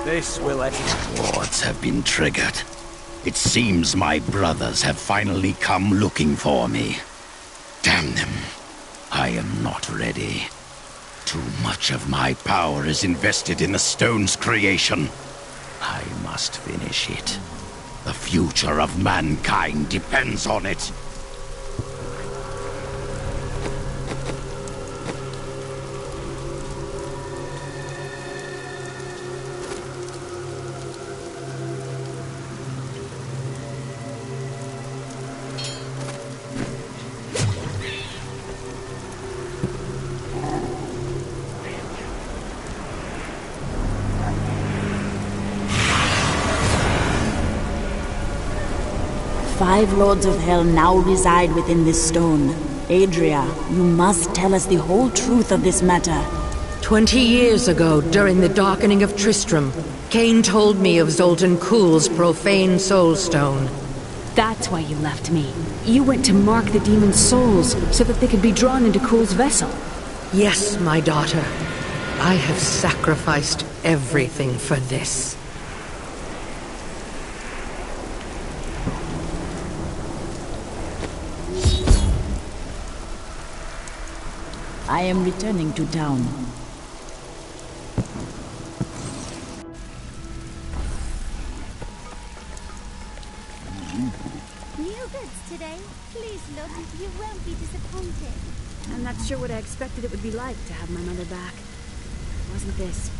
'This will end. Wards have been triggered. It seems my brothers have finally come looking for me. Damn them. I am not ready. Too much of my power is invested in the stone's creation. I must finish it. The future of mankind depends on it.5 Lords of Hell now reside within this stone. Adria, you must tell us the whole truth of this matter. 20 years ago, during the darkening of Tristram, Cain told me of Zoltan Kuhl's profane soulstone. That's why you left me. You went to mark the demon's souls so that they could be drawn into Kuhl's vessel. Yes, my daughter. I have sacrificed everything for this. I am returning to town. New goods today. Please look, you won't be disappointed. I'm not sure what I expected it would be like to have my mother back. It wasn't this.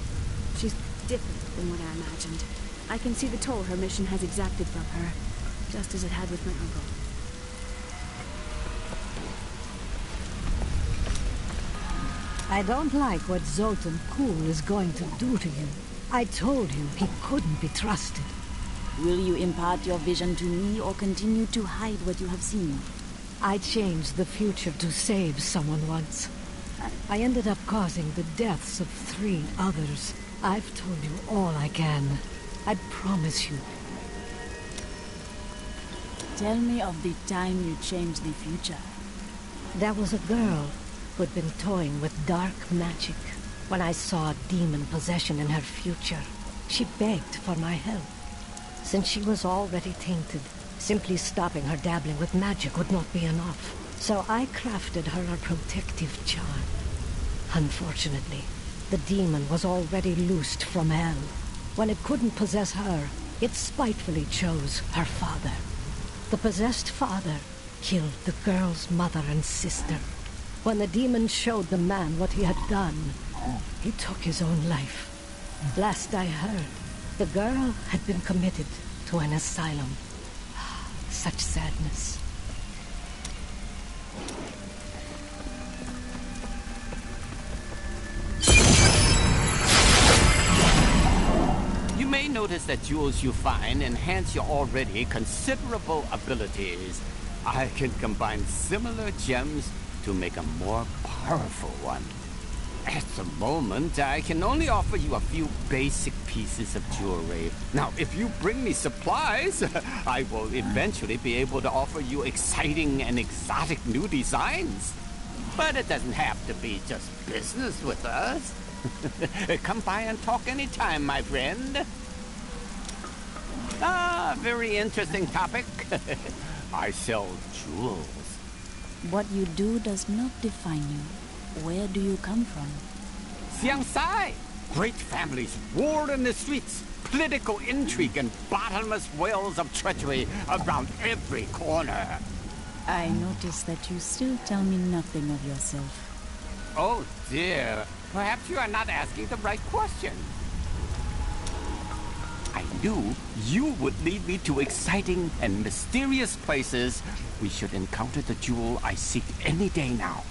She's different than what I imagined. I can see the toll her mission has exacted from her, just as it had with my uncle. I don't like what Zoltan Kuhl is going to do to you. I told you he couldn't be trusted. Will you impart your vision to me or continue to hide what you have seen? I changed the future to save someone once. I ended up causing the deaths of 3 others. I've told you all I can. I promise you. Tell me of the time you changed the future. There was a girl who'd been toying with dark magic. When I saw demon possession in her future, she begged for my help. Since she was already tainted, simply stopping her dabbling with magic would not be enough. So I crafted her a protective charm. Unfortunately, the demon was already loosed from hell. When it couldn't possess her, it spitefully chose her father. The possessed father killed the girl's mother and sister. When the demon showed the man what he had done, he took his own life. Last I heard, the girl had been committed to an asylum. Such sadness. You may notice that jewels you find enhance your already considerable abilities. I can combine similar gems to make a more powerful one. At the moment, I can only offer you a few basic pieces of jewelry. Now, if you bring me supplies, I will eventually be able to offer you exciting and exotic new designs. But it doesn't have to be just business with us. Come by and talk anytime, my friend. Ah, very interesting topic. I sell jewels. What you do does not define you. Where do you come from? Xiangsai! Great families, war in the streets, political intrigue, and bottomless wells of treachery around every corner. I notice that you still tell me nothing of yourself. Oh dear, perhaps you are not asking the right question. I knew you would lead me to exciting and mysterious places. We should encounter the jewel I seek any day now.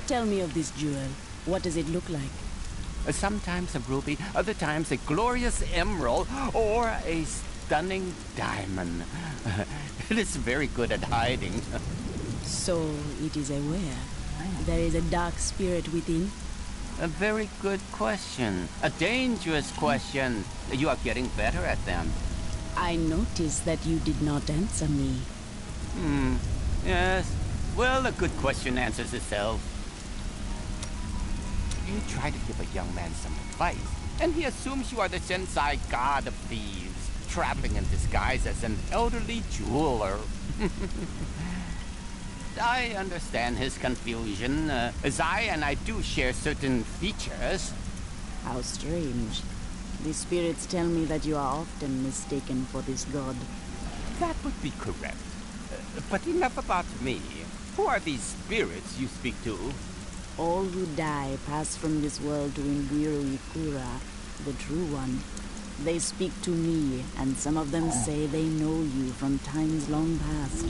Tell me of this jewel. What does it look like? Sometimes a ruby, other times a glorious emerald, or a stunning diamond. It is very good at hiding. So it is aware. There is a dark spirit within? A very good question. A dangerous question. You are getting better at them. I noticed that you did not answer me. Yes. Well, a good question answers itself. You try to give a young man some advice, and he assumes you are the Shensai god of thieves, traveling in disguise as an elderly jeweler. I understand his confusion. Zai and I do share certain features. How strange. The spirits tell me that you are often mistaken for this god. That would be correct. But enough about me. Who are these spirits you speak to? All who die pass from this world to Imbiru Ikura, the true one. They speak to me, and some of them say they know you from times long past.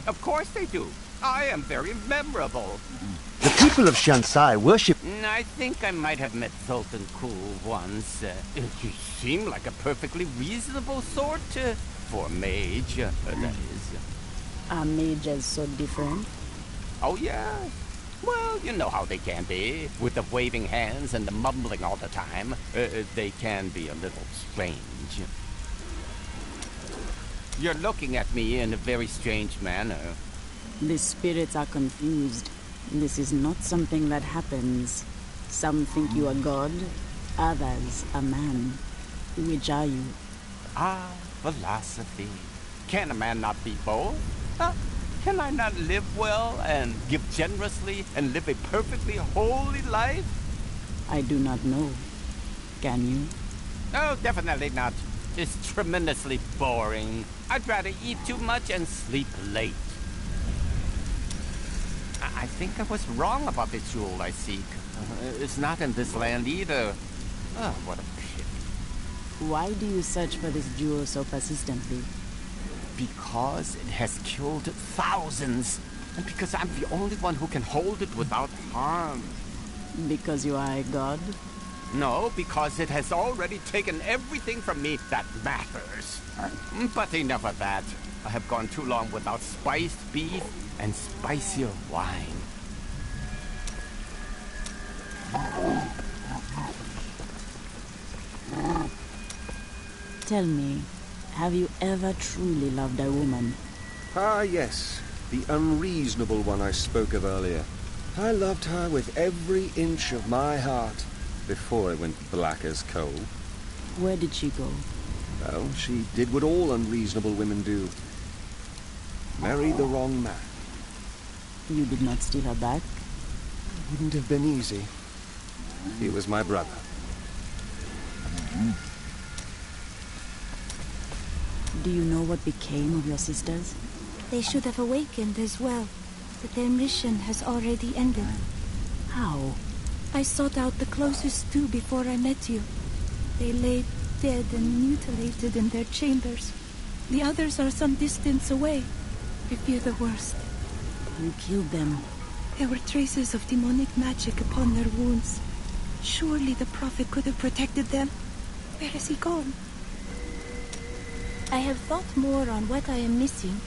Of course they do. I am very memorable. The people of Shansai worship... I think I might have met Sultan Kul once. You seem like a perfectly reasonable sort for a mage, that is. Are mages so different? Oh, yeah. Well, you know how they can be. With the waving hands and the mumbling all the time. They can be a little strange. You're looking at me in a very strange manner. The spirits are confused. This is not something that happens. Some think you a god, others a man. Which are you? Ah, philosophy. Can a man not be both? Can I not live well and give generously and live a perfectly holy life? I do not know. Can you? No, definitely not. It's tremendously boring. I'd rather eat too much and sleep late. I think I was wrong about the jewel I seek. It's not in this land either. Oh, what a pity. Why do you search for this jewel so persistently? Because it has killed thousands. And because I'm the only one who can hold it without harm. Because you are a god? No, because it has already taken everything from me that matters. But enough of that. I have gone too long without spiced beef and spicier wine. Tell me, have you ever truly loved a woman? Ah, yes. The unreasonable one I spoke of earlier. I loved her with every inch of my heart before it went black as coal. Where did she go? Well, she did what all unreasonable women do. Married the wrong man. You did not steal her back? It wouldn't have been easy. He was my brother. Do you know what became of your sisters? They should have awakened as well, but their mission has already ended. How? I sought out the closest two before I met you. They lay dead and mutilated in their chambers. The others are some distance away. I fear the worst. You killed them. There were traces of demonic magic upon their wounds. Surely the Prophet could have protected them. Where has he gone? I have thought more on what I am missing.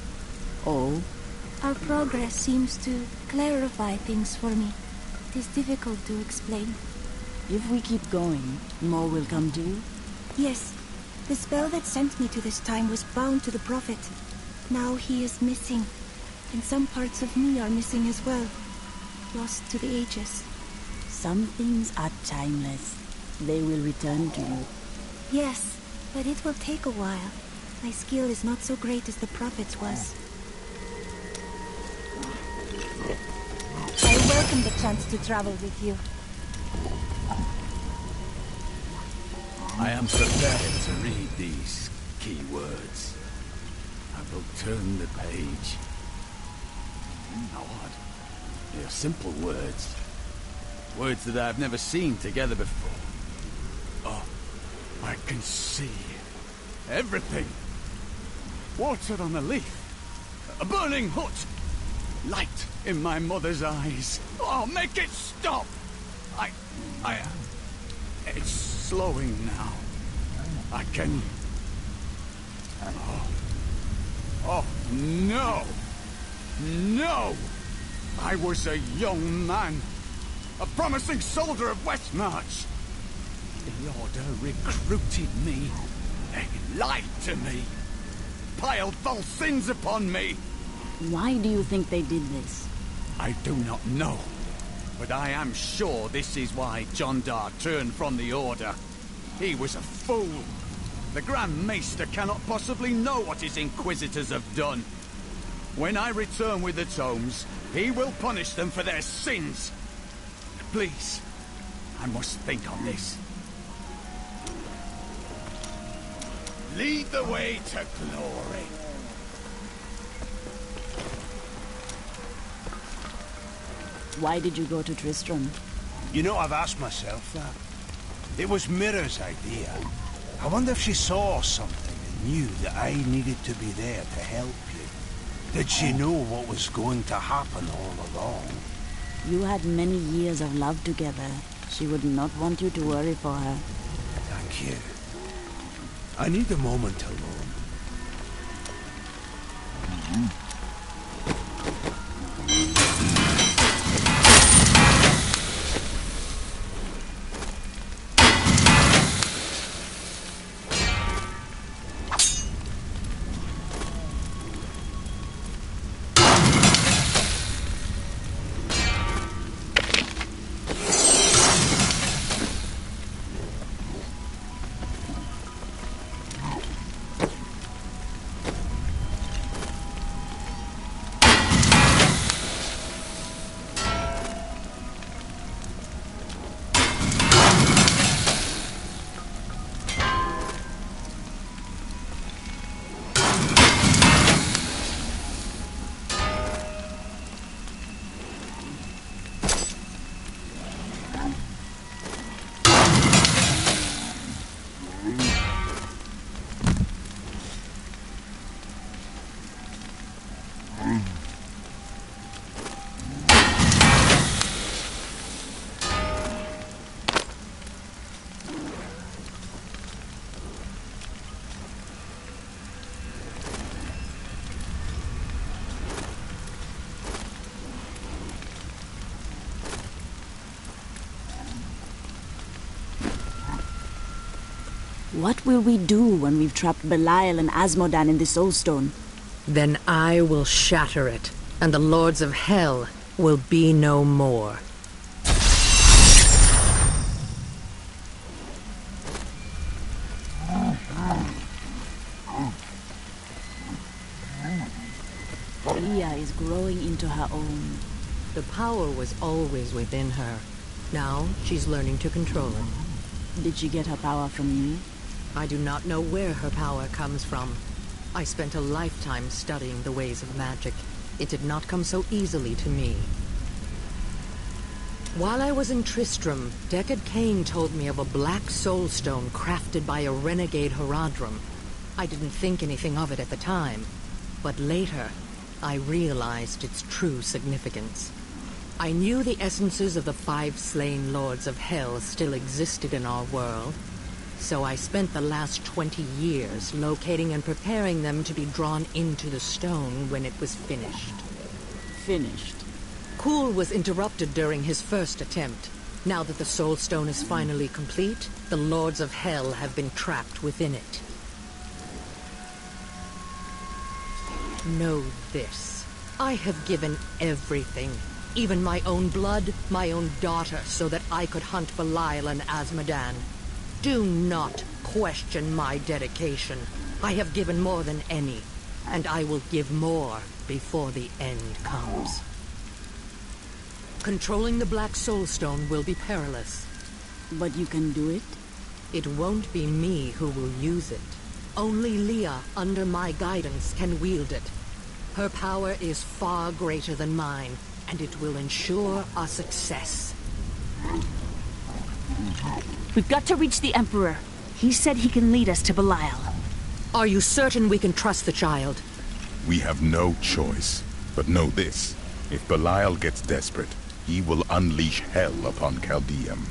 Oh? Our progress seems to clarify things for me. It is difficult to explain. If we keep going, more will come to you? Yes. The spell that sent me to this time was bound to the Prophet. Now he is missing. And some parts of me are missing as well. Lost to the ages. Some things are timeless. They will return to you. Yes, but it will take a while. My skill is not so great as the Prophet's was. I welcome the chance to travel with you. I am prepared to read these key words. I will turn the page. Odd. They are simple words. Words that I have never seen together before. Oh, I can see everything. Water on a leaf. A burning hut. Light in my mother's eyes. Oh, make it stop! It's slowing now. I can... Oh, no! No! I was a young man. A promising soldier of Westmarch. The Order recruited me. They lied to me. Piled false sins upon me. Why do you think they did this? I do not know. But I am sure this is why John Dar turned from the Order. He was a fool. The Grand Maester cannot possibly know what his Inquisitors have done. When I return with the tomes, he will punish them for their sins. Please, I must think on this. Lead the way to glory. Why did you go to Tristram? You know, I've asked myself that. It was Mira's idea. I wonder if she saw something and knew that I needed to be there to help you. Did she know what was going to happen all along? You had many years of love together. She would not want you to worry for her. Thank you. I need a moment alone. What will we do when we've trapped Belial and Asmodan in the Soulstone? Then I will shatter it. and the Lords of Hell will be no more. Leah is growing into her own. The power was always within her. Now she's learning to control it. Did she get her power from you? I do not know where her power comes from. I spent a lifetime studying the ways of magic. It did not come so easily to me. While I was in Tristram, Deckard Cain told me of a black soulstone crafted by a renegade Horadrim. I didn't think anything of it at the time, but later I realized its true significance. I knew the essences of the 5 slain Lords of Hell still existed in our world, so I spent the last 20 years locating and preparing them to be drawn into the stone when it was finished. Finished? Kuhl was interrupted during his first attempt. Now that the Soul Stone is finally complete, the Lords of Hell have been trapped within it. Know this. I have given everything, even my own blood, my own daughter, so that I could hunt Belial and Azmodan. Do not question my dedication. I have given more than any, and I will give more before the end comes. Controlling the Black Soulstone will be perilous. But you can do it? It won't be me who will use it. Only Leah, under my guidance, can wield it. Her power is far greater than mine, and it will ensure our success. We've got to reach the Emperor. He said he can lead us to Belial. Are you certain we can trust the child? We have no choice. But know this. If Belial gets desperate, he will unleash hell upon Caldeum.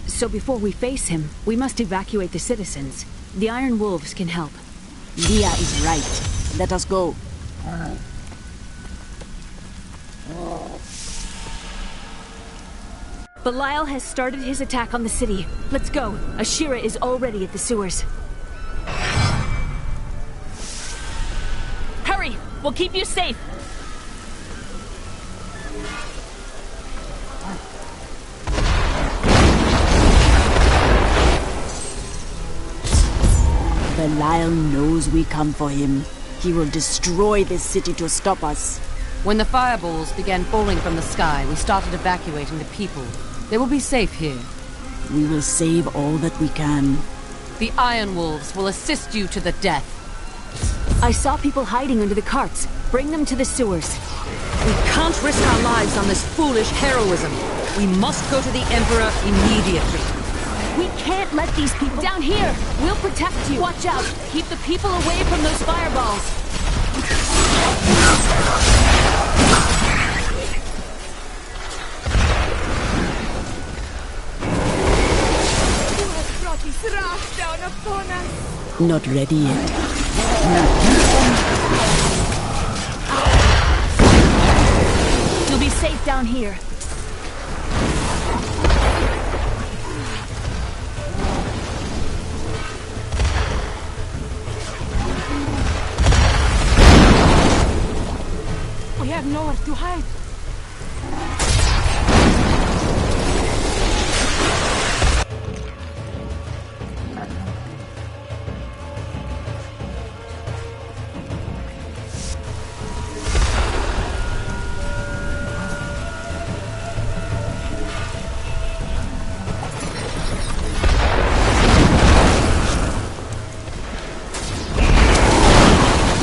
So before we face him, we must evacuate the citizens. The Iron Wolves can help. Leah is right. Let us go. Belial has started his attack on the city. Let's go. Ashira is already at the sewers. Hurry! We'll keep you safe! Belial knows we come for him. He will destroy this city to stop us. When the fireballs began falling from the sky, we started evacuating the people. They will be safe here. We will save all that we can. The Iron Wolves will assist you to the death. I saw people hiding under the carts. Bring them to the sewers. We can't risk our lives on this foolish heroism. We must go to the Emperor immediately. We can't let these people... Down here! We'll protect you! Watch out! Keep the people away from those fireballs! You have brought this wrath down upon us! Not ready yet. You'll be safe down here. We have nowhere to hide.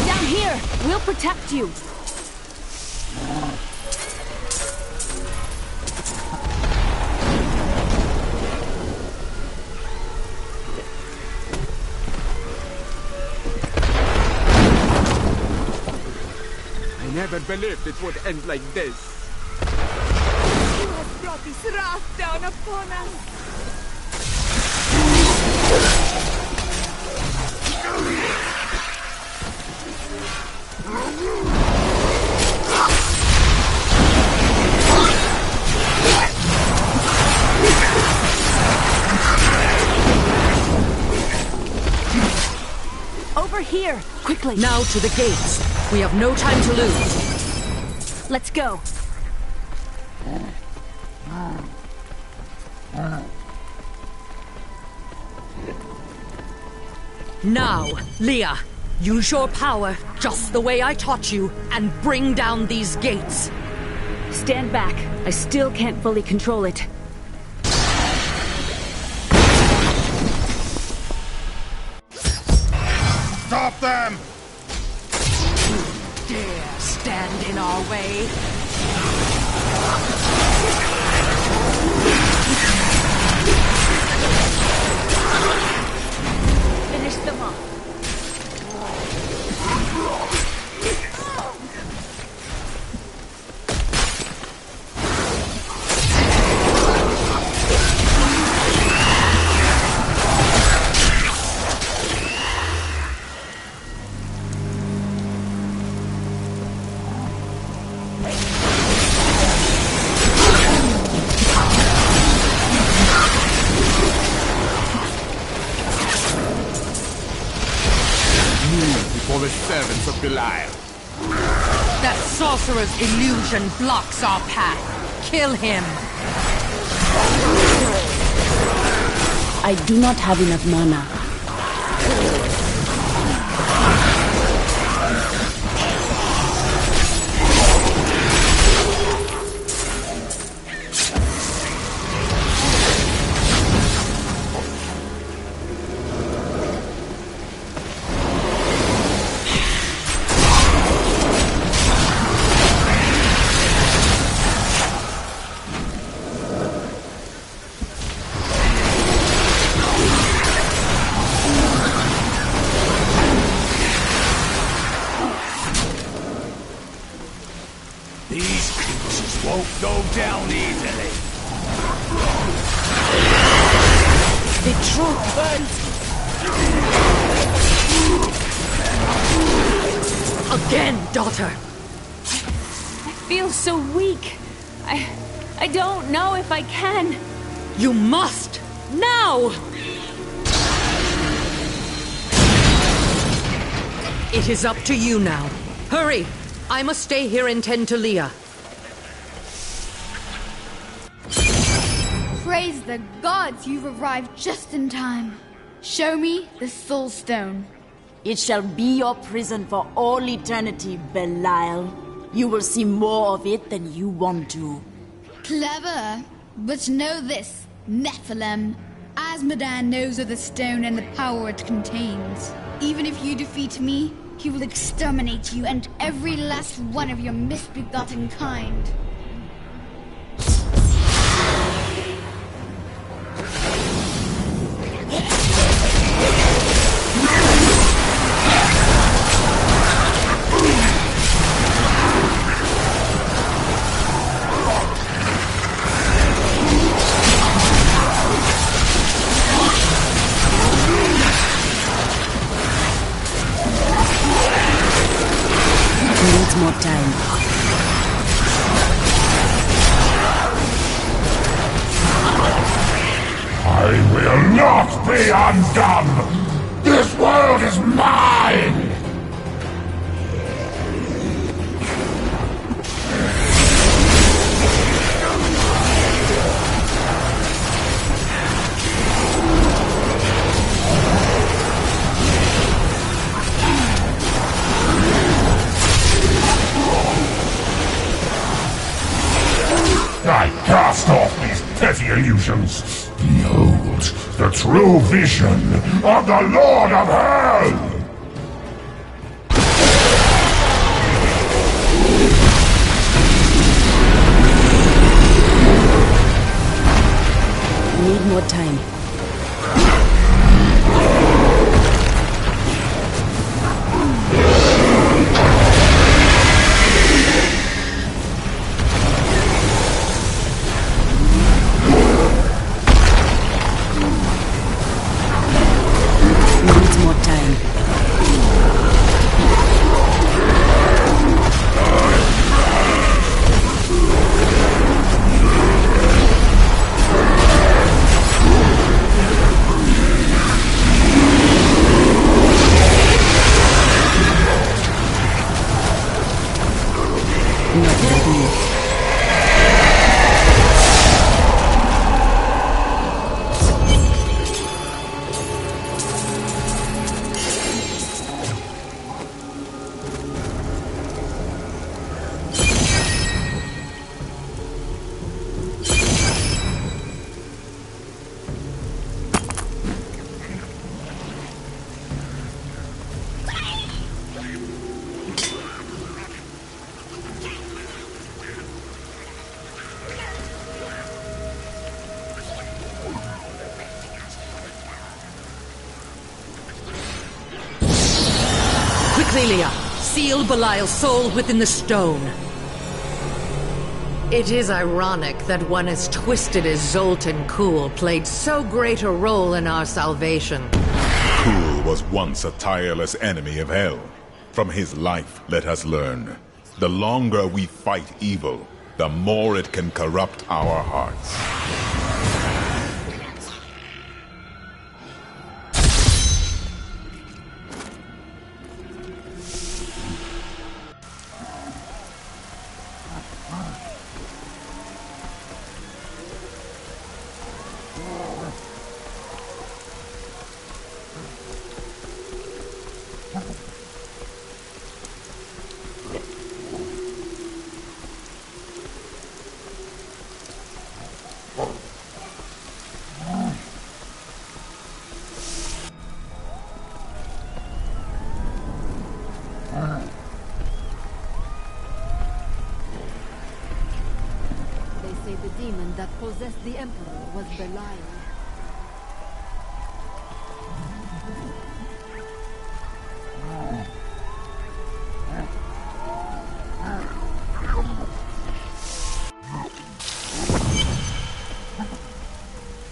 Down here! We'll protect you! I never believed it would end like this. You have brought this wrath down upon us. Over here! Quickly! Now to the gates. We have no time to lose. Let's go. Now, Leah, use your power just the way I taught you and bring down these gates. Stand back. I still can't fully control it. Stop them! Dare stand in our way? Finish them off. For the servants of Belial. That sorcerer's illusion blocks our path. Kill him. I do not have enough mana. These creatures won't go down easily. The truth burns. Again, daughter. I feel so weak. I don't know if I can. You must! Now! It is up to you now. Hurry! I must stay here and tend to Leah. Praise the gods, you've arrived just in time. Show me the Soul Stone. It shall be your prison for all eternity, Belial. You will see more of it than you want to. Clever. But know this, Nephilim. Asmodan knows of the stone and the power it contains. Even if you defeat me, he will exterminate you and every last one of your misbegotten kind. Needs more time. I will not be undone! This world is mine! I cast off these petty illusions. Behold, the true vision of the Lord of Hell! Need more time. Needs more time. Celia, seal Belial's soul within the stone. It is ironic that one as twisted as Zoltan Kuhl played so great a role in our salvation. Kuhl was once a tireless enemy of hell. From his life, let us learn. The longer we fight evil, the more it can corrupt our hearts. They say the demon that possessed the Emperor was Belial.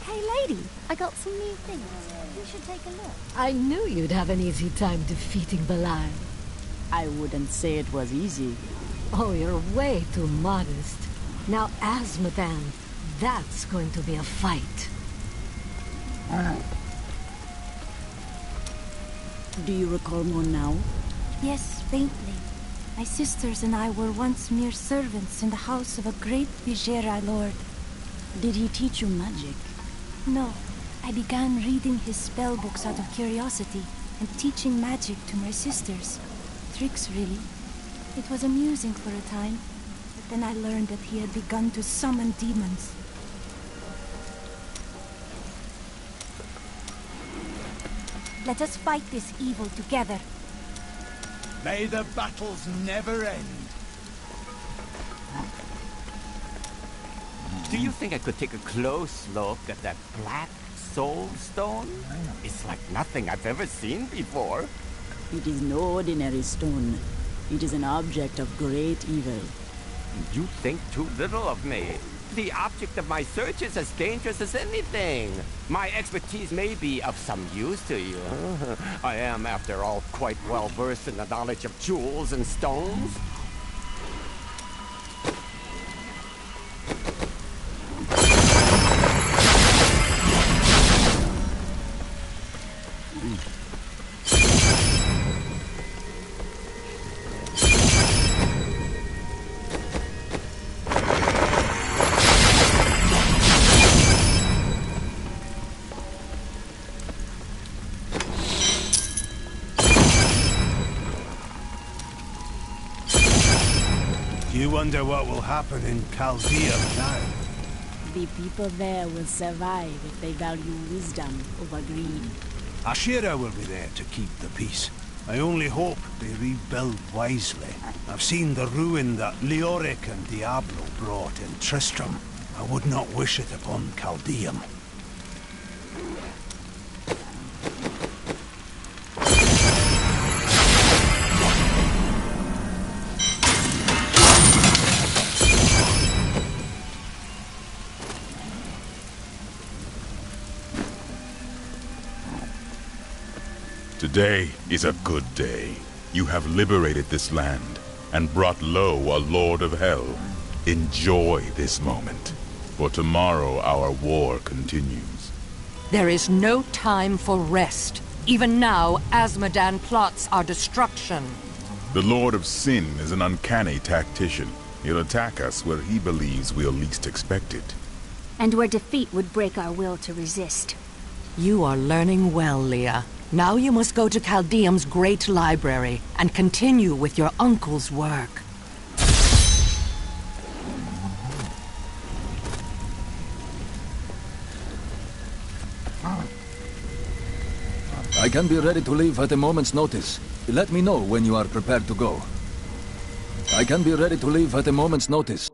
Hey, lady, I got some new things. You should take a look. I knew you'd have an easy time defeating Belial. I wouldn't say it was easy. Oh, you're way too modest. Now, Azmodan, that's going to be a fight. Do you recall more now? Yes, faintly. My sisters and I were once mere servants in the house of a great Vijera lord. Did he teach you magic? No. I began reading his spell books out of curiosity and teaching magic to my sisters. Tricks, really. It was amusing for a time, but then I learned that he had begun to summon demons. Let us fight this evil together. May the battles never end. Do you think I could take a close look at that black soul stone? It's like nothing I've ever seen before. It is no ordinary stone. It is an object of great evil. You think too little of me. The object of my search is as dangerous as anything. My expertise may be of some use to you. I am, after all, quite well versed in the knowledge of jewels and stones. You wonder what will happen in Chaldea now. The people there will survive if they value wisdom over greed. Ashira will be there to keep the peace. I only hope they rebuild wisely. I've seen the ruin that Leoric and Diablo brought in Tristram. I would not wish it upon Chaldeum. Today is a good day. You have liberated this land and brought low a lord of hell. Enjoy this moment, for tomorrow our war continues. There is no time for rest. Even now, Azmodan plots our destruction. The Lord of Sin is an uncanny tactician. He'll attack us where he believes we'll least expect it. And where defeat would break our will to resist. You are learning well, Leah. Now you must go to Chaldeum's great library and continue with your uncle's work. I can be ready to leave at a moment's notice. Let me know when you are prepared to go. I can be ready to leave at a moment's notice.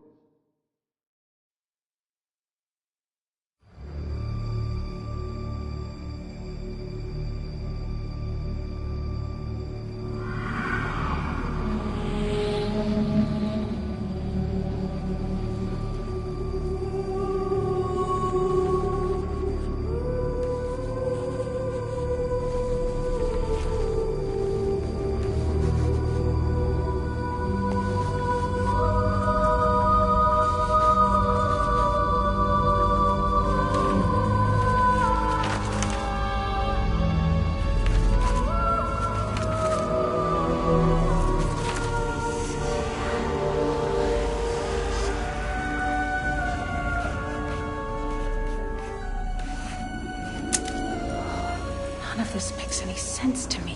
of this makes any sense to me.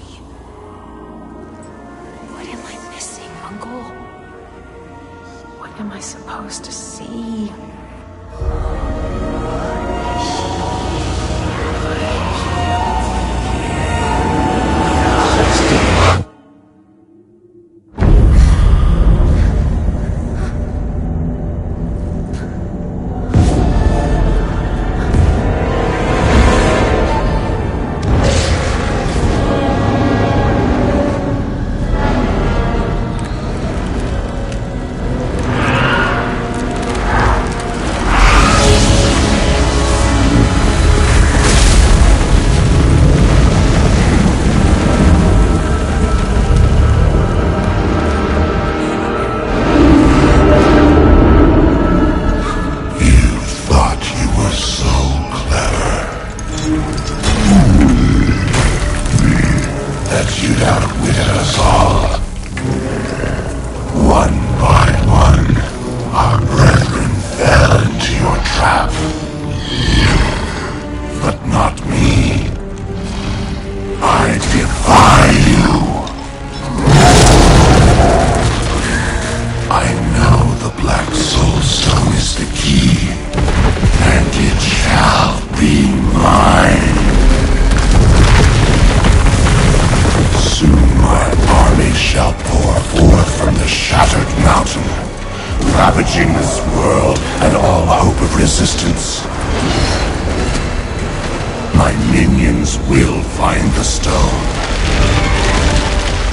What am I missing, Uncle? What am I supposed to see? Ravaging this world and all hope of resistance. My minions will find the stone,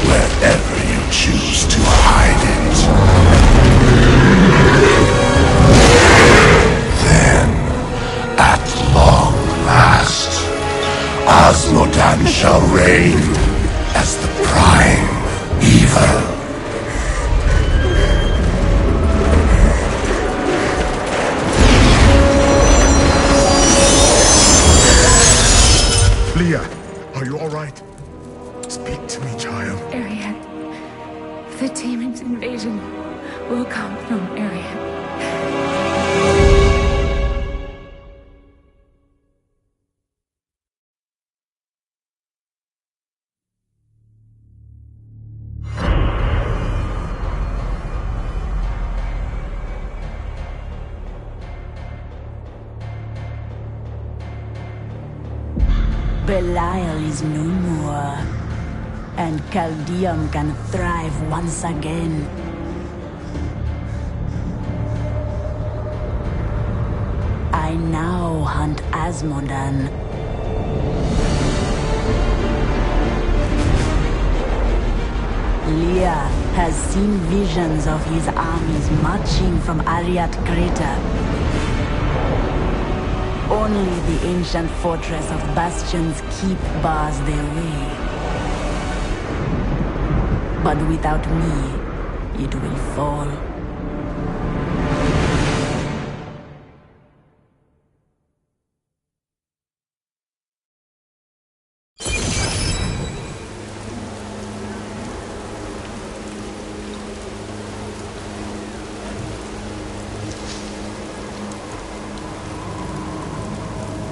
wherever you choose to hide it. Then, at long last, Osmodan shall reign as the prime evil. Leah, are you all right? Speak to me, child. Arian. The demon's invasion will come from Arian. Belial is no more, and Caldeum can thrive once again. I now hunt Asmodan. Leah has seen visions of his armies marching from Ariat Crater. Only the ancient fortress of Bastion's keep bars their way. But without me, it will fall.